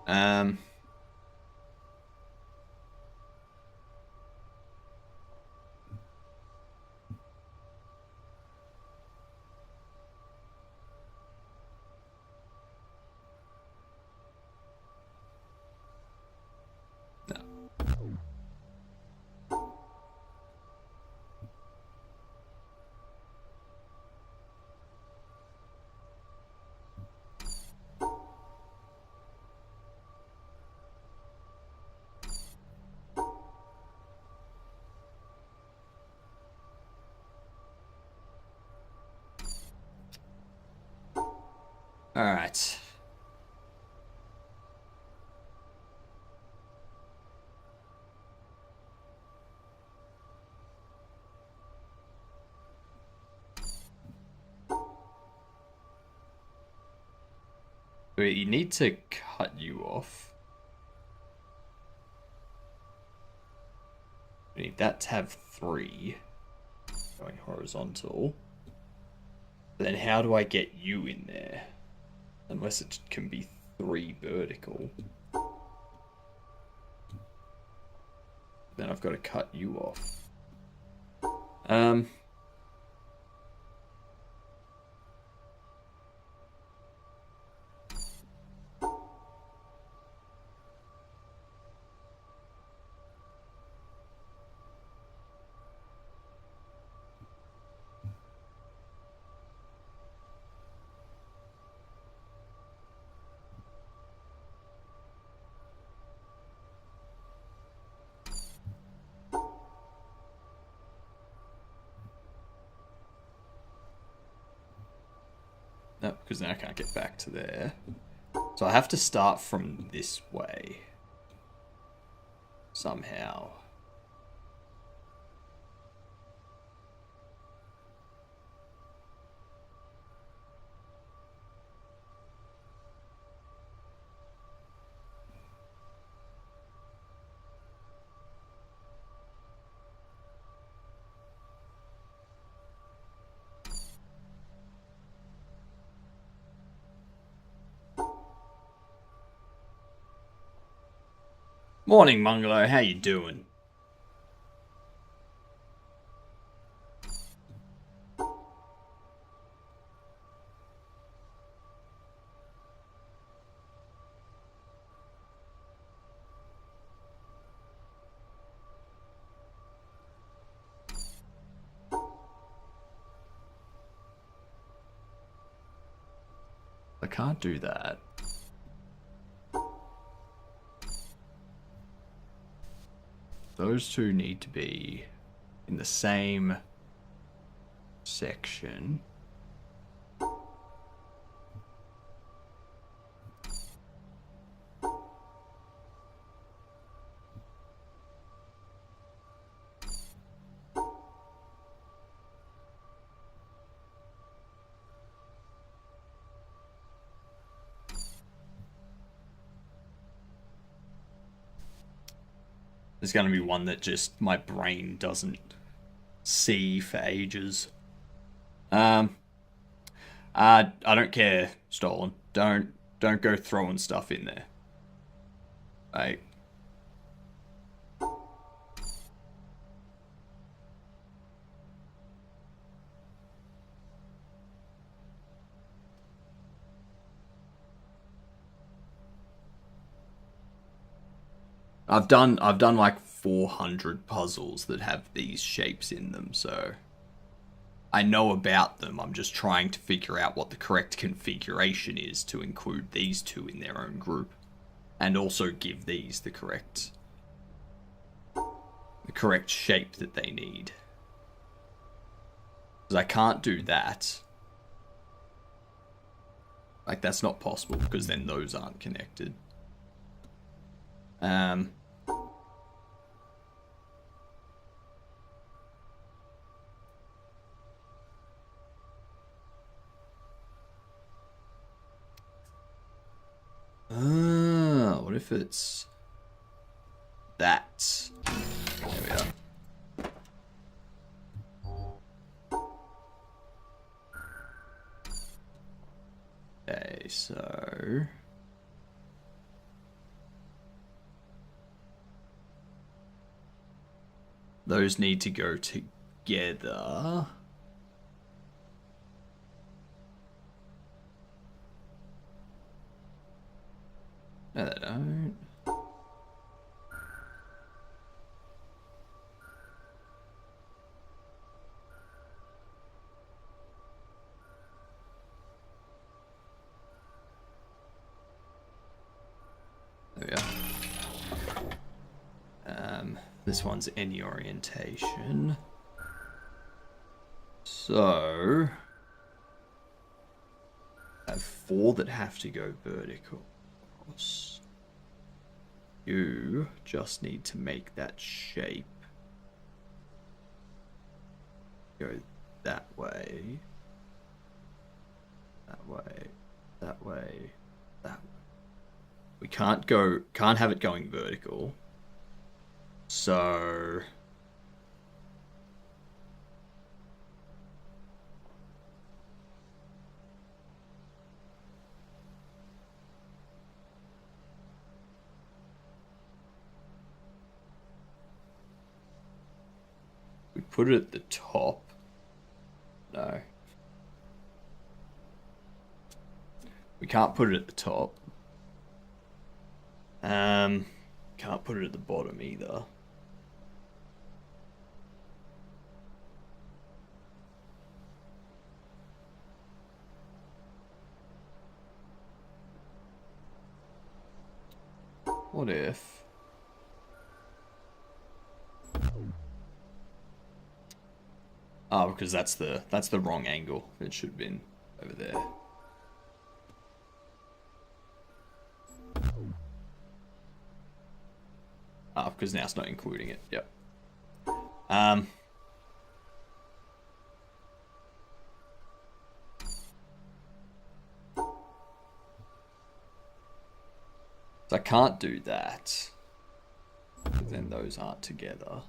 Um... Alright. Wait, you need to cut you off. We need that to have 3 going horizontal. Then how do I get you in there? Unless it can be 3 vertical. Then I've got to cut you off. No, because then I can't get back to there. So I have to start from this way. Somehow. Morning, Mungalo. How you doing? I can't do that. Those two need to be in the same section. There's going to be one that just my brain doesn't see for ages. I don't care, Stolen. Don't go throwing stuff in there. I've done like 400 puzzles that have these shapes in them, so I know about them. I'm just trying to figure out what the correct configuration is to include these two in their own group. And also give these the correct shape that they need. Because I can't do that. Like, that's not possible, because then those aren't connected. What if it's that? There we are. Okay, so those need to go together. No, they don't. There we are. This one's any orientation. So I have 4 that have to go vertical. You just need to make that shape go that way, that way, that way, that way. We can't have it going vertical. So we put it at the top. No. We can't put it at the top. Can't put it at the bottom either. What if because that's the wrong angle. It should have been over there. Because now it's not including it. Yep. So I can't do that. Because then those aren't together.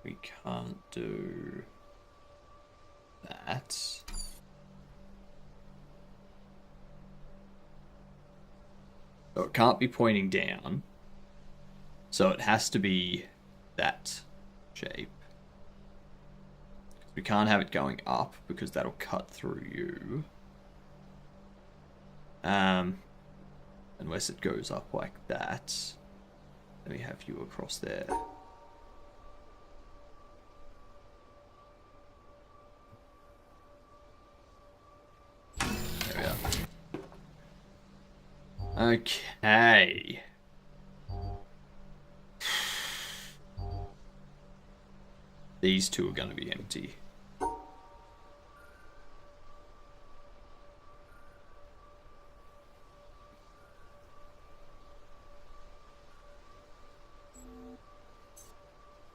We can't do that. So it can't be pointing down. So it has to be that shape. We can't have it going up because that'll cut through you. Unless it goes up like that. Then we have you across there. There we are. Okay. These two are going to be empty.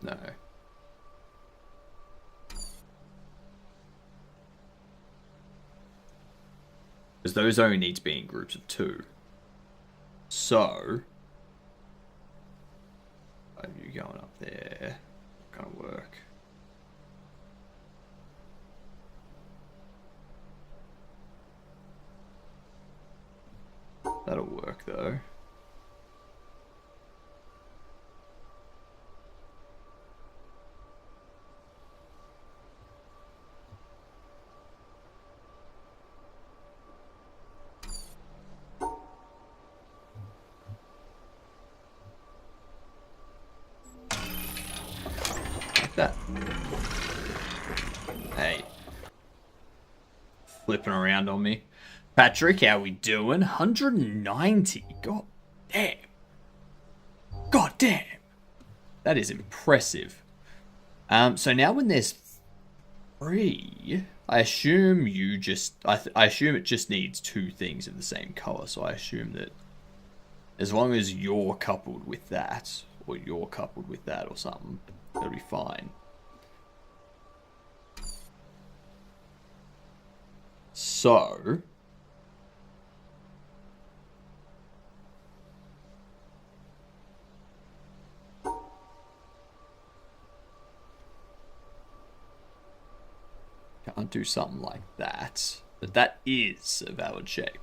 No. Because those only need to be in groups of 2. So, you going up there, not gonna work. That'll work though. Hey. Flipping around on me. Patrick, how we doing? 190. God damn. God damn. That is impressive. So now when there's 3, I assume you just... I assume it just needs 2 things of the same color. So I assume that as long as you're coupled with that, or you're coupled with that or something, it'll be fine. So... can't do something like that. But that is a valid shape.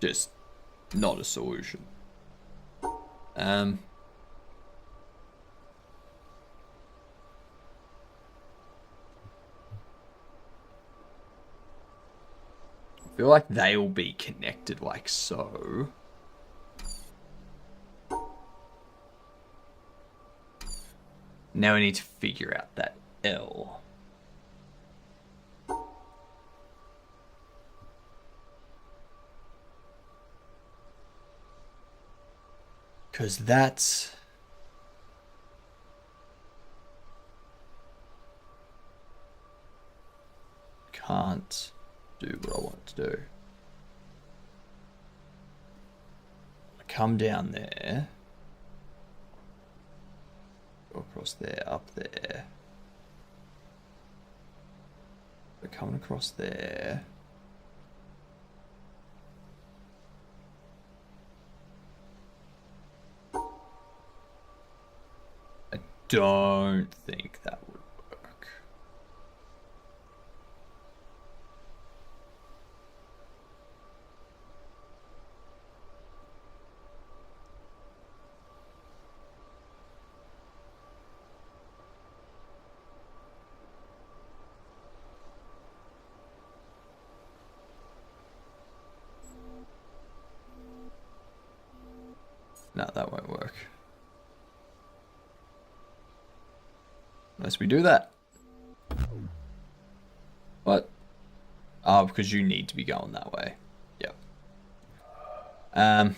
Just not a solution. I feel like they'll be connected like so. Now we need to figure out that L. Because that's... can't do what I want to do. Come down there. Go across there, up there. We're coming across there. I don't think that would work. No, that won't work. Unless we do that. What? Oh, because you need to be going that way. Yep. Right,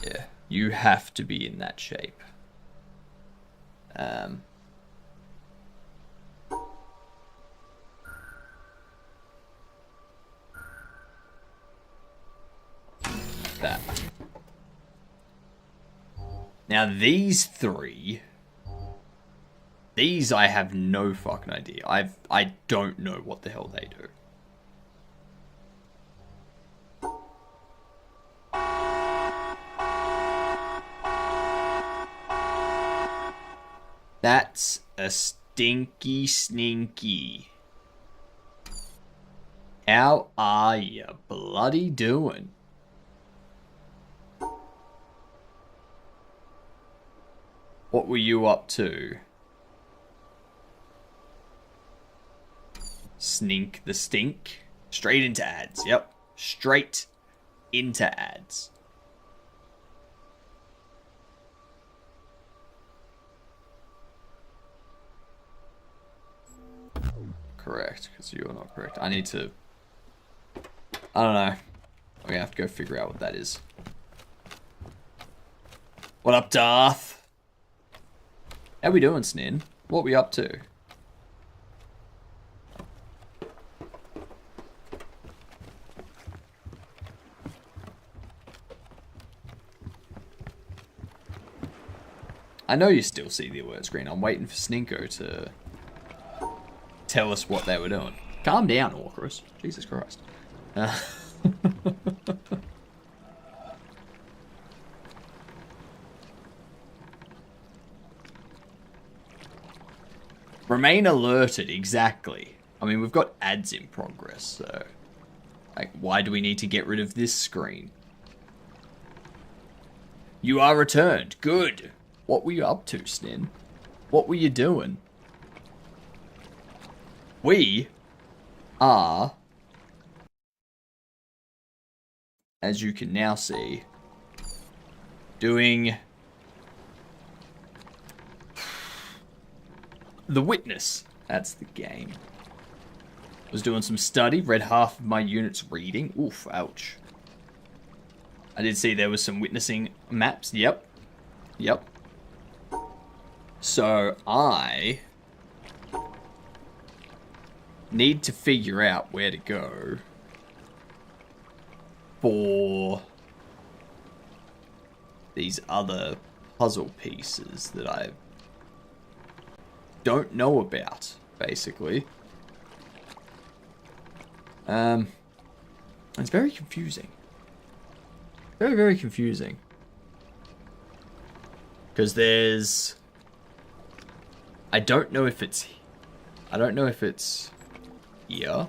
yeah. You have to be in that shape. That. Now these 3, these I have no fucking idea. I don't know what the hell they do. That's a stinky sninky. How are you bloody doing? What were you up to? Snink the stink? Straight into ads, yep. Straight into ads. Correct, because you are not correct. I need to... I don't know. I'm gonna have to go figure out what that is. What up, Darth? How we doing, Snin? What we up to? I know you still see the alert screen. I'm waiting for Sninko to tell us what they were doing. Calm down, Orchrus. Jesus Christ. Remain alerted, exactly. I mean, we've got ads in progress, so... like, why do we need to get rid of this screen? You are returned. Good. What were you up to, Snin? What were you doing? We are, as you can now see, doing The Witness. That's the game. Was doing some study, read half of my unit's reading. Oof, ouch. I did see there was some witnessing maps. Yep. So, I need to figure out where to go for these other puzzle pieces that I don't know about, basically. It's very confusing. Very, very confusing. Because there's... I don't know if it's here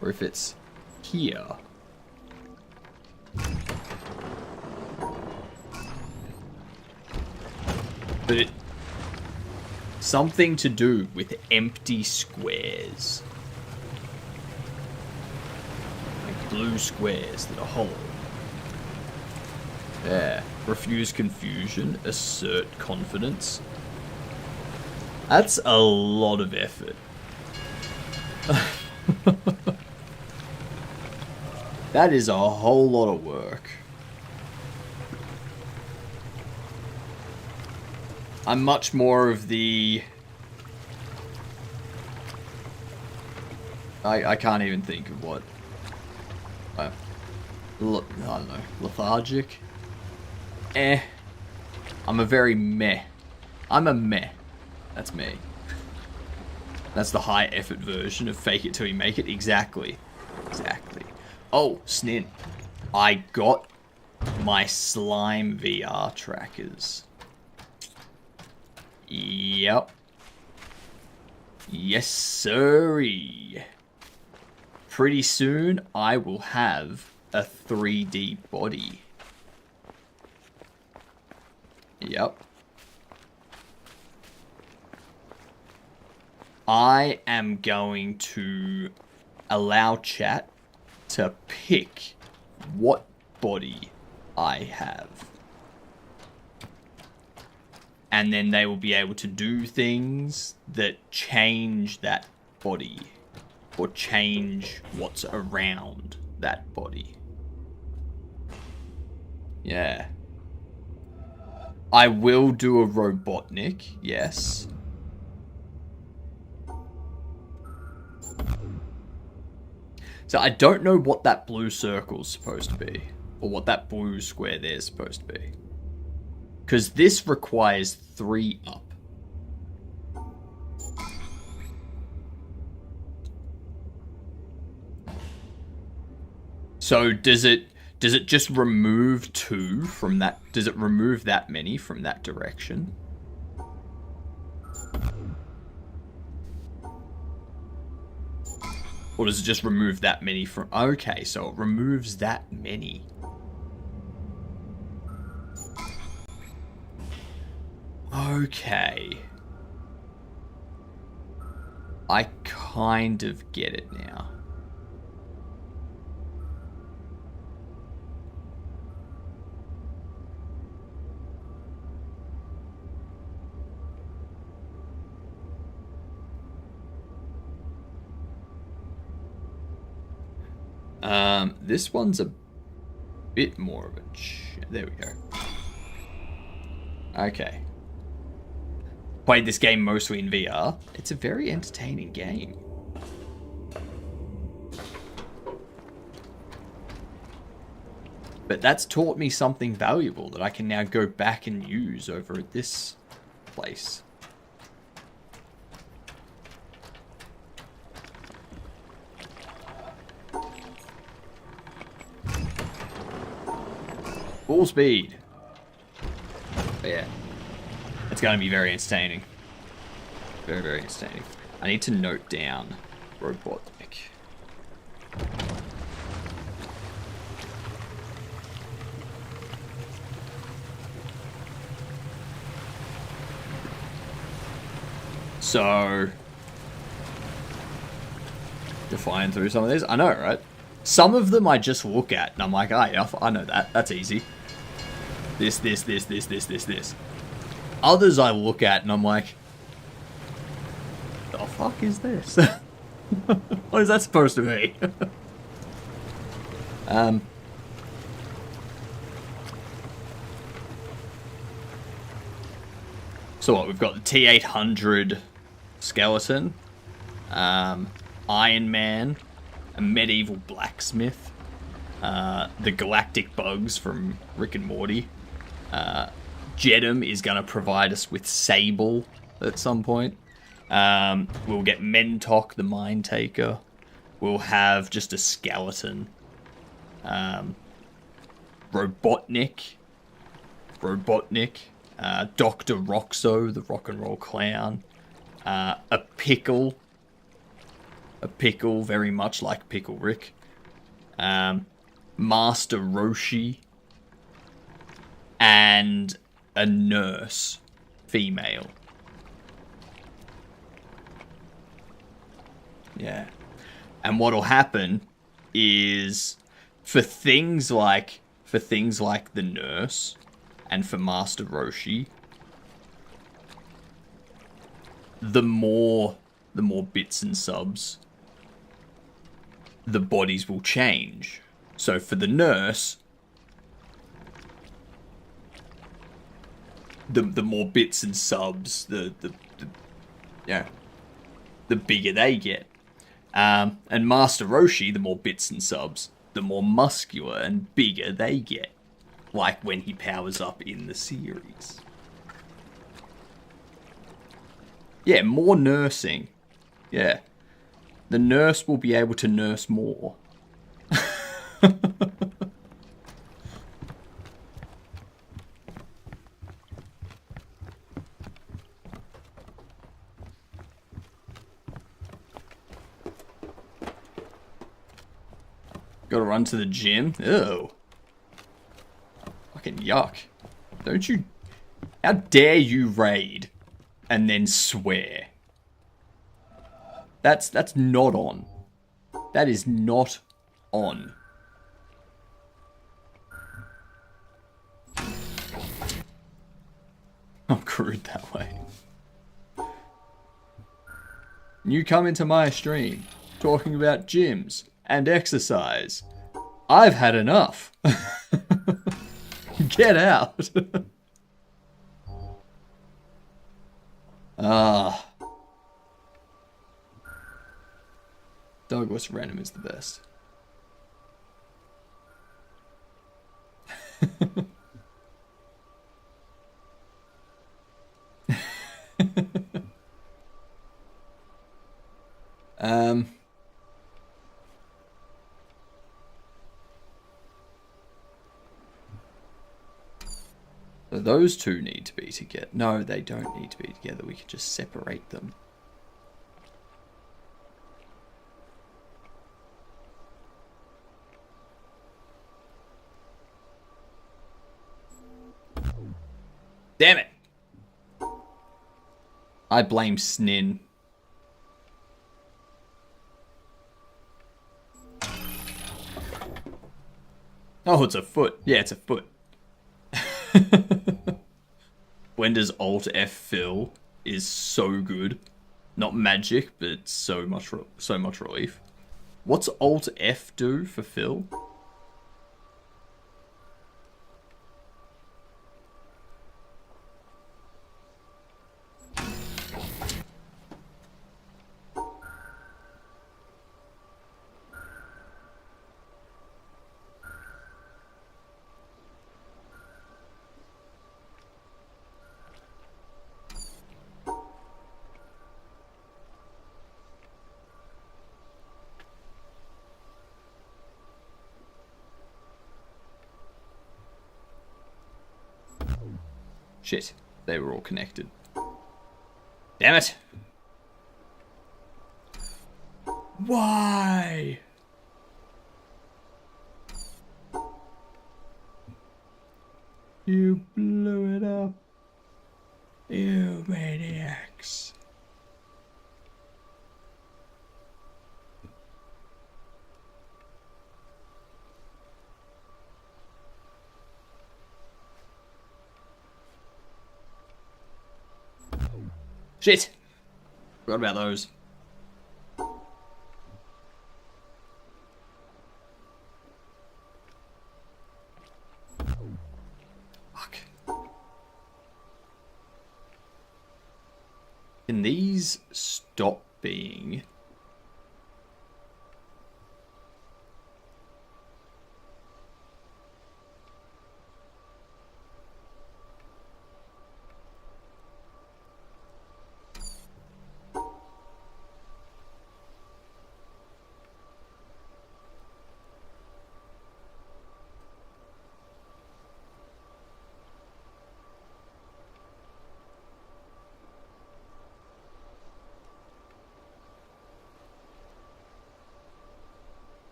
or if it's here. But it... something to do with empty squares. Like blue squares that are hollow. Yeah. Refuse confusion. Assert confidence. That's a lot of effort. That is a whole lot of work. I'm much more of the... I can't even think of what... I don't know. Lethargic? I'm a very meh. I'm a meh. That's me. That's the high effort version of fake it till you make it. Exactly. Oh, Snin. I got my slime VR trackers. Yep. Yes, sirree. Pretty soon, I will have a 3D body. Yep. I am going to allow chat to pick what body I have. And then they will be able to do things that change that body. Or change what's around that body. Yeah. I will do a Robotnik, yes. So I don't know what that blue circle's supposed to be. Or what that blue square there's supposed to be. Because this requires 3 up. So does it just remove 2 from that? Does it remove that many from that direction? Or does it just remove that many from... Okay, so it removes that many. Okay. I kind of get it now. This one's a bit more of a... There we go. Okay. Played this game mostly in VR. It's a very entertaining game. But that's taught me something valuable that I can now go back and use over at this place. Full speed. But yeah. It's going to be very entertaining. Very, very entertaining. I need to note down Robotnik. So, define through some of these. I know, right? Some of them I just look at and I'm like, ah, yeah, I know that. That's easy. This. Others I look at and I'm like, fuck is this? What is that supposed to be? So what, we've got the T-800 skeleton, Iron Man, a medieval blacksmith, the galactic bugs from Rick and Morty. Jedum is going to provide us with Sable at some point. We'll get Mentok, the Mind Taker. We'll have just a skeleton. Robotnik, Dr. Roxo, the rock and roll clown. A pickle, very much like Pickle Rick. Master Roshi. And a nurse, female. Yeah. And what'll happen is for things like the nurse and for Master Roshi, the more bits and subs, the bodies will change. So for the nurse, the more bits and subs, the bigger they get. And Master Roshi, the more bits and subs, the more muscular and bigger they get. Like when he powers up in the series. Yeah, more nursing. Yeah. The nurse will be able to nurse more. Gotta run to the gym? Ew. Fucking yuck. Don't you... How dare you raid and then swear? That's not on. That is not on. I'm crude that way. You come into my stream talking about gyms and exercise. I've had enough. Get out. Douglas Renham is the best. So those two need to be together. No, they don't need to be together. We can just separate them. Damn it! I blame Snin. Oh, it's a foot. Yeah, it's a foot. When does Alt F fill is so good. Not magic, but so much relief. What's Alt F do for fill? Shit, they were all connected. Damn it! Why? You blew it up. You maniacs. Shit! Forgot about those. Can these stop being...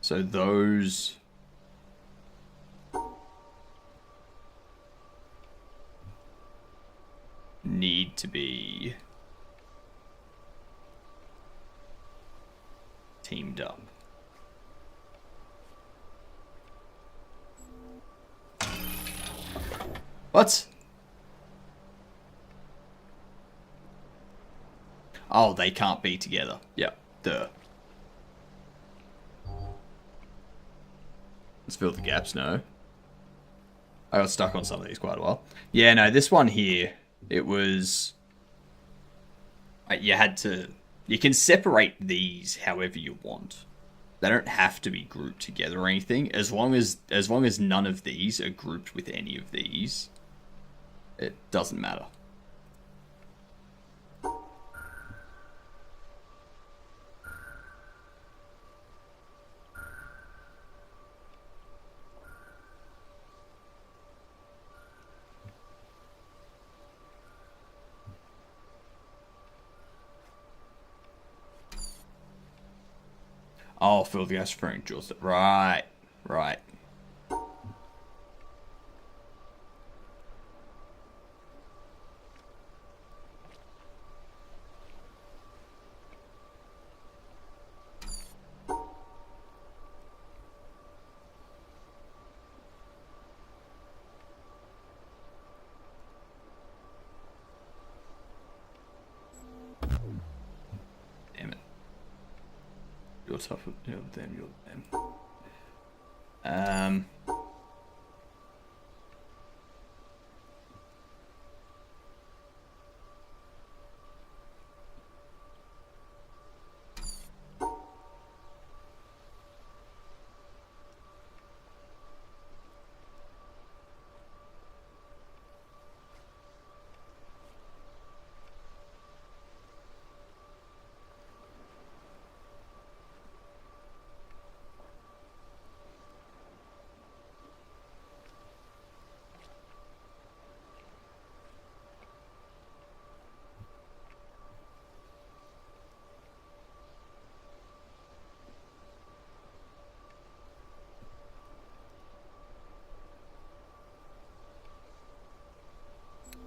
So those... need to be teamed up. What? Oh, they can't be together. Yep, duh. Let's fill the gaps, no. I got stuck on some of these quite a while. Yeah, no, this one here, it was... You had to... You can separate these however you want. They don't have to be grouped together or anything. As long as none of these are grouped with any of these, it doesn't matter. Oh, fill the gas for jewels. Right, right. Damn it. You're tough. You're them. You're them.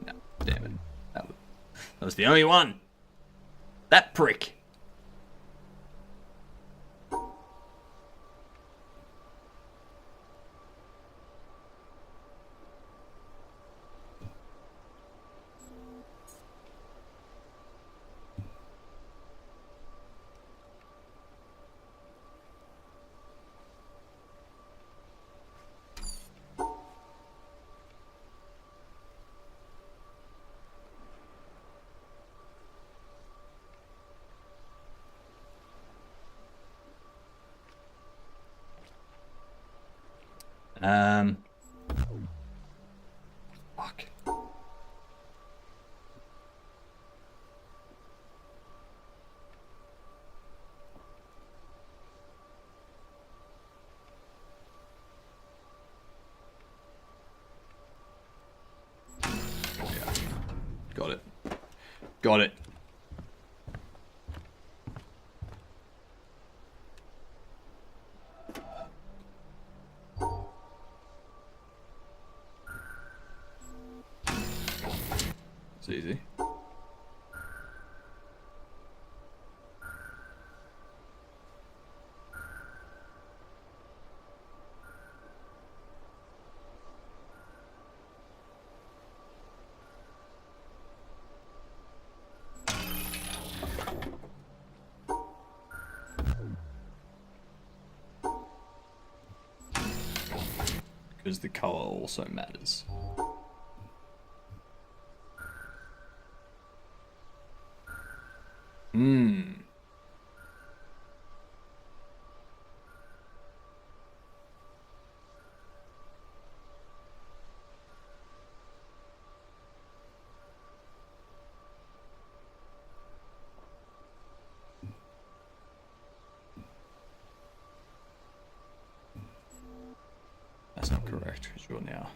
No, damn it. That was the only one. That prick. Fuck. Got it. Got it. easy. Because the color also matters. That's not correct, because you're now.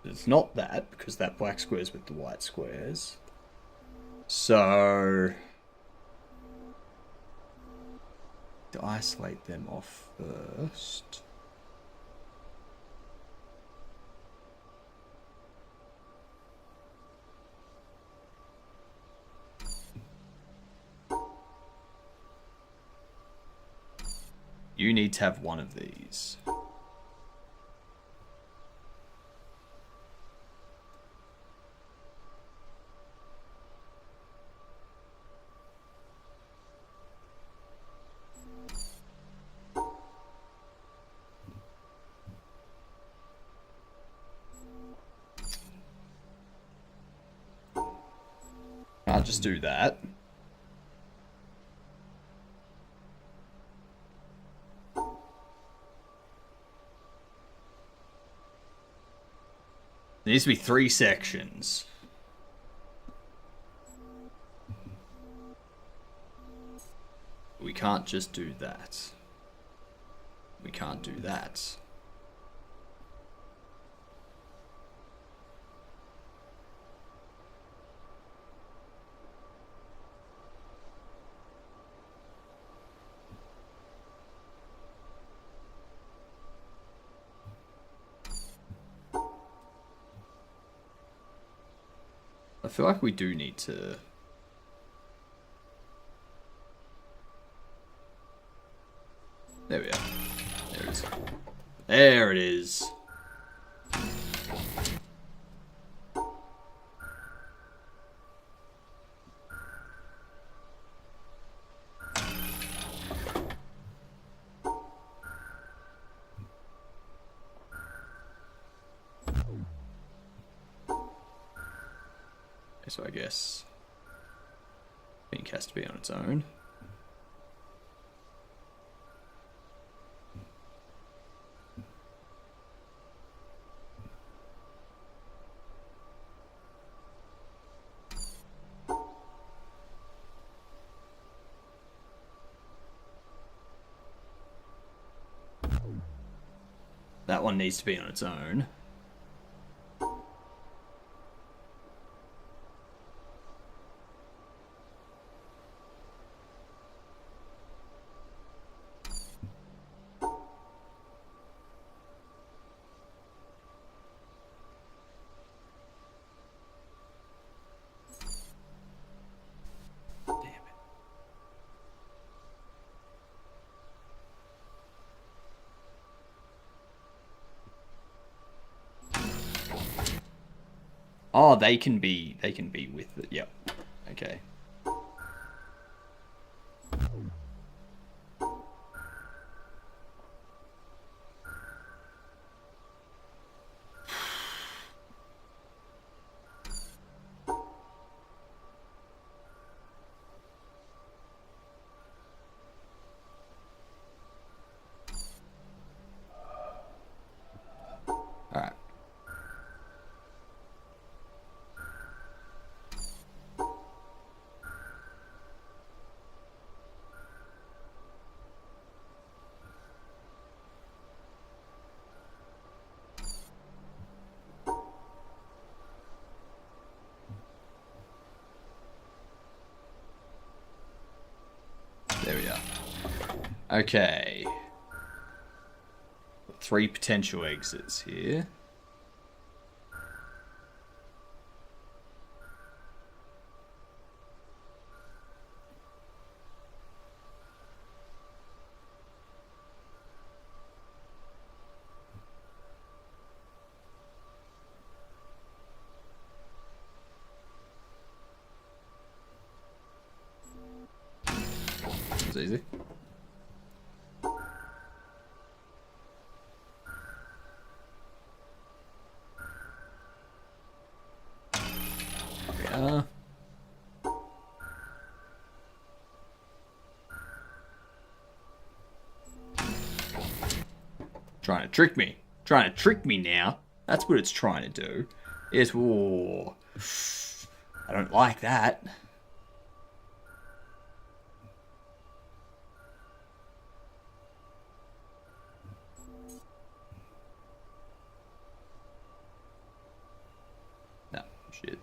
It's not that, because that black square's with the white squares. So to isolate them off first. You need to have one of these. I'll just do that. There needs to be 3 sections. We can't just do that. We can't do that. I feel like we do need to... There we are. There it is. There it is. So I guess pink has to be on its own. That one needs to be on its own. Oh, they can be with it. Yep. Okay. All right. There we are. Okay. 3 potential exits here. It's easy. There we are. Trying to trick me. Trying to trick me now. That's what it's trying to do. It's, whoa. I don't like that. No, shit.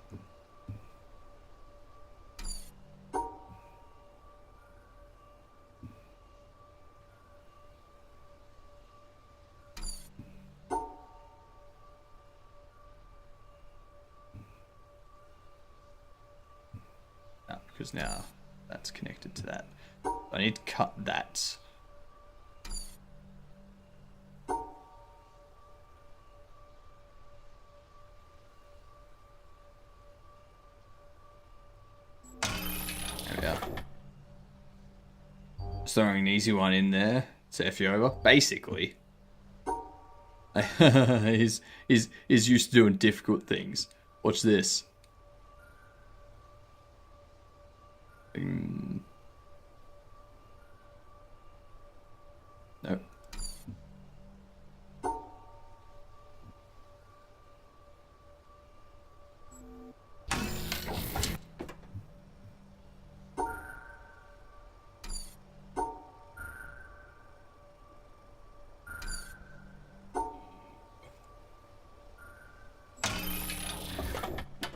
No, because now that's connected to that. I need to cut that. There we are. Just throwing an easy one in there to F you over. Basically. he's used to doing difficult things. Watch this. Nope.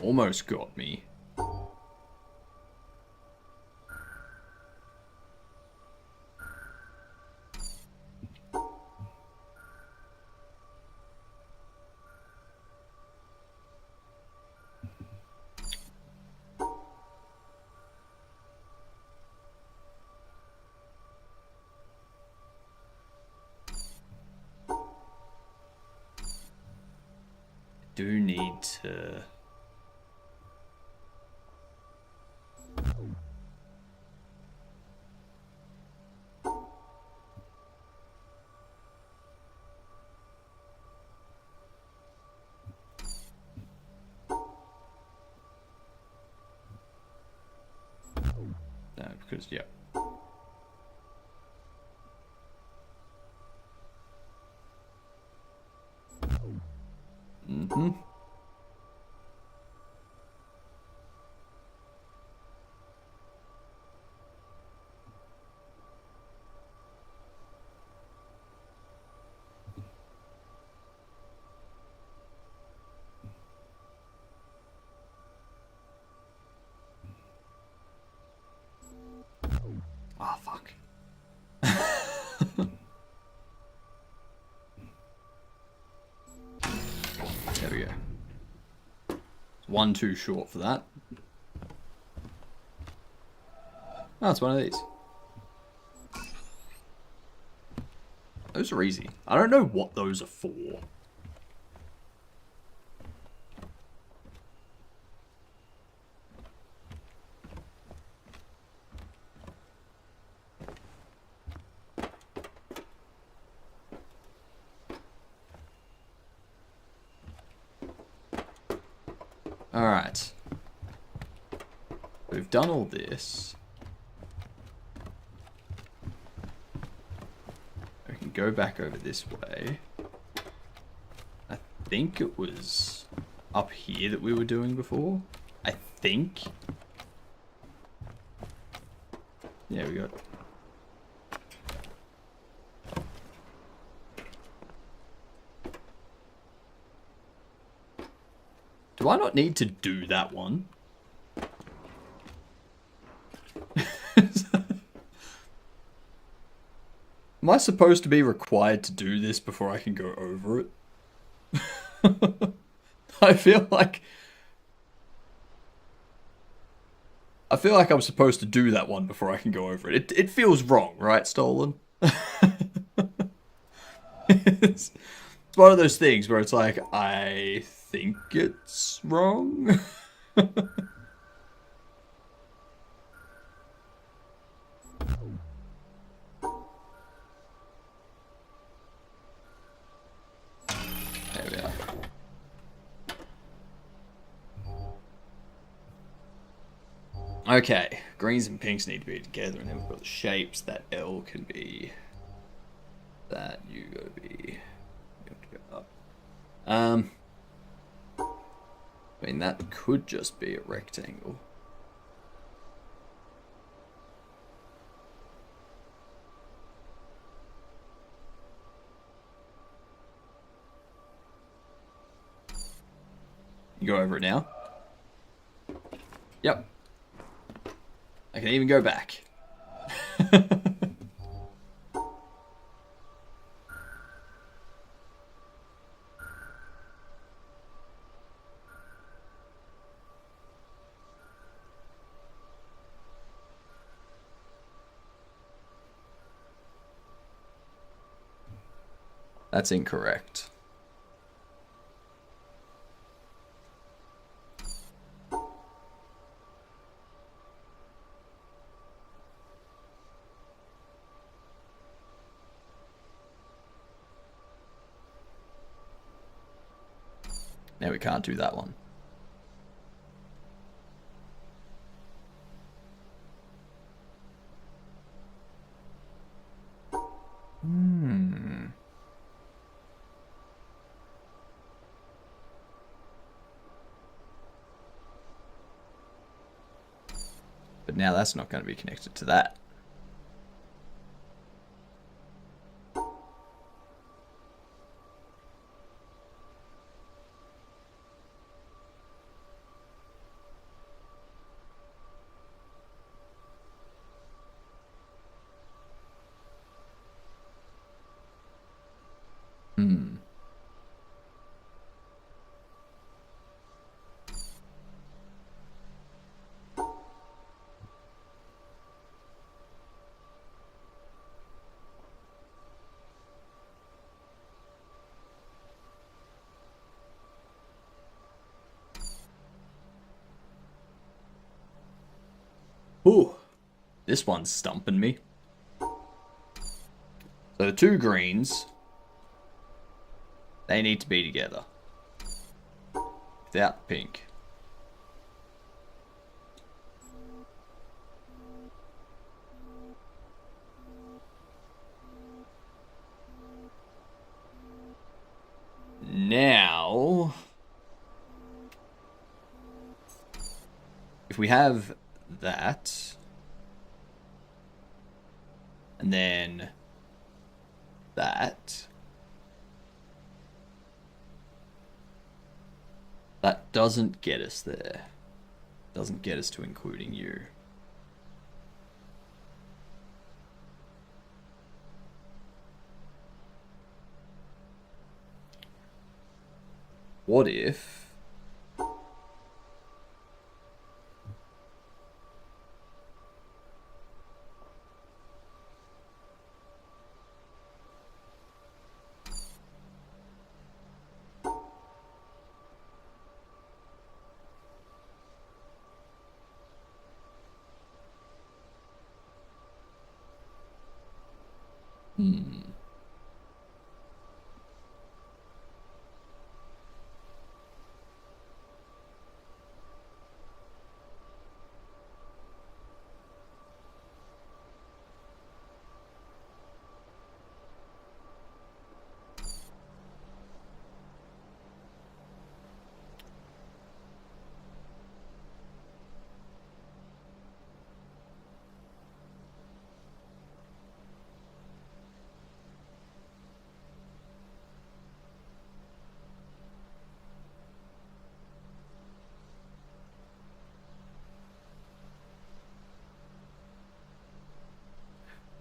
Almost got me. Do need to... No, because, yeah. Mm-hmm. Oh, fuck. There we go. One too short for that. Oh, it's one of these. Those are easy. I don't know what those are for. Alright. We've done all this. We can go back over this way. I think it was up here that we were doing before. I think. Yeah, we got... Do I not need to do that one? Am I supposed to be required to do this before I can go over it? I feel like I'm supposed to do that one before I can go over it. It feels wrong, right, Stolen? It's one of those things where it's like, I think it's wrong. There we are. Okay, greens and pinks need to be together, and then we've got the shapes. That L can be that. You gotta be. You have to go up. I mean, that could just be a rectangle. You go over it now? Yep. I can even go back. That's incorrect. Now we can't do that one. But now that's not going to be connected to that. Ooh, this one's stumping me. So the two greens, they need to be together. Without pink. Now, if we have that, and then that doesn't get us there. Doesn't get us to including you. What if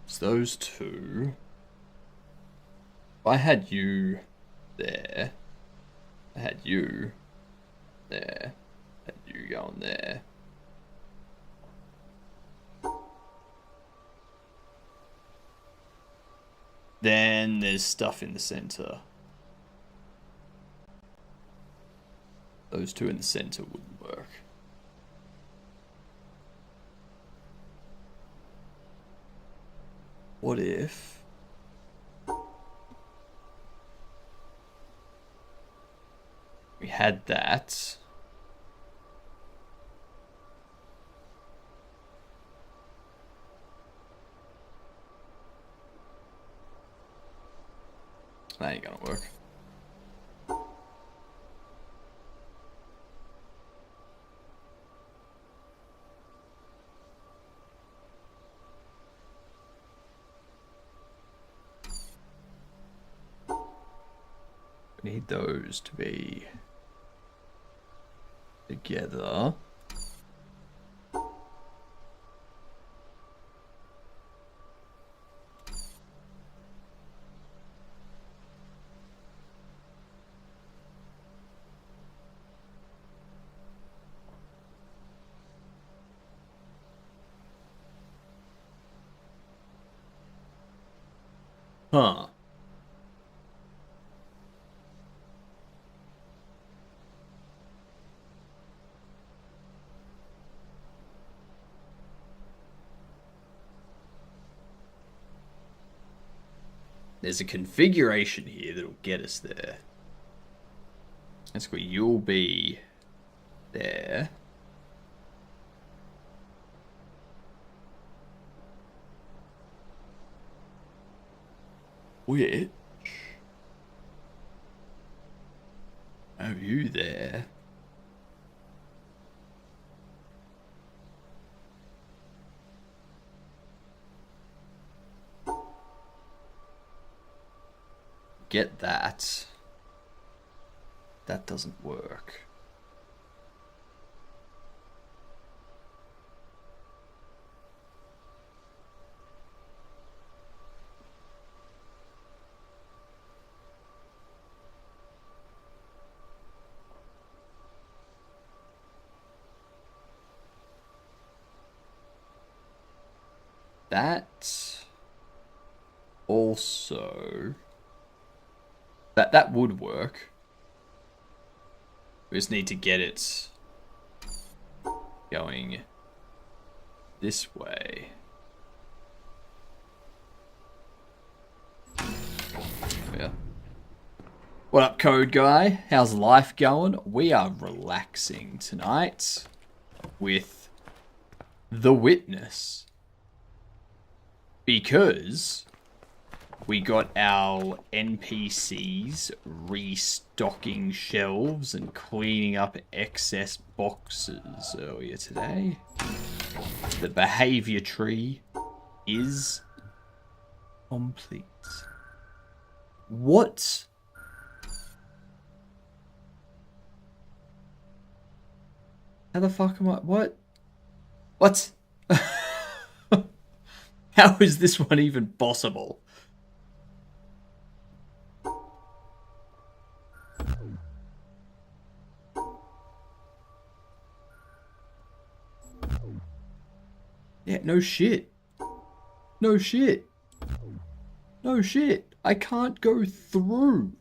it's those two? I had you there. I had you there. I had you going there. Then there's stuff in the center. Those two in the center wouldn't work. What if... we had that. That ain't gonna work. We need those to be together. Huh. There's a configuration here that'll get us there. That's where you'll be there. Which... have you there? Get that. That doesn't work. That also... That would work. We just need to get it going this way. Yeah. What up, Code Guy? How's life going? We are relaxing tonight with The Witness. Because we got our NPCs restocking shelves and cleaning up excess boxes earlier today. The behavior tree is complete. What? How the fuck am I? What? What? How is this one even possible? Yeah, no shit. No shit. No shit. I can't go through.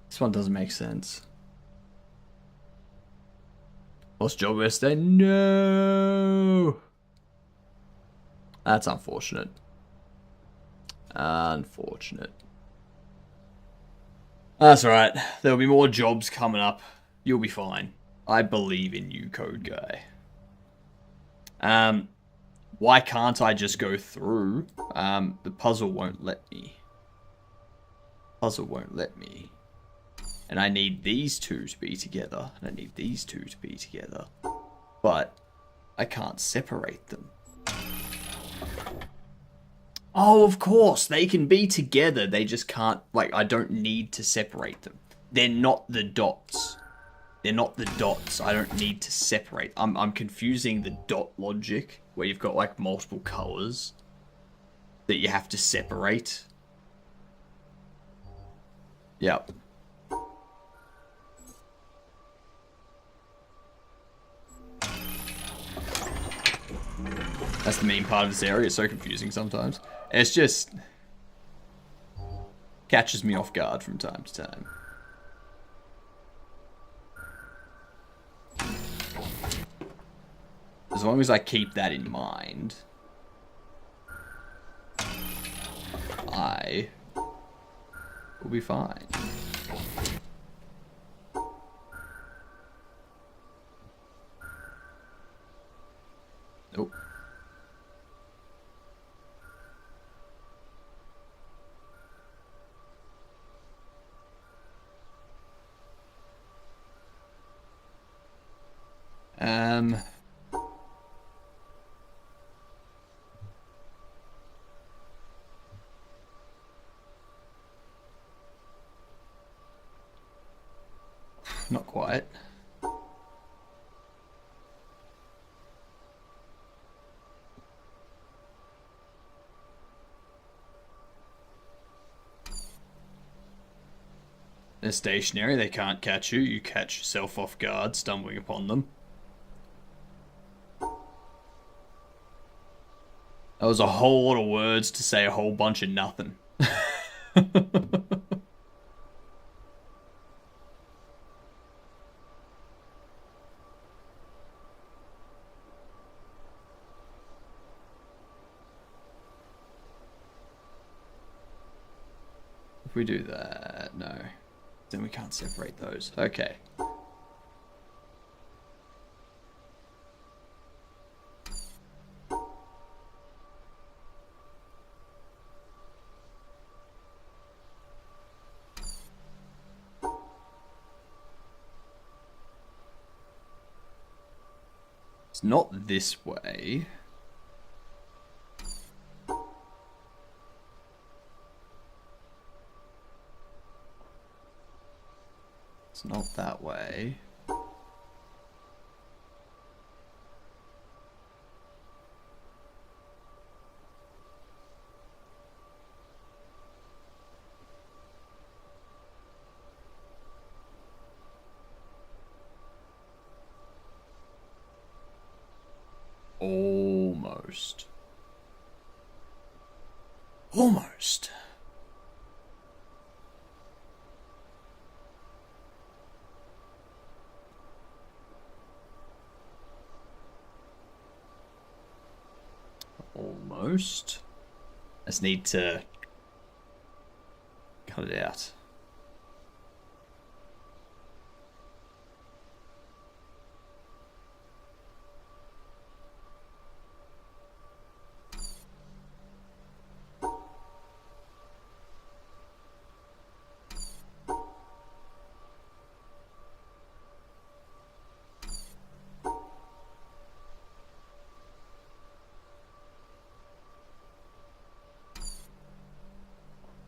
This one doesn't make sense. Lost job yesterday? No. That's unfortunate. Unfortunate. That's alright. There'll be more jobs coming up. You'll be fine. I believe in you, Code Guy. Why can't I just go through? The puzzle won't let me. Puzzle won't let me. And I need these two to be together. And I need these two to be together. But I can't separate them. Oh, of course, they can be together. They just can't, like, I don't need to separate them. They're not the dots. They're not the dots. I don't need to separate. I'm confusing the dot logic, where you've got, like, multiple colors that you have to separate. Yep. That's the main part of this area. It's so confusing sometimes. It's just... catches me off guard from time to time. As long as I keep that in mind, I will be fine. Nope. Not quite. They're stationary, they can't catch you. You catch yourself off guard, stumbling upon them. That was a whole lot of words to say a whole bunch of nothing. If we do that, no. Then we can't separate those. Okay. It's not this way. It's not that way. Almost. Almost. Almost. I just need to cut it out.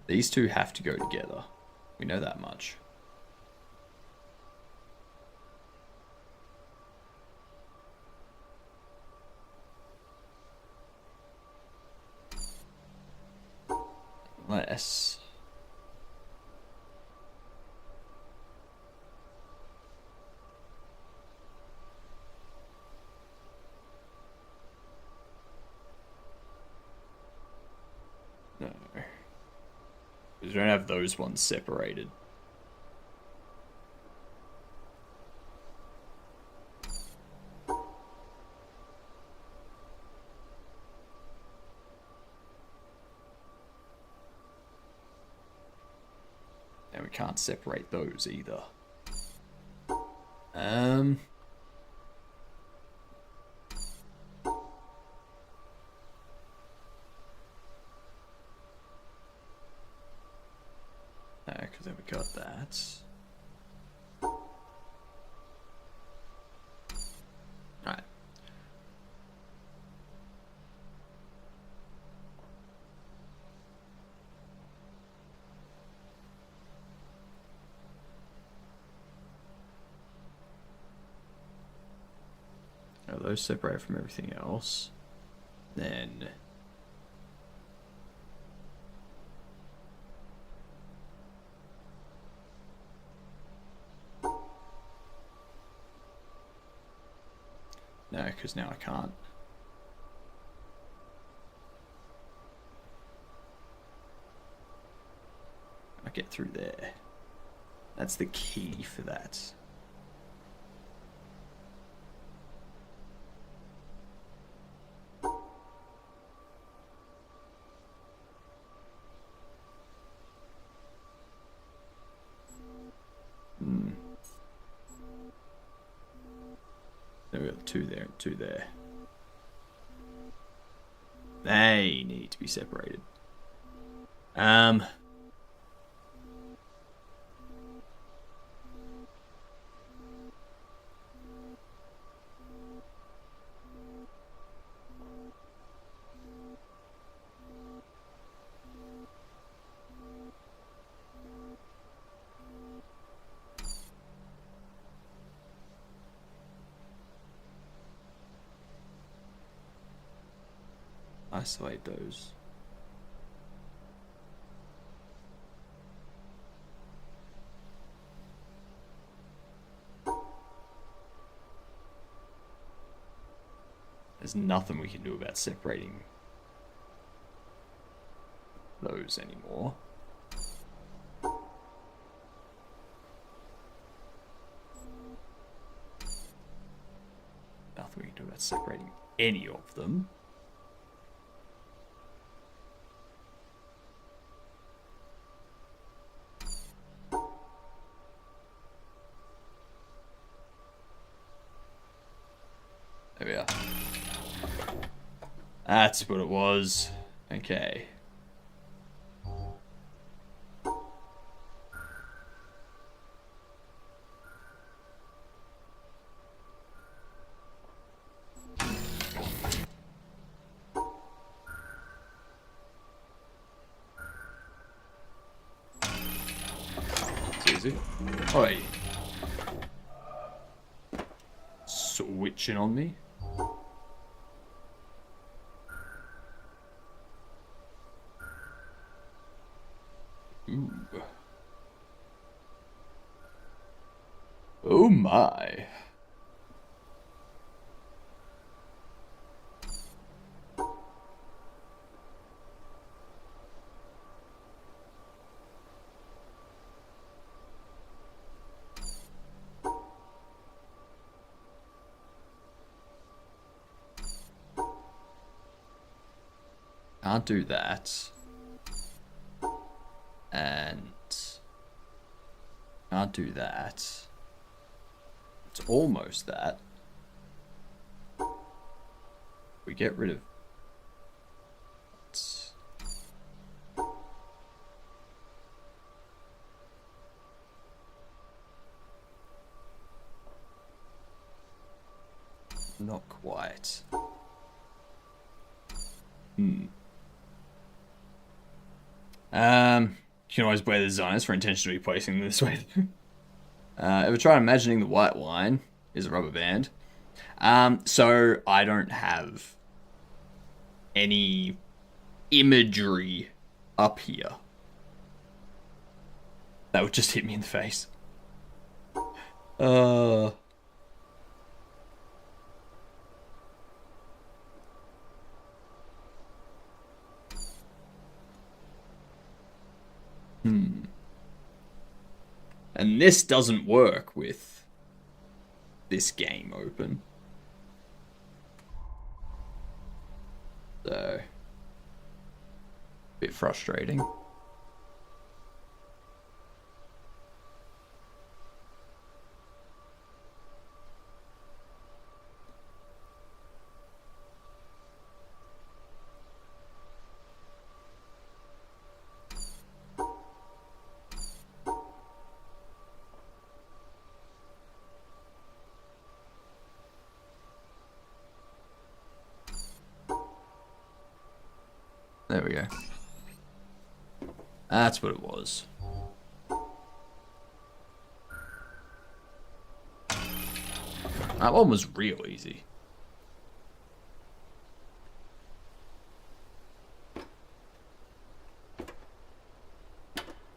These two have to go together. We know that much. Unless... no. Because we don't have those ones separated. And we can't separate those either. Because then we got that. Alright. those separated from everything else. Then... No, because now I can't. I get through there. That's the key for that. There we got two there and two there. They need to be separated. Isolate those. There's nothing we can do about separating those anymore. Nothing we can do about separating any of them. There we are. That's what it was. Okay. It's easy. Oi. Switching on me. Ooh. Oh my. Can't do that. And can't do that. It's almost that. We get rid of it's not quite. You can always blame the designers for intentionally placing them this way. Ever try imagining the white wine is a rubber band? So I don't have any imagery up here. That would just hit me in the face. And this doesn't work with this game open. So, bit frustrating. There we go. That's what it was. That one was real easy.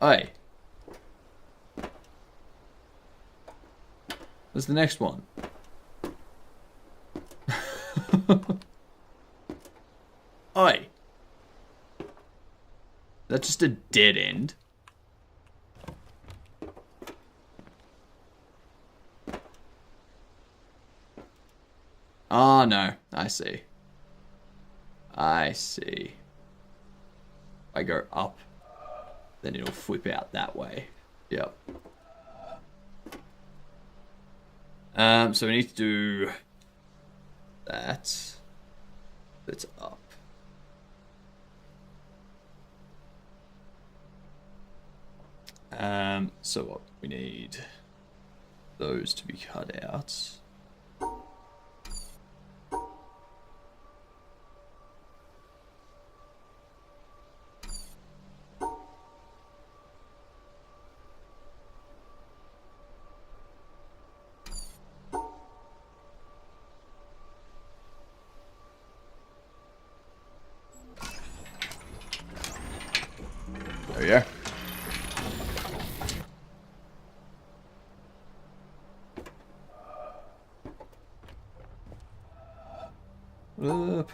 Oi. What's the next one? Oi. That's just a dead end. Oh, no. I see. I see. I go up, then it'll flip out that way. Yep. So we need to do that. That's up. So what? We need those to be cut out. There we go. Up.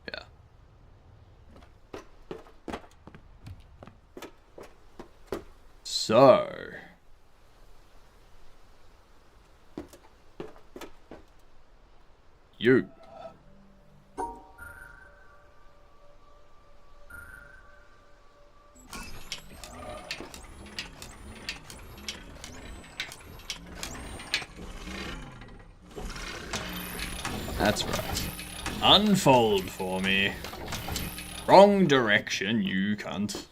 Yeah. So you. That's right. Unfold for me. Wrong direction, you cunt.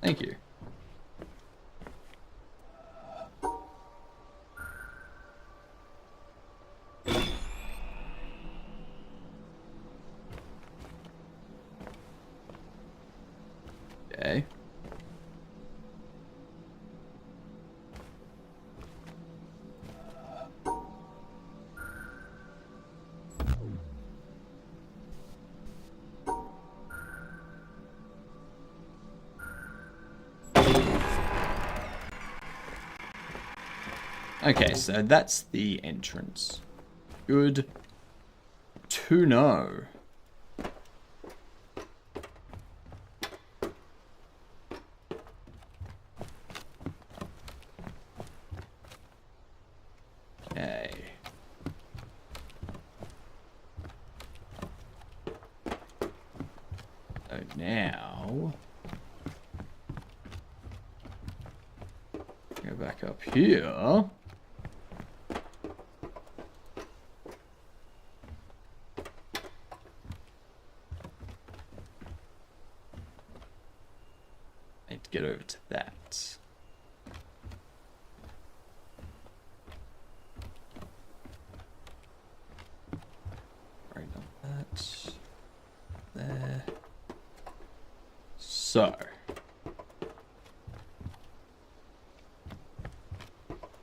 Thank you. Okay. Okay, so that's the entrance. Good to know. Okay. So now, go back up here. Need to get over to that. Right on that. There. So.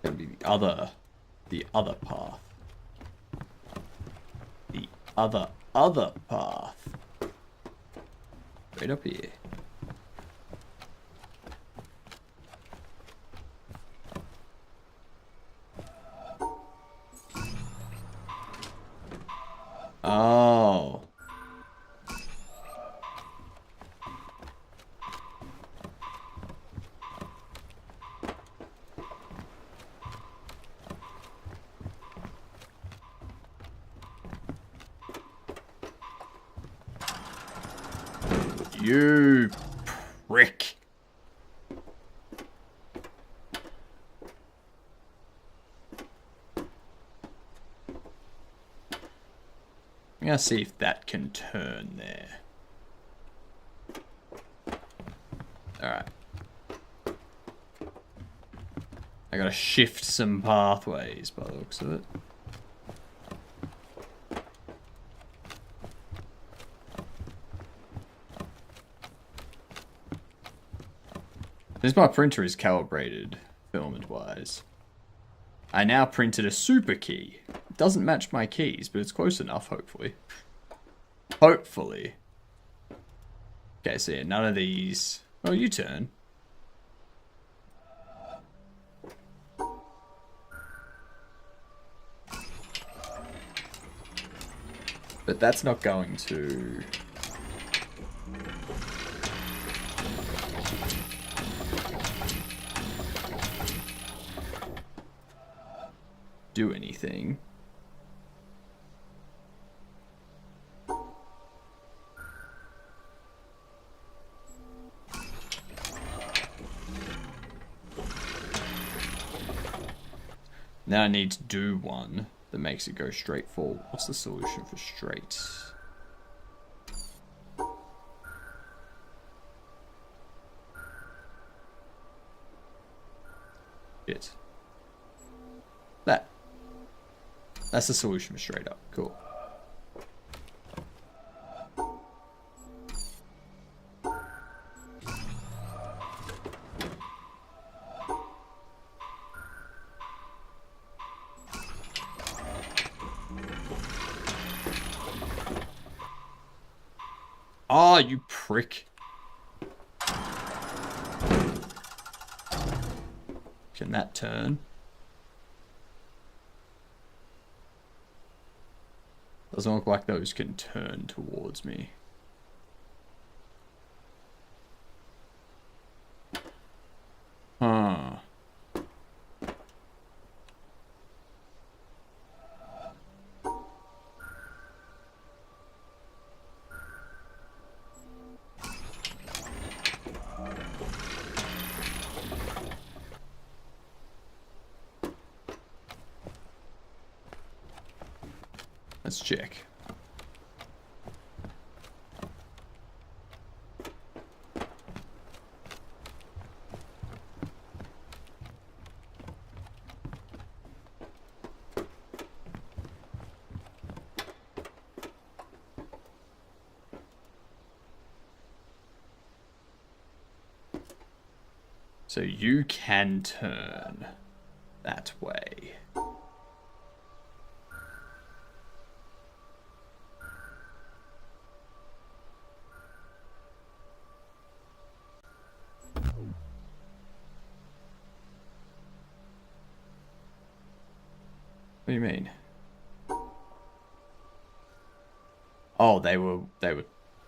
Gonna be the other path. The other path. Right up here. Oh. You prick. I'm gonna see if that can turn there. Alright. I gotta shift some pathways by the looks of it. Since my printer is calibrated, filament-wise, I now printed a super key. It doesn't match my keys, but it's close enough, hopefully. Hopefully. Okay, so yeah, none of these... Oh, you turn. But that's not going to... do anything. Now I need to do one that makes it go straight forward. What's the solution for straight? Shit. That. That's the solution for straight up. Cool. Oh, you prick. Can that turn? Doesn't look like those can turn towards me. Huh. Let's check. So you can turn that way. What do you mean? Oh, they were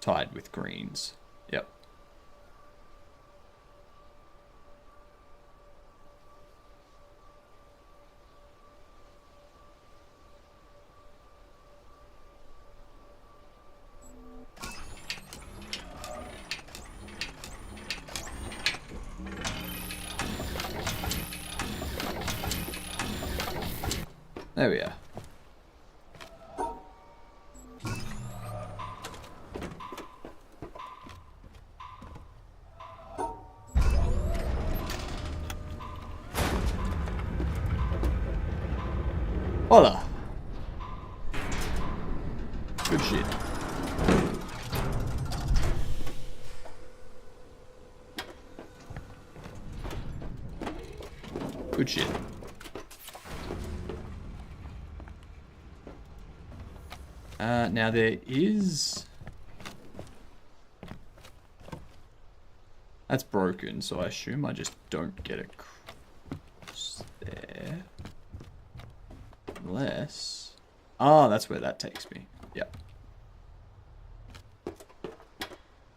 tied with greens. Yep. There we are. Hola. Good shit. Good shit. Now there is... That's broken, so I assume I just don't get across there. Unless... Oh, that's where that takes me. Yep.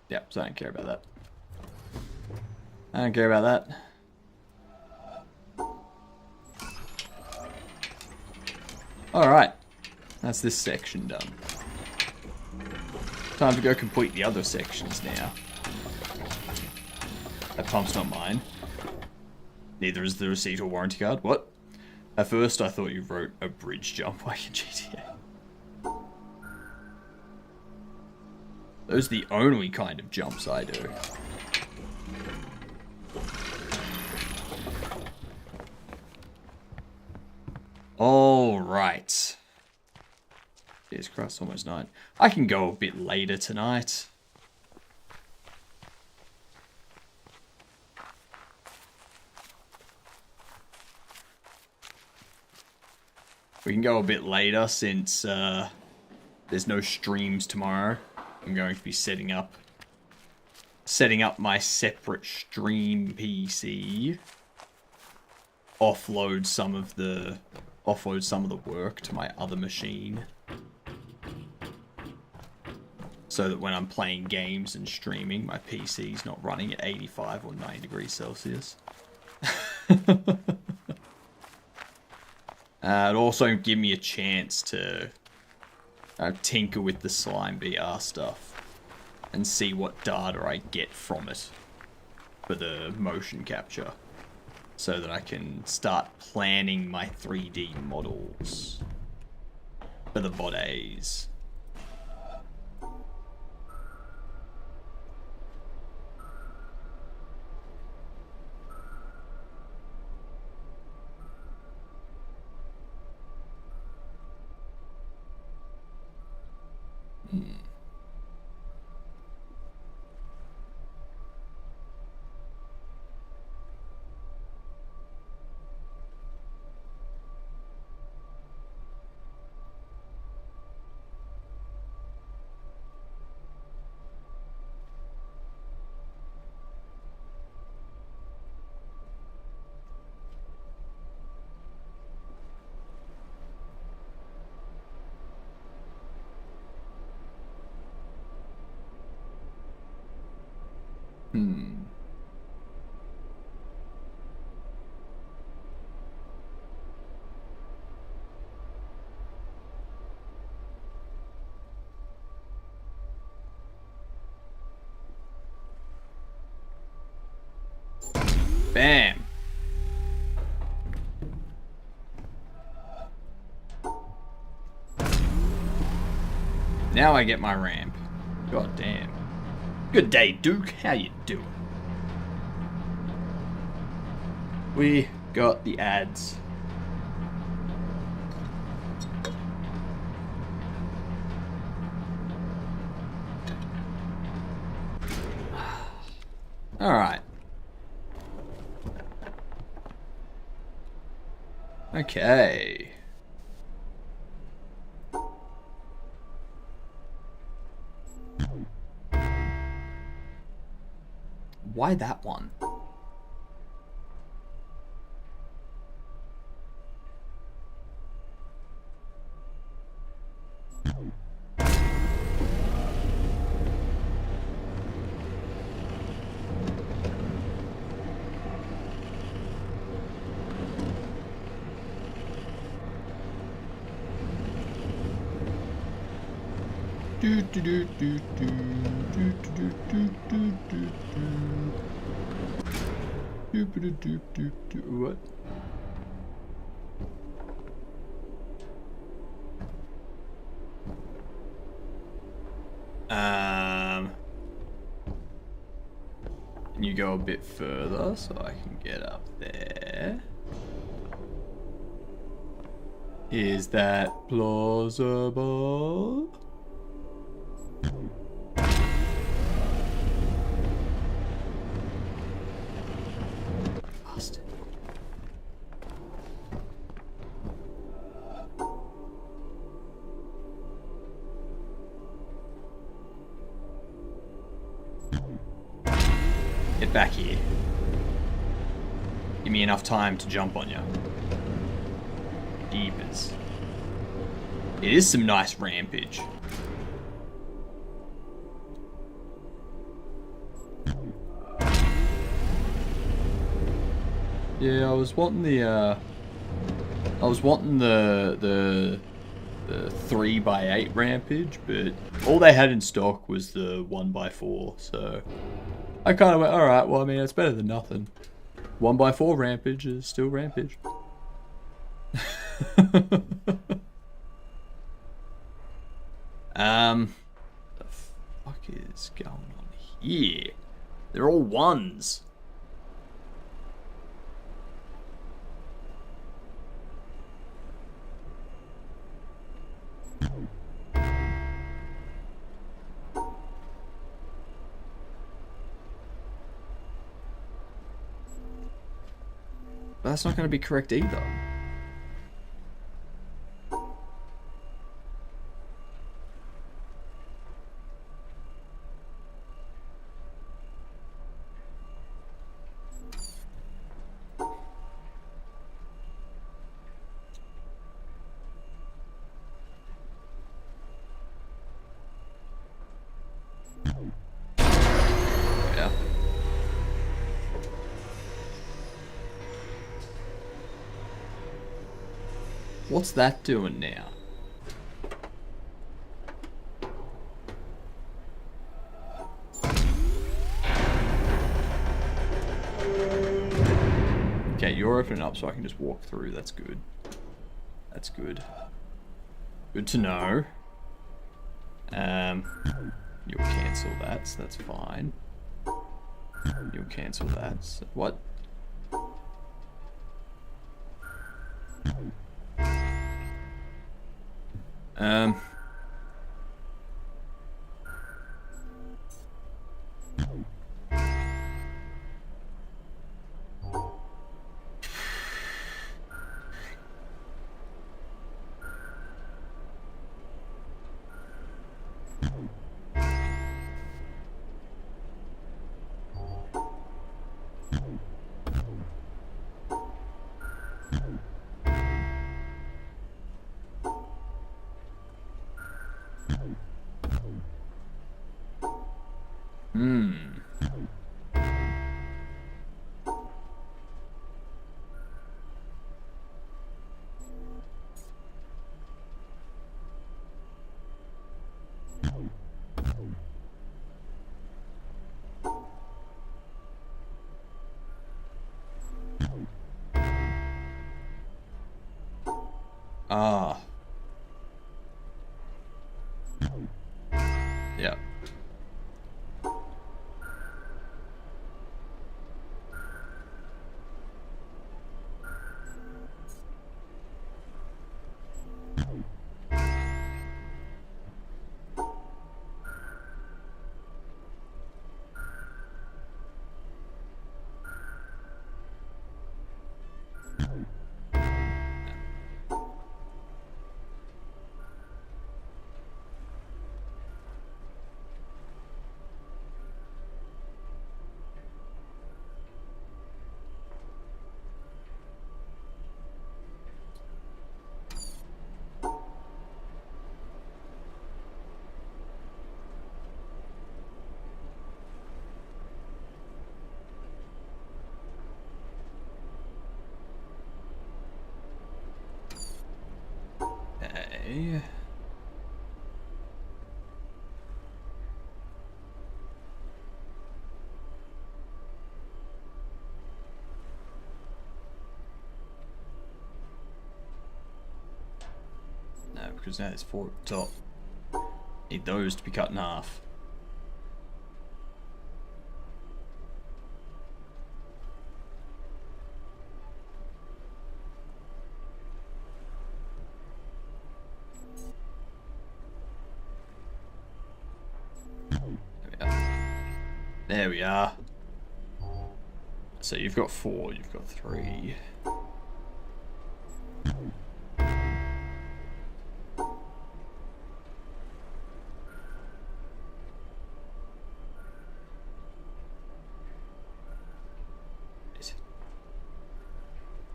Yep, so I don't care about that. I don't care about that. Alright. That's this section done. Time to go complete the other sections now. That pump's not mine. Neither is the receipt or warranty card. What? At first I thought you wrote a bridge jump like in GTA. Those are the only kind of jumps I do. Alright. Jesus Christ, almost 9. I can go a bit later tonight. we can go a bit later since there's no streams tomorrow. I'm going to be setting up my separate stream PC. Offload some of the work to my other machine. So that when I'm playing games and streaming, my PC's not running at 85 or 90 degrees Celsius. It'd also give me a chance to tinker with the Slime VR stuff and see what data I get from it for the motion capture, so that I can start planning my 3D models for the bodies. Bam. Now I get my ramp. God damn. Good day, Duke. How you doing? We got the ads. All right. Okay. Why that one? Do do do do do do do do do do do do do do do. What? Can you go a bit further so I can get up there? Is that plausible? Bastard. Get back here. Give me enough time to jump on you. Jeepers. It is some nice rampage. Yeah, I was wanting the 3x8 rampage, but all they had in stock was the 1x4, so I kind of went, alright, well, I mean, it's better than nothing. 1x4 rampage is still rampage. The fuck is going on here? They're all ones. That's not going to be correct either. What's that doing now? Okay, you're opening up so I can just walk through. That's good. That's good. Good to know. You'll cancel that, so that's fine. You'll cancel that. So what? Ah. Yeah. Okay. No, because now there's 4 at the top. Need those to be cut in half. There we are. So you've got 4, you've got 3.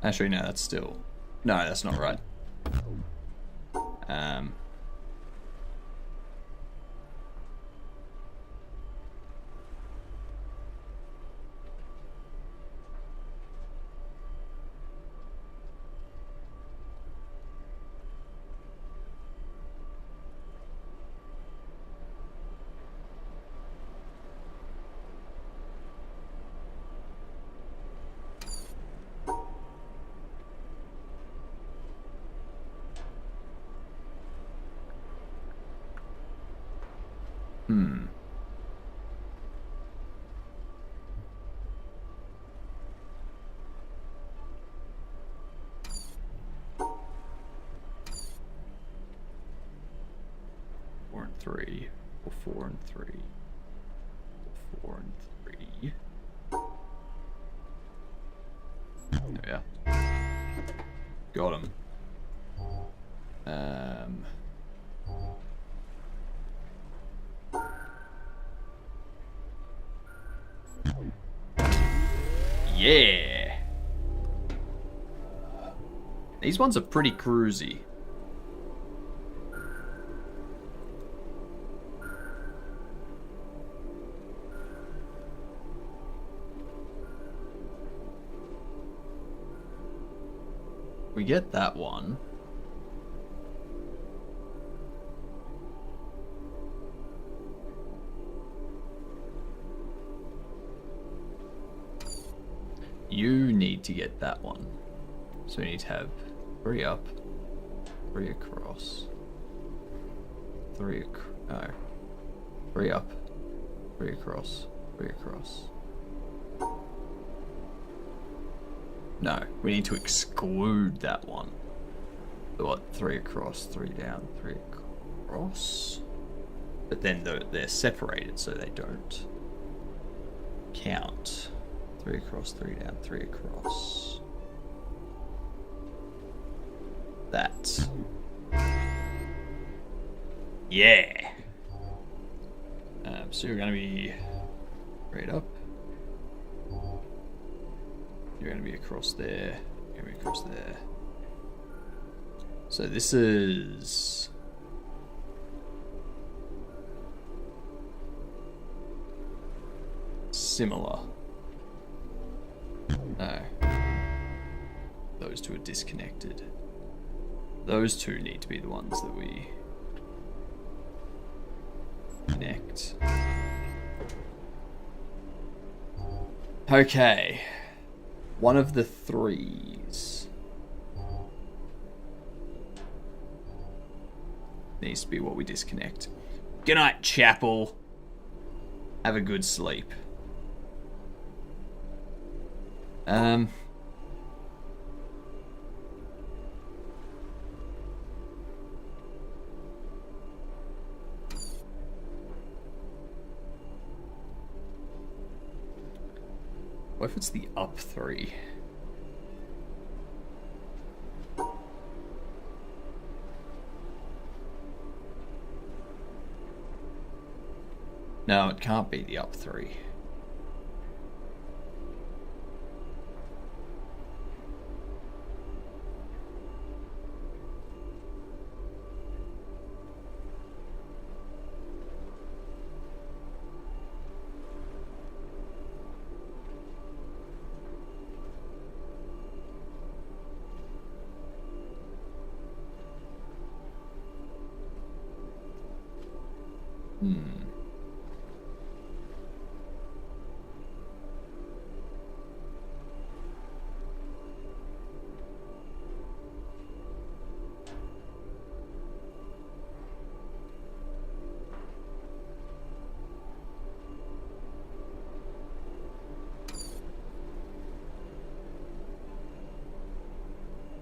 Actually, no, that's still... No, that's not right. Hmm. Four and 3. Or 4 and 3. 4 and 3. There we are. Got him. Yeah. These ones are pretty cruisy. We get that one. You need to get that one. So we need to have 3 up, 3 across, 3 up, 3 across, 3 across. No, we need to exclude that one. So what? 3 across, 3 down, 3 across. But then they're separated, so they don't count. 3 across, 3 down, 3 across. That. Yeah. So you're gonna be right up. You're gonna be across there. You're gonna be across there. So this is similar. No. Those two are disconnected. Those two need to be the ones that we connect. Okay. One of the 3s needs to be what we disconnect. Good night, Chapel. Have a good sleep. What if it's the up 3? No, it can't be the up 3.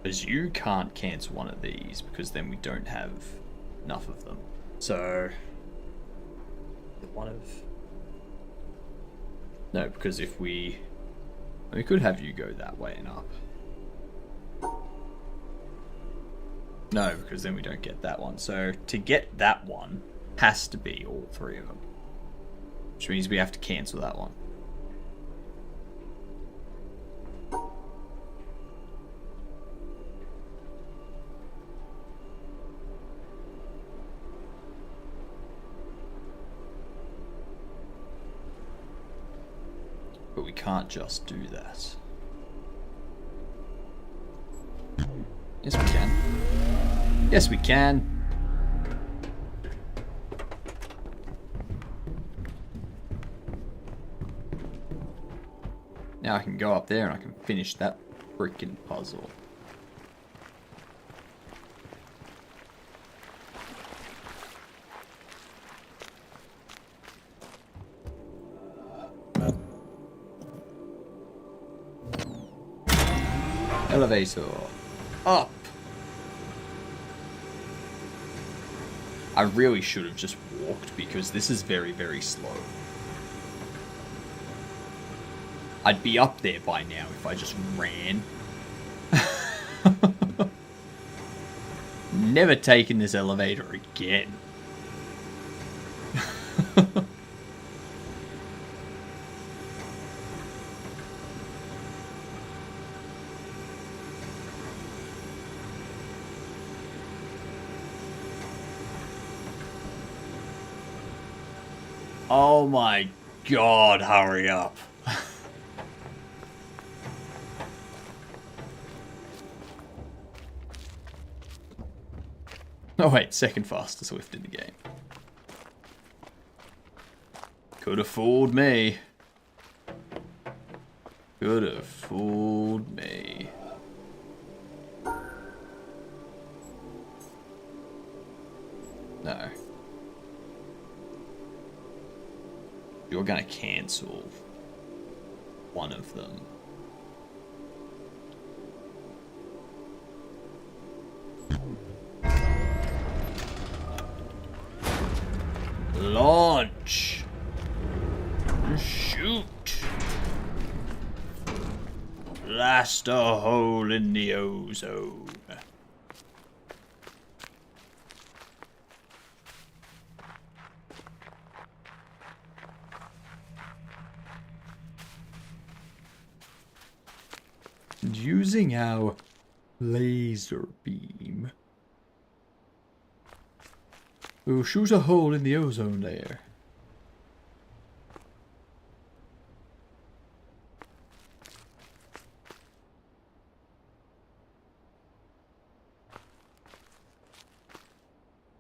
Because you can't cancel one of these because then we don't have enough of them. So one of no, because if we could have you go that way and up. No, because then we don't get that one. So to get that one has to be all 3 of them, which means we have to cancel that one. But we can't just do that. Yes, we can. Yes, we can. Now I can go up there and I can finish that freaking puzzle. Elevator. Up. I really should have just walked because this is very, very slow. I'd be up there by now if I just ran. Never taking this elevator again. Oh my god, hurry up. Oh wait, second fastest Swift in the game. Could have fooled me. Could have fooled me. No. You're gonna cancel one of them. Launch. Shoot. Blast a hole in the ozone. And using our laser beam, we'll shoot a hole in the ozone layer.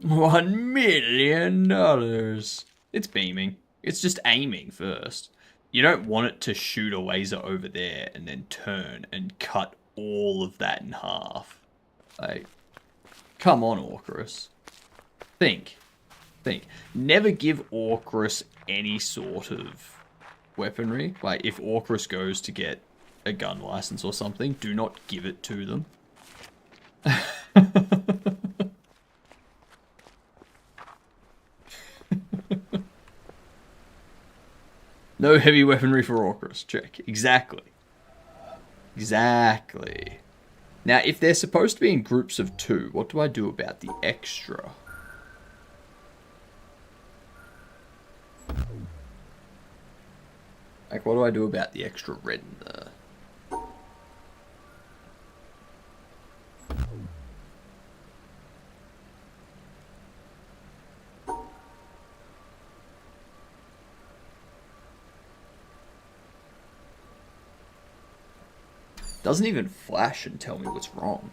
$1 million. It's beaming. It's just aiming first. You don't want it to shoot a laser over there and then turn and cut all of that in half. Like, come on, Orcrus. Think. Never give Orcrus any sort of weaponry. Like, if Orcrus goes to get a gun license or something, do not give it to them. No heavy weaponry for Orcrus. Check. Exactly. Now, if they're supposed to be in groups of 2, what do I do about the extra? Like, what do I do about the extra red in there? Doesn't even flash and tell me what's wrong.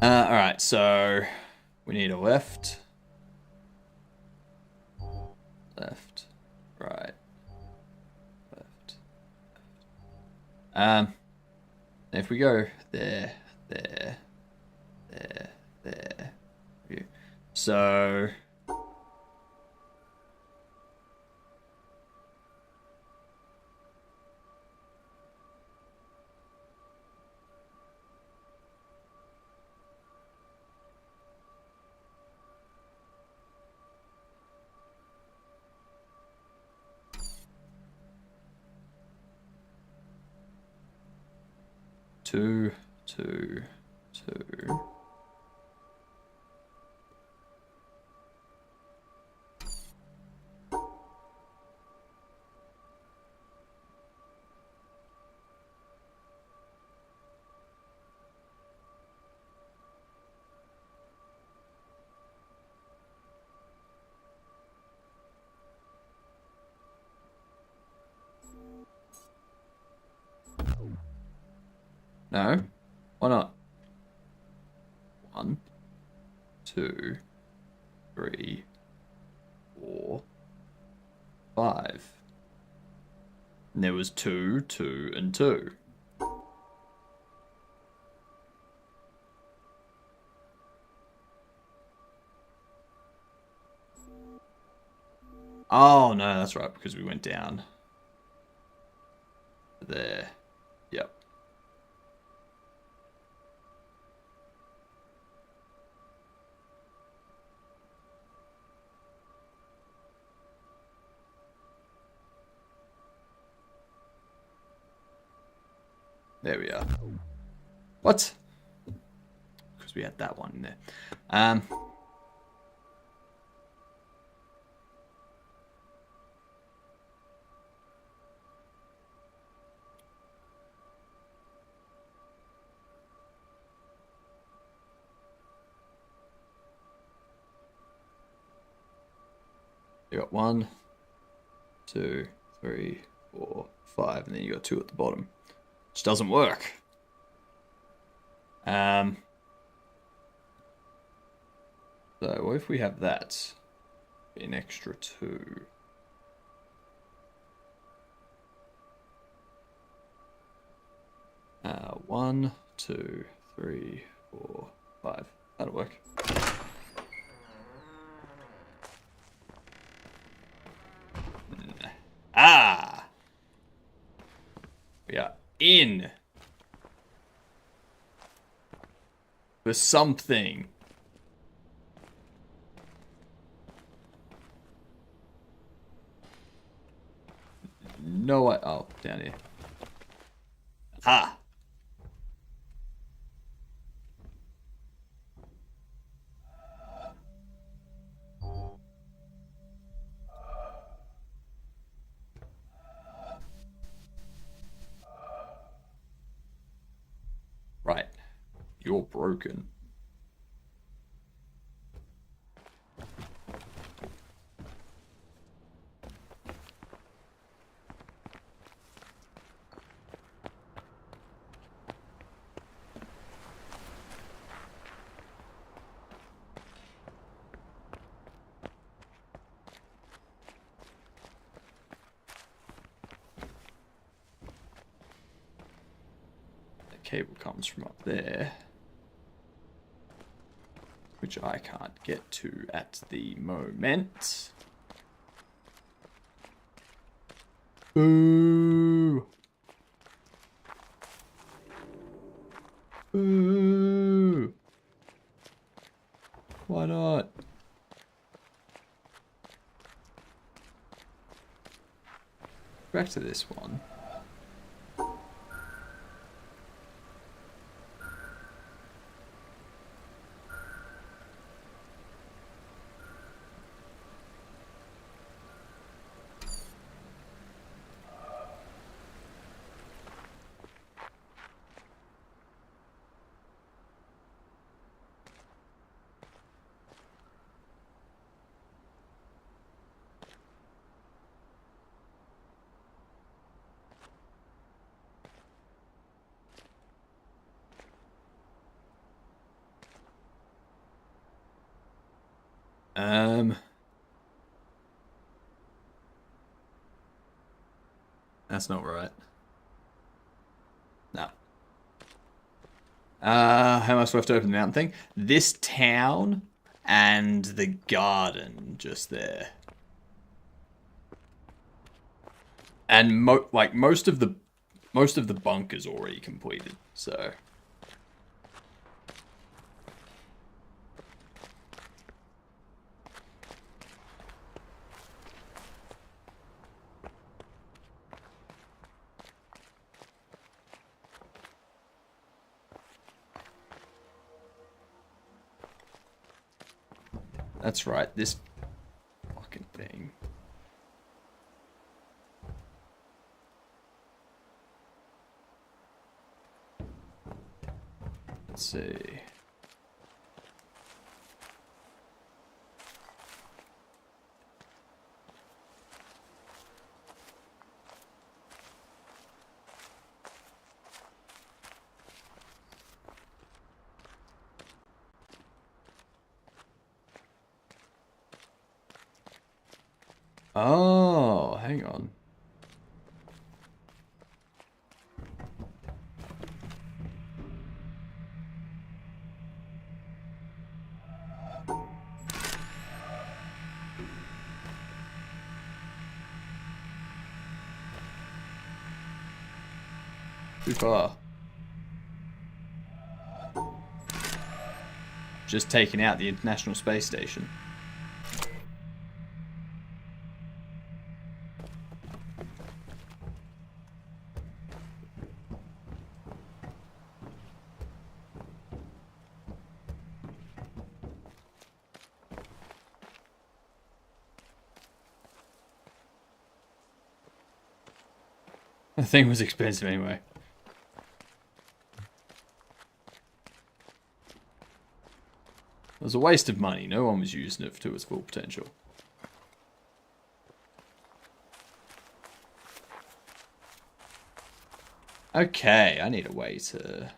Alright, so we need a left, right, left. If we go there. So two. No? Why not? 1, 2, 3, 4, 5. And there was 2, 2, and 2. Oh, no, that's right, because we went down. There. Yep. There we are. What? Because we had that one in there. You got 1, 2, 3, 4, 5, and then you got 2 at the bottom. Which doesn't work. So what if we have that? An extra 2. One, 2, 3, 4, 5. That'll work. Ah! We are in for something. No, oh, down here. Ah! Right. You're broken. The cable comes from up there, which I can't get to at the moment. Boo! Boo! Why not? Back to this one. That's not right. No. How am I supposed to open the mountain thing? This town and the garden just there. And most of the bunkers already completed, so that's right, this fucking thing. Let's see. Oh, hang on. Too far. Just taking out the International Space Station. The thing was expensive anyway. It was a waste of money. No one was using it to its full potential. Okay, I need a way to...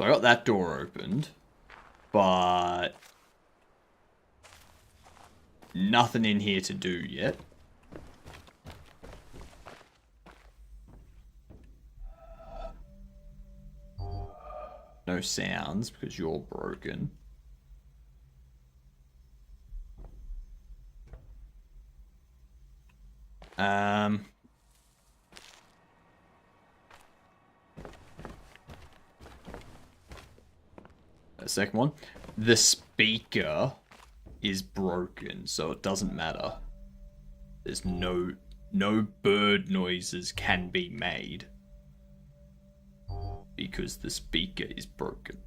So I got that door opened, but nothing in here to do yet. No sounds because you're broken. A second one. The speaker is broken, so it doesn't matter. There's no bird noises can be made because the speaker is broken.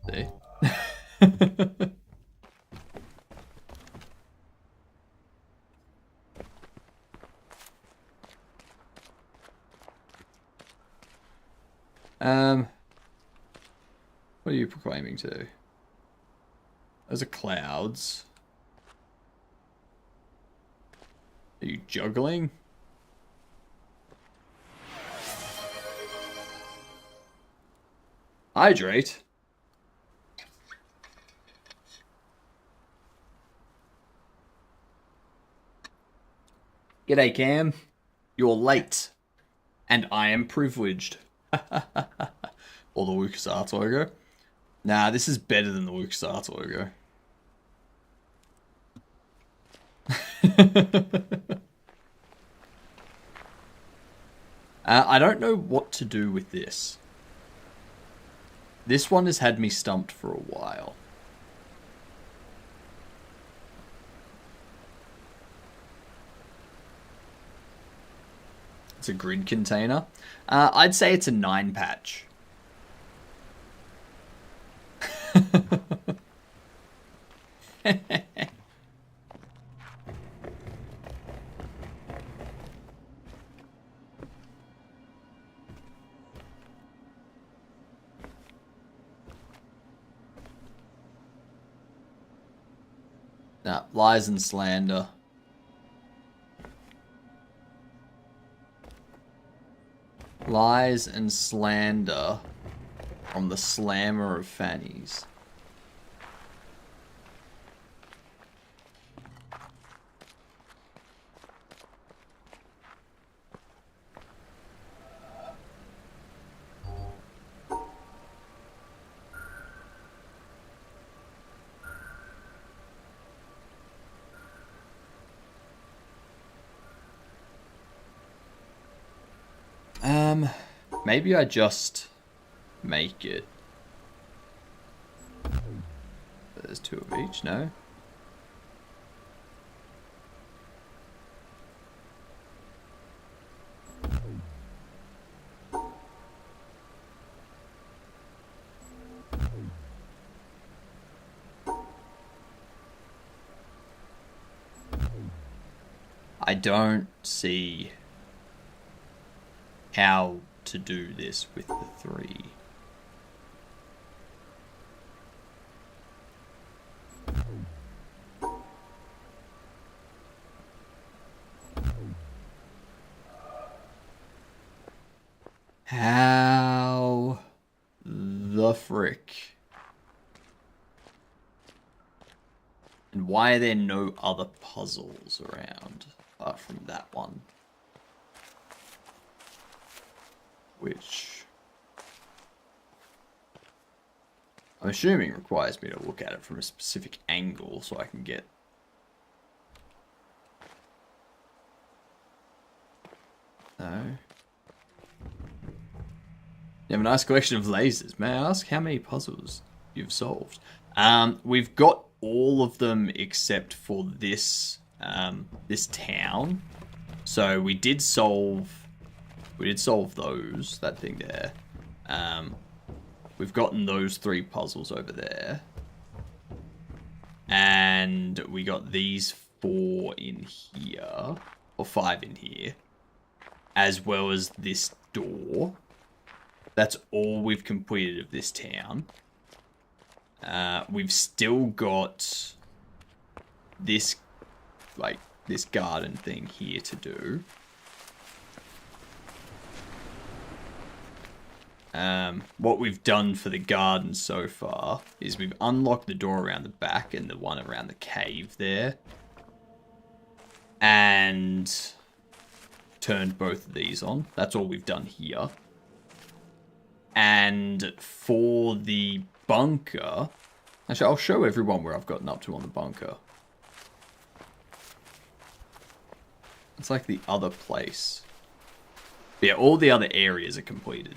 See? What are you proclaiming to? Those are clouds. Are you juggling? Hydrate? G'day, Cam. You're late. And I am privileged. Or the LucasArts logo. Nah, this is better than the LucasArts logo. I don't know what to do with this. This one has had me stumped for a while. It's a grid container. I'd say it's a 9 patch. Nah, lies and slander. Lies and slander from the slammer of fannies. Maybe I just make it. There's 2 of each, no? I don't see how to do this with the 3. How the frick? And why are there no other puzzles around apart from that one? Which I'm assuming requires me to look at it from a specific angle so I can get... No. You have a nice collection of lasers. May I ask how many puzzles you've solved? We've got all of them except for this this town. So we did solve those, that thing there. We've gotten those 3 puzzles over there. And we got these 4 in here, or 5 in here, as well as this door. That's all we've completed of this town. We've still got this, like, this garden thing here to do. What we've done for the garden so far is we've unlocked the door around the back and the one around the cave there. And turned both of these on. That's all we've done here. And for the bunker... Actually, I'll show everyone where I've gotten up to on the bunker. It's like the other place. But yeah, all the other areas are completed.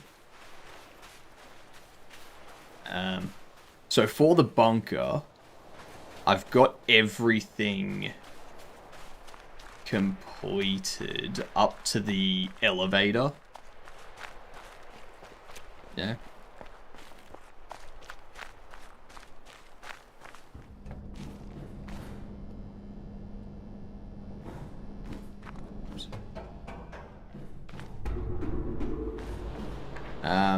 So for the bunker, I've got everything completed up to the elevator. Yeah.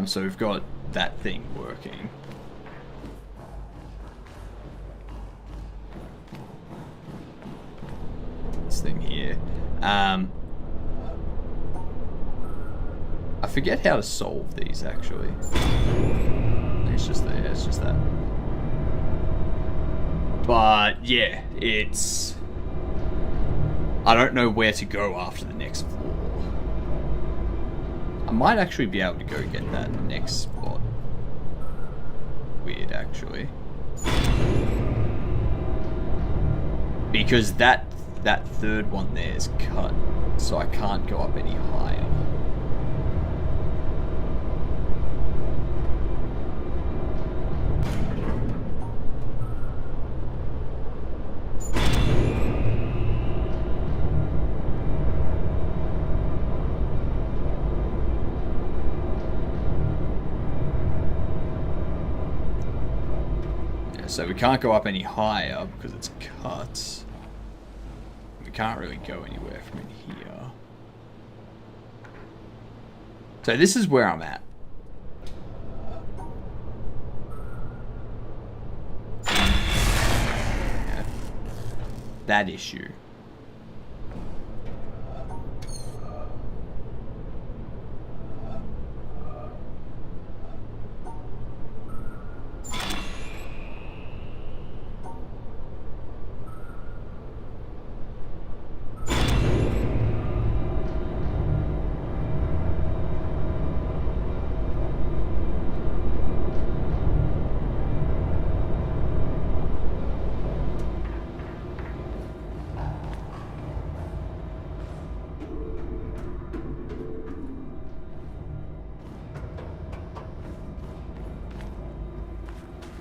So we've got that thing working. This thing here. I forget how to solve these, actually. It's just there, it's just that. But, yeah, it's... I don't know where to go after the next floor. I might actually be able to go get that next spot. Weird, actually. Because that third one there is cut, so I can't go up any higher. So we can't go up any higher because it's cut. We can't really go anywhere from in here. So this is where I'm at. Yeah. That issue.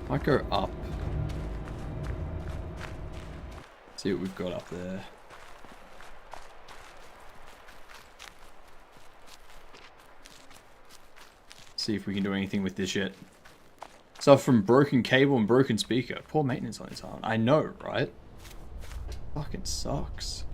Might go up. See what we've got up there. See if we can do anything with this yet. Stuff from broken cable and broken speaker. Poor maintenance on his arm. I know, right? Fucking sucks.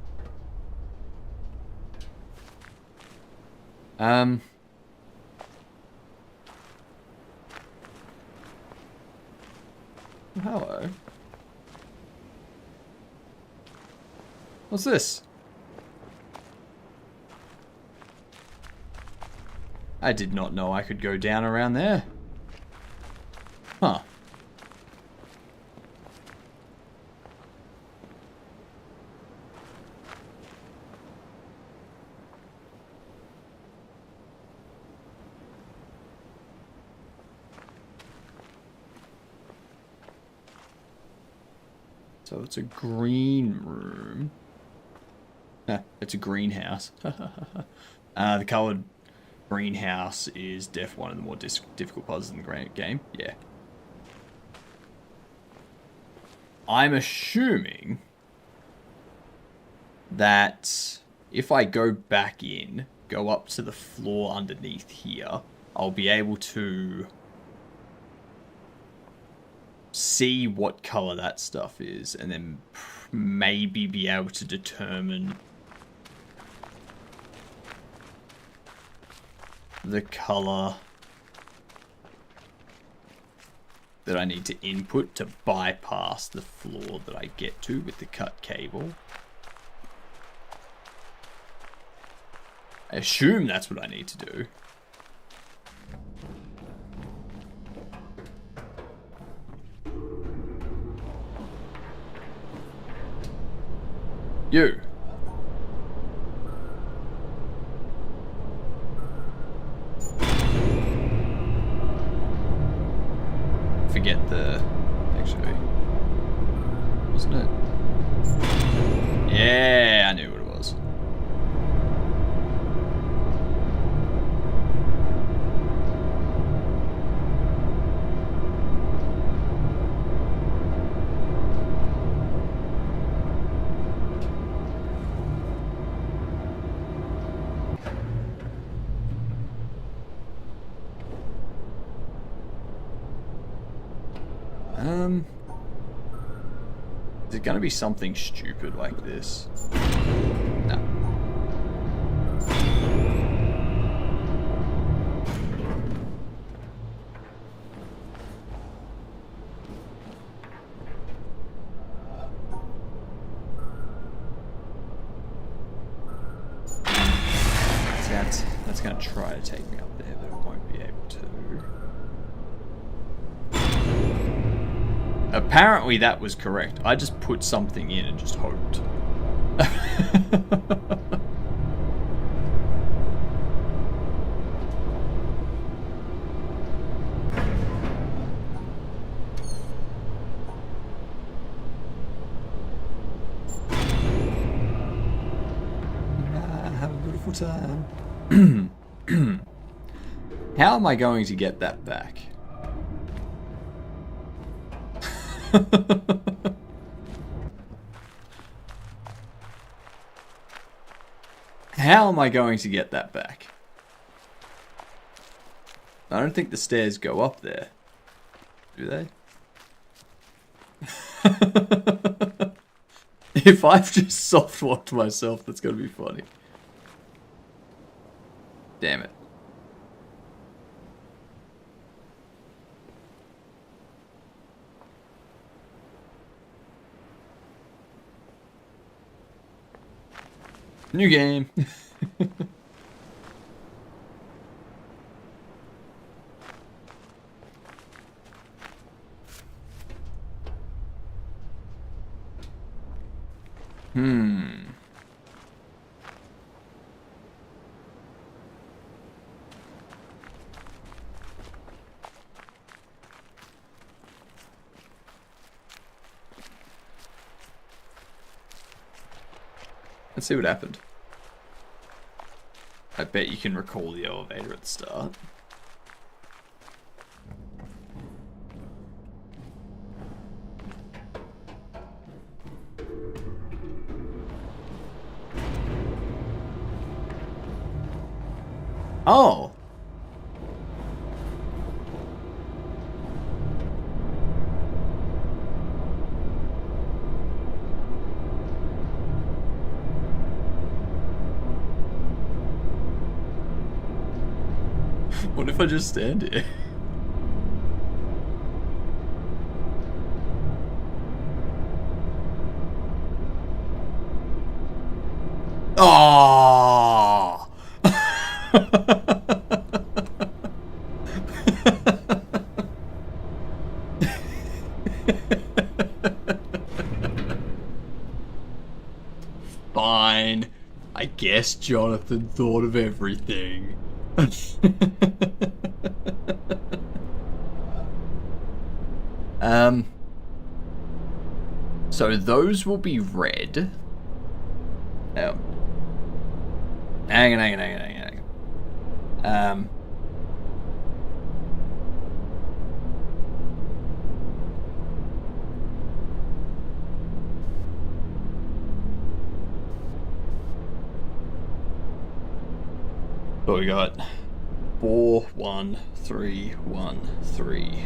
Hello. What's this? I did not know I could go down around there. Huh. So it's a green room. It's a greenhouse. The coloured greenhouse is definitely one of the more difficult puzzles in the game. Yeah. I'm assuming that if I go back in, go up to the floor underneath here, I'll be able to see what colour that stuff is, and then maybe be able to determine the colour that I need to input to bypass the floor that I get to with the cut cable. I assume that's what I need to do. You. Forget the... Actually... Wasn't it? Yeah, I knew what it was. Is it gonna be something stupid like this? No. That's gonna try to take me up there, but it won't be able to. Apparently that was correct. I just put something in and just hoped. Have a beautiful time. How am I going to get that back? How am I going to get that back? I don't think the stairs go up there. Do they? If I've just soft-locked myself, that's gonna be funny. Damn it. New game. Let's see what happened. I bet you can recall the elevator at the start. Oh! What if I just stand here? Oh! Fine. I guess Jonathan thought of everything. So those will be red. Oh. Hang on. What we got? 4 1 3 1 3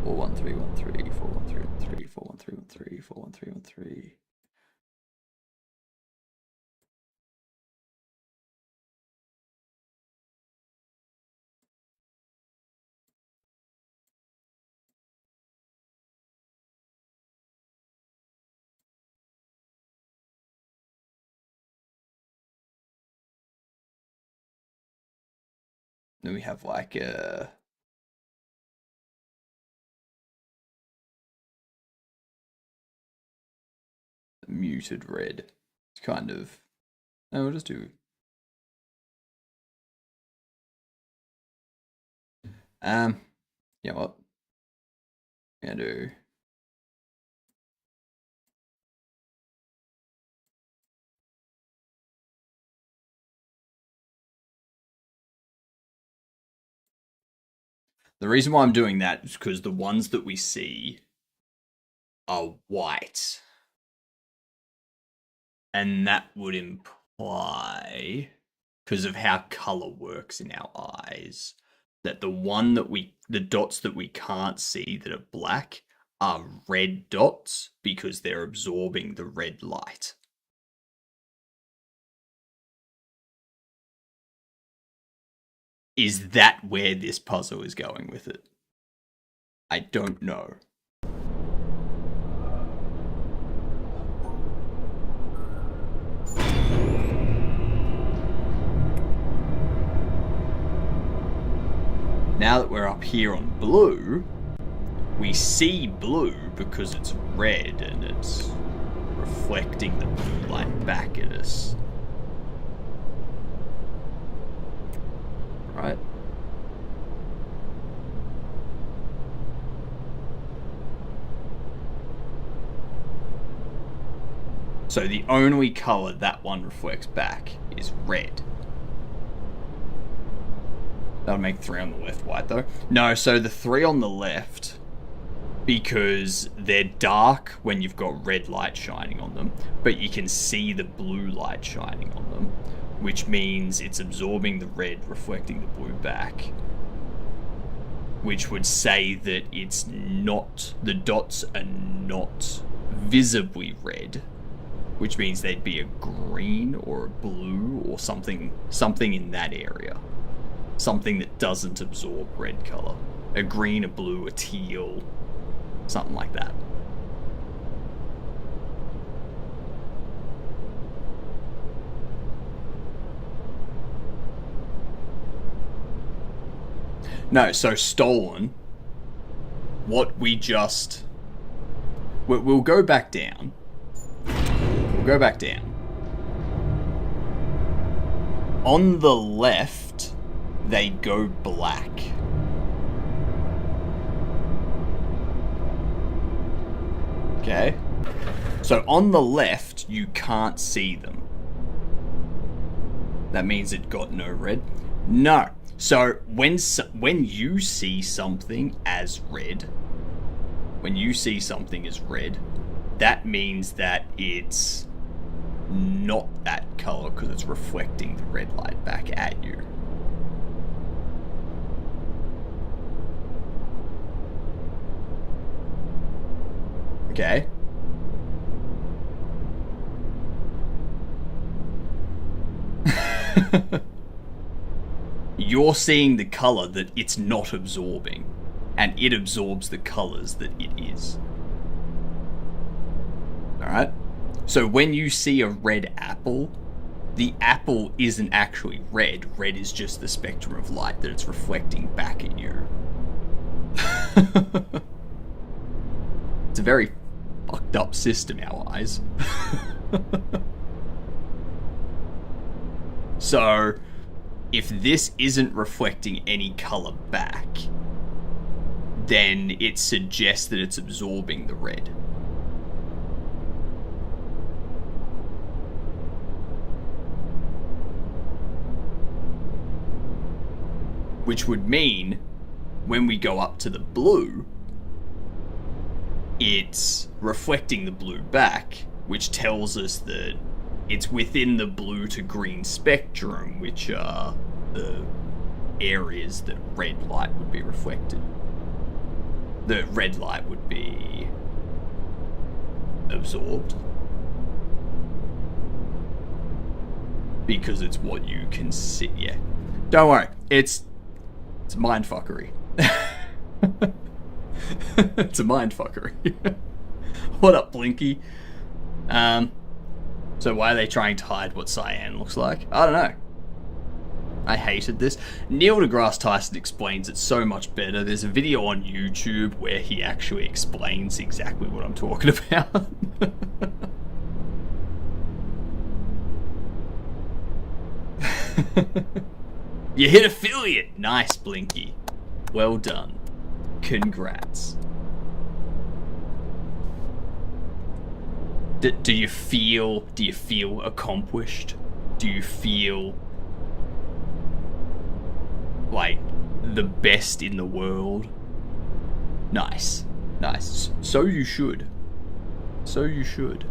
4 1 3 1 3 4 1 3 1 3 4 1 3 1 3 4 1 3 1 3 Then we have like muted red. It's kind of. No, we'll just do. Yeah, what? I'm gonna do. The reason why I'm doing that is because the ones that we see are white. And that would imply, because of how color works in our eyes, that the dots that we can't see that are black are red dots because they're absorbing the red light. Is that where this puzzle is going with it? I don't know. Now that we're up here on blue, we see blue because it's red and it's reflecting the blue light back at us. Right? So the only color that one reflects back is red. That'll make 3 on the left white though. No, so the 3 on the left, because they're dark when you've got red light shining on them, but you can see the blue light shining on them, which means it's absorbing the red, reflecting the blue back, which would say that it's not, the dots are not visibly red, which means they'd be a green or a blue or something in that area. Something that doesn't absorb red color. A green, a blue, a teal, something like that. No, so stolen. What we just... We'll go back down. We'll go back down. On the left, they go black. Okay? So on the left, you can't see them. That means it got no red? No. So when you see something as red, that means that it's not that color because it's reflecting the red light back at you. Okay. You're seeing the color that it's not absorbing, and it absorbs the colors that it is. Alright? So when you see a red apple, the apple isn't actually red. Red is just the spectrum of light that it's reflecting back at you. It's a very fucked up system, our eyes. So, if this isn't reflecting any color back, then it suggests that it's absorbing the red. Which would mean, when we go up to the blue, it's reflecting the blue back, which tells us that it's within the blue to green spectrum, which are the areas that red light would be reflected. The red light would be absorbed. Because it's what you can see. Yeah. Don't worry. It's mindfuckery. It's a mindfuckery. What up, Blinky? So why are they trying to hide what cyan looks like? I don't know. I hated this. Neil deGrasse Tyson explains it so much better. There's a video on YouTube where he actually explains exactly what I'm talking about. You hit affiliate! Nice, Blinky. Well done. Congrats. Do you feel accomplished? Do you feel like the best in the world? Nice. Nice. So you should. So you should.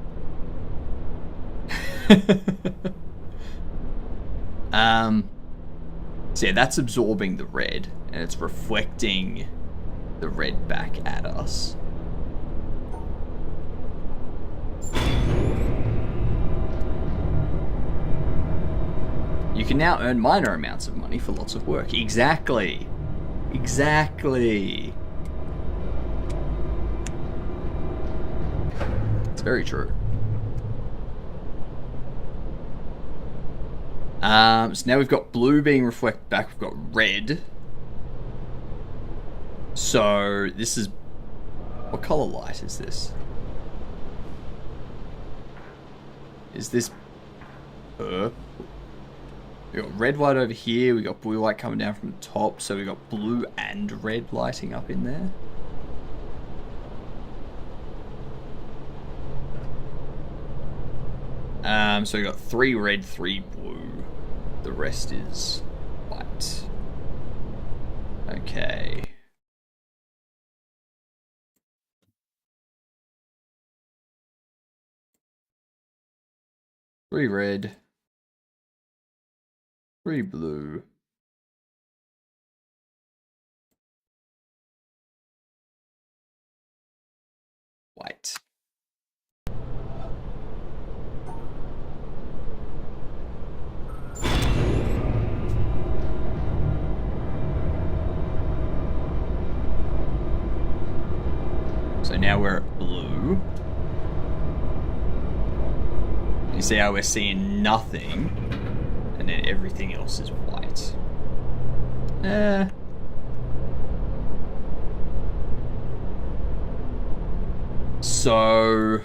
So yeah, that's absorbing the red, and it's reflecting the red back at us. You can now earn minor amounts of money for lots of work. Exactly. Exactly. It's very true. So now we've got blue being reflected back. We've got red. So this is... What color light is this? Is this purple? We got red light over here. We got blue light coming down from the top. So we got blue and red lighting up in there. So we got 3 red, 3 blue. The rest is white. Okay. Three red. 3 blue. White. So now we're at blue. You see how we're seeing nothing, and then everything else is white. So...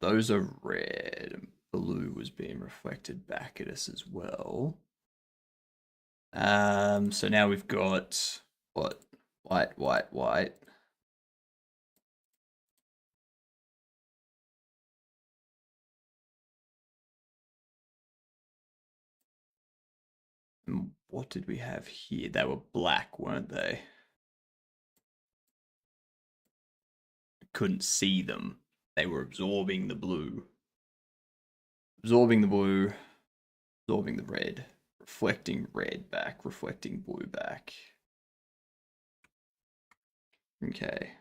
those are red, and blue was being reflected back at us as well. So now we've got what? White, white, white. And what did we have here? They were black, weren't they? Couldn't see them. They were absorbing the blue. Absorbing the blue. Absorbing the red. Reflecting red back. Reflecting blue back. Okay.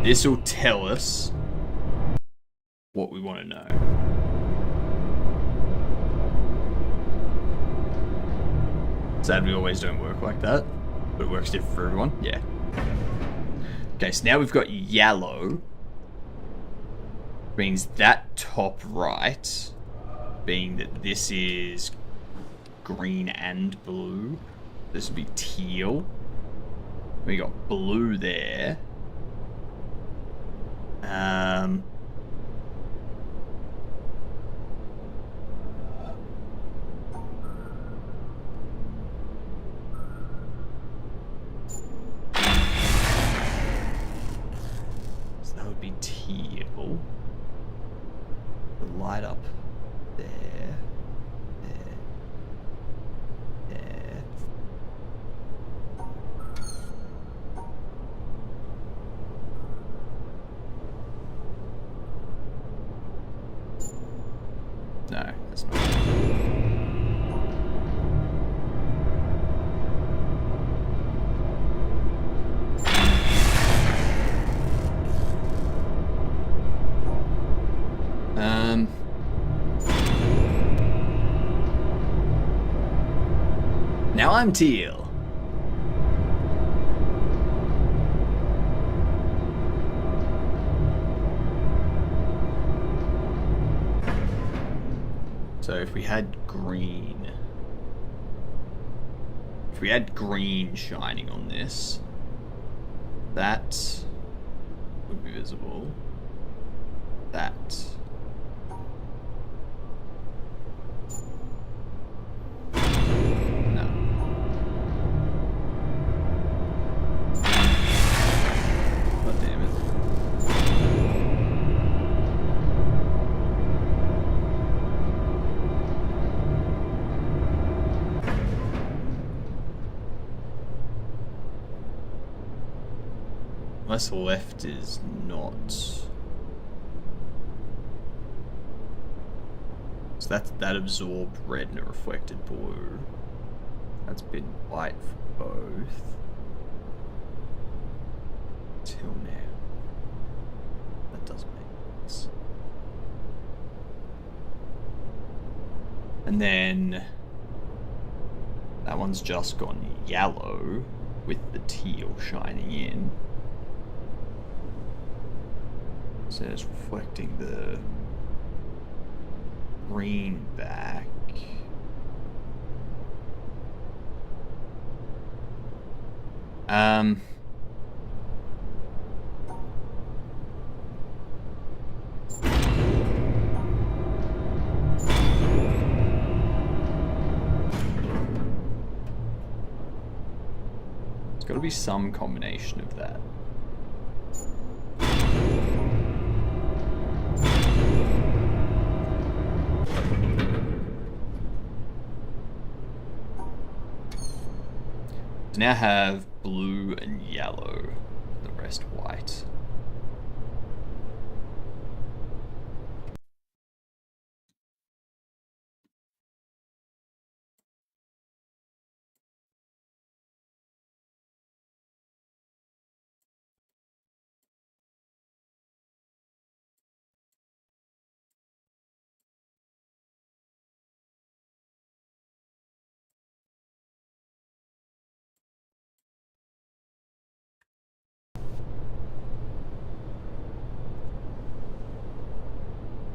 This will tell us what we want to know. Sad we always don't work like that, but it works different for everyone. Yeah. Okay, so now we've got yellow. Means that top right, being that this is green and blue. This would be teal. We got blue there. So that would be teal. The light up there, there. Now I'm teal. So if we had green... If we had green shining on this, that would be visible. That. No. God damn it. Unless left is not. So that absorbed red and it reflected blue. That's been white for both. Till now. That does make sense. And then that one's just gone yellow with the teal shining in. So it's reflecting the green back. It's got to be some combination of that. Now have blue and yellow, the rest white.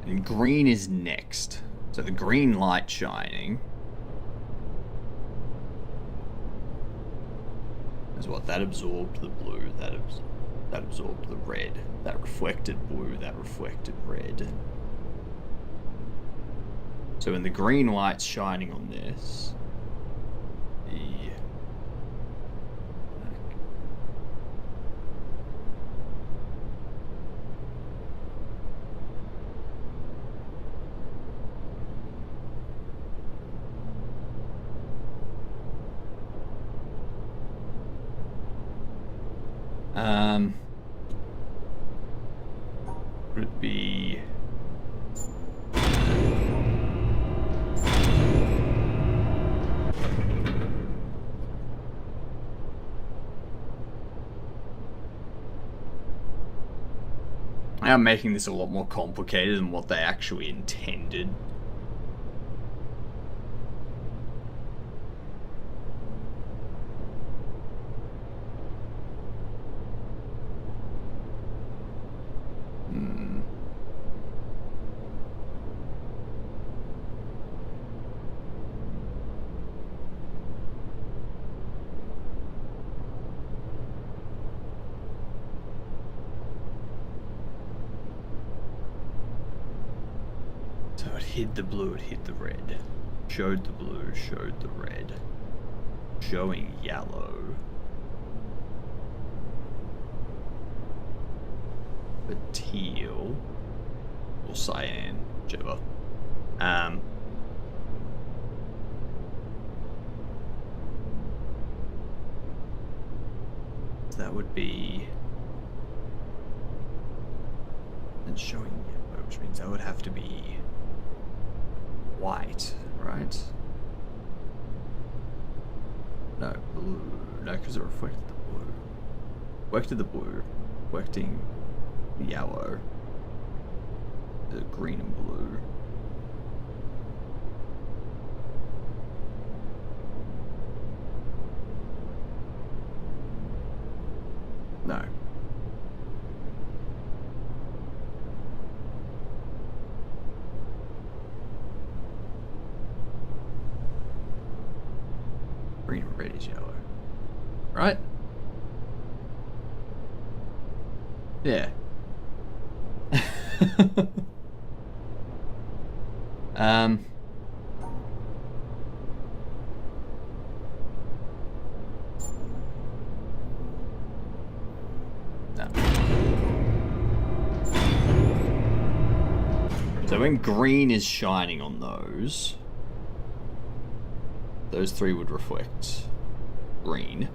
And green is next. So the green light shining is what? That absorbed the blue, that absorbed the red, that reflected blue, that reflected red. So when the green light's shining on this, the would it be I'm making this a lot more complicated than what they actually intended. So it hid the blue, it hid the red. Showed the blue, showed the red. Showing yellow. The teal. Or cyan, whichever. That would be... And showing yellow, which means that would have to be... white, right? No, blue. No, because it reflected the blue. Reflected the blue. Reflecting the yellow. The green and blue. Green and red is yellow. Right? Yeah. um... No. So when green is shining on those three would reflect green.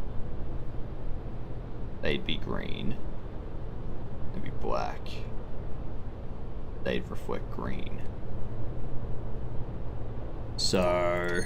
They'd be green. They'd be black. They'd reflect green. So...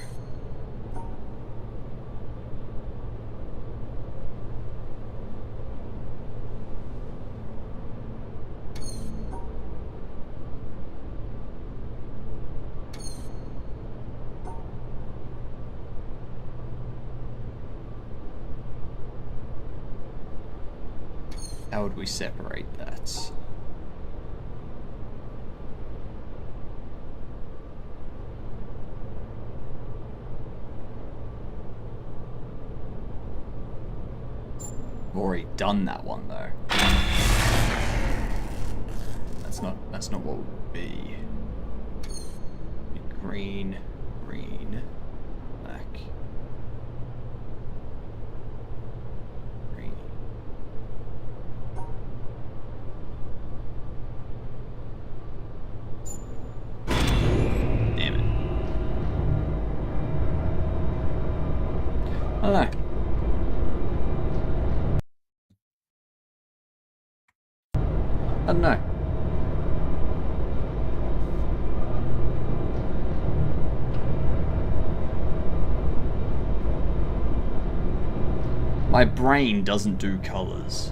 how would we separate that? I've already done that one though. That's not what would be. Green, green, black. Green. Damn it. I don't know. I don't know. My brain doesn't do colors.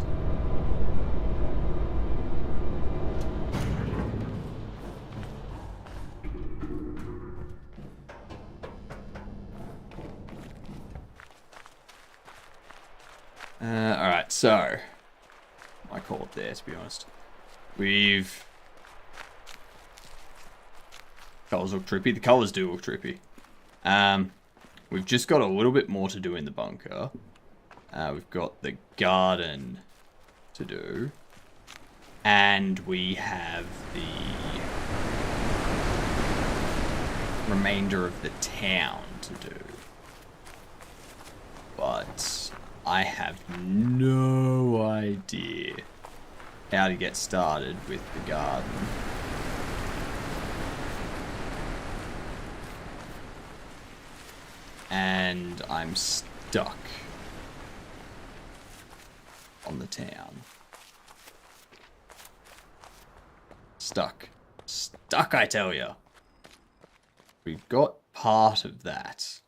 Alright, so I call it there, to be honest. We've... Colors look trippy. The colors do look trippy. We've just got a little bit more to do in the bunker. We've got the garden to do. And we have the remainder of the town to do. But I have no idea how to get started with the garden. And I'm stuck on the town. Stuck. Stuck, I tell ya. We've got part of that.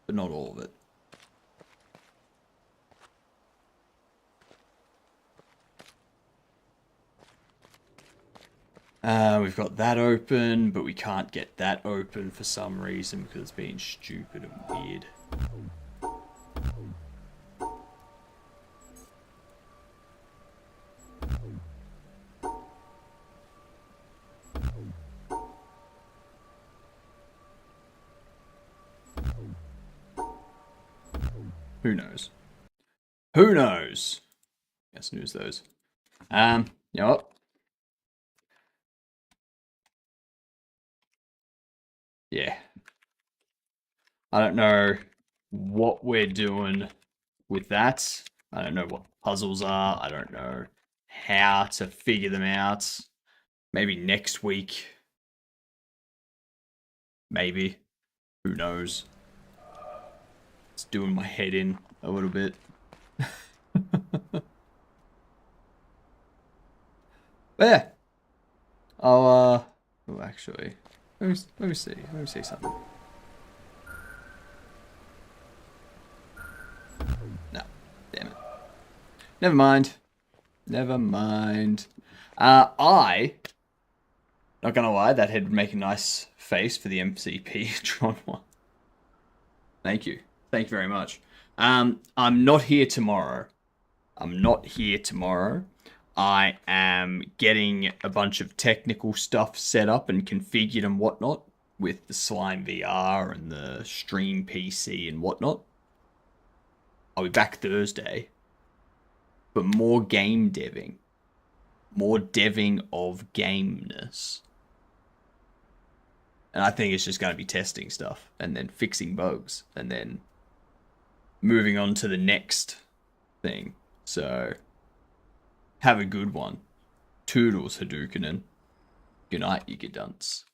But not all of it. We've got that open, but we can't get that open for some reason because it's being stupid and weird. Who knows? Who knows? Yeah, snooze those. You know what? Yeah. I don't know what we're doing with that. I don't know what puzzles are. I don't know how to figure them out. Maybe next week. Maybe. Who knows? It's doing my head in a little bit. But yeah. I'll, oh, actually, let me see. Let me see something. No. Damn it. Never mind. Never mind. Not gonna lie, that head would make a nice face for the MCP Tron one. Thank you. Thank you very much. I'm not here tomorrow. I am getting a bunch of technical stuff set up and configured and whatnot with the Slime VR and the Stream PC and whatnot. I'll be back Thursday. But more game deving. More deving of gameness. And I think it's just going to be testing stuff. And then fixing bugs. And then moving on to the next thing. So, have a good one. Toodles, Hadouken. Good night, you good dunce.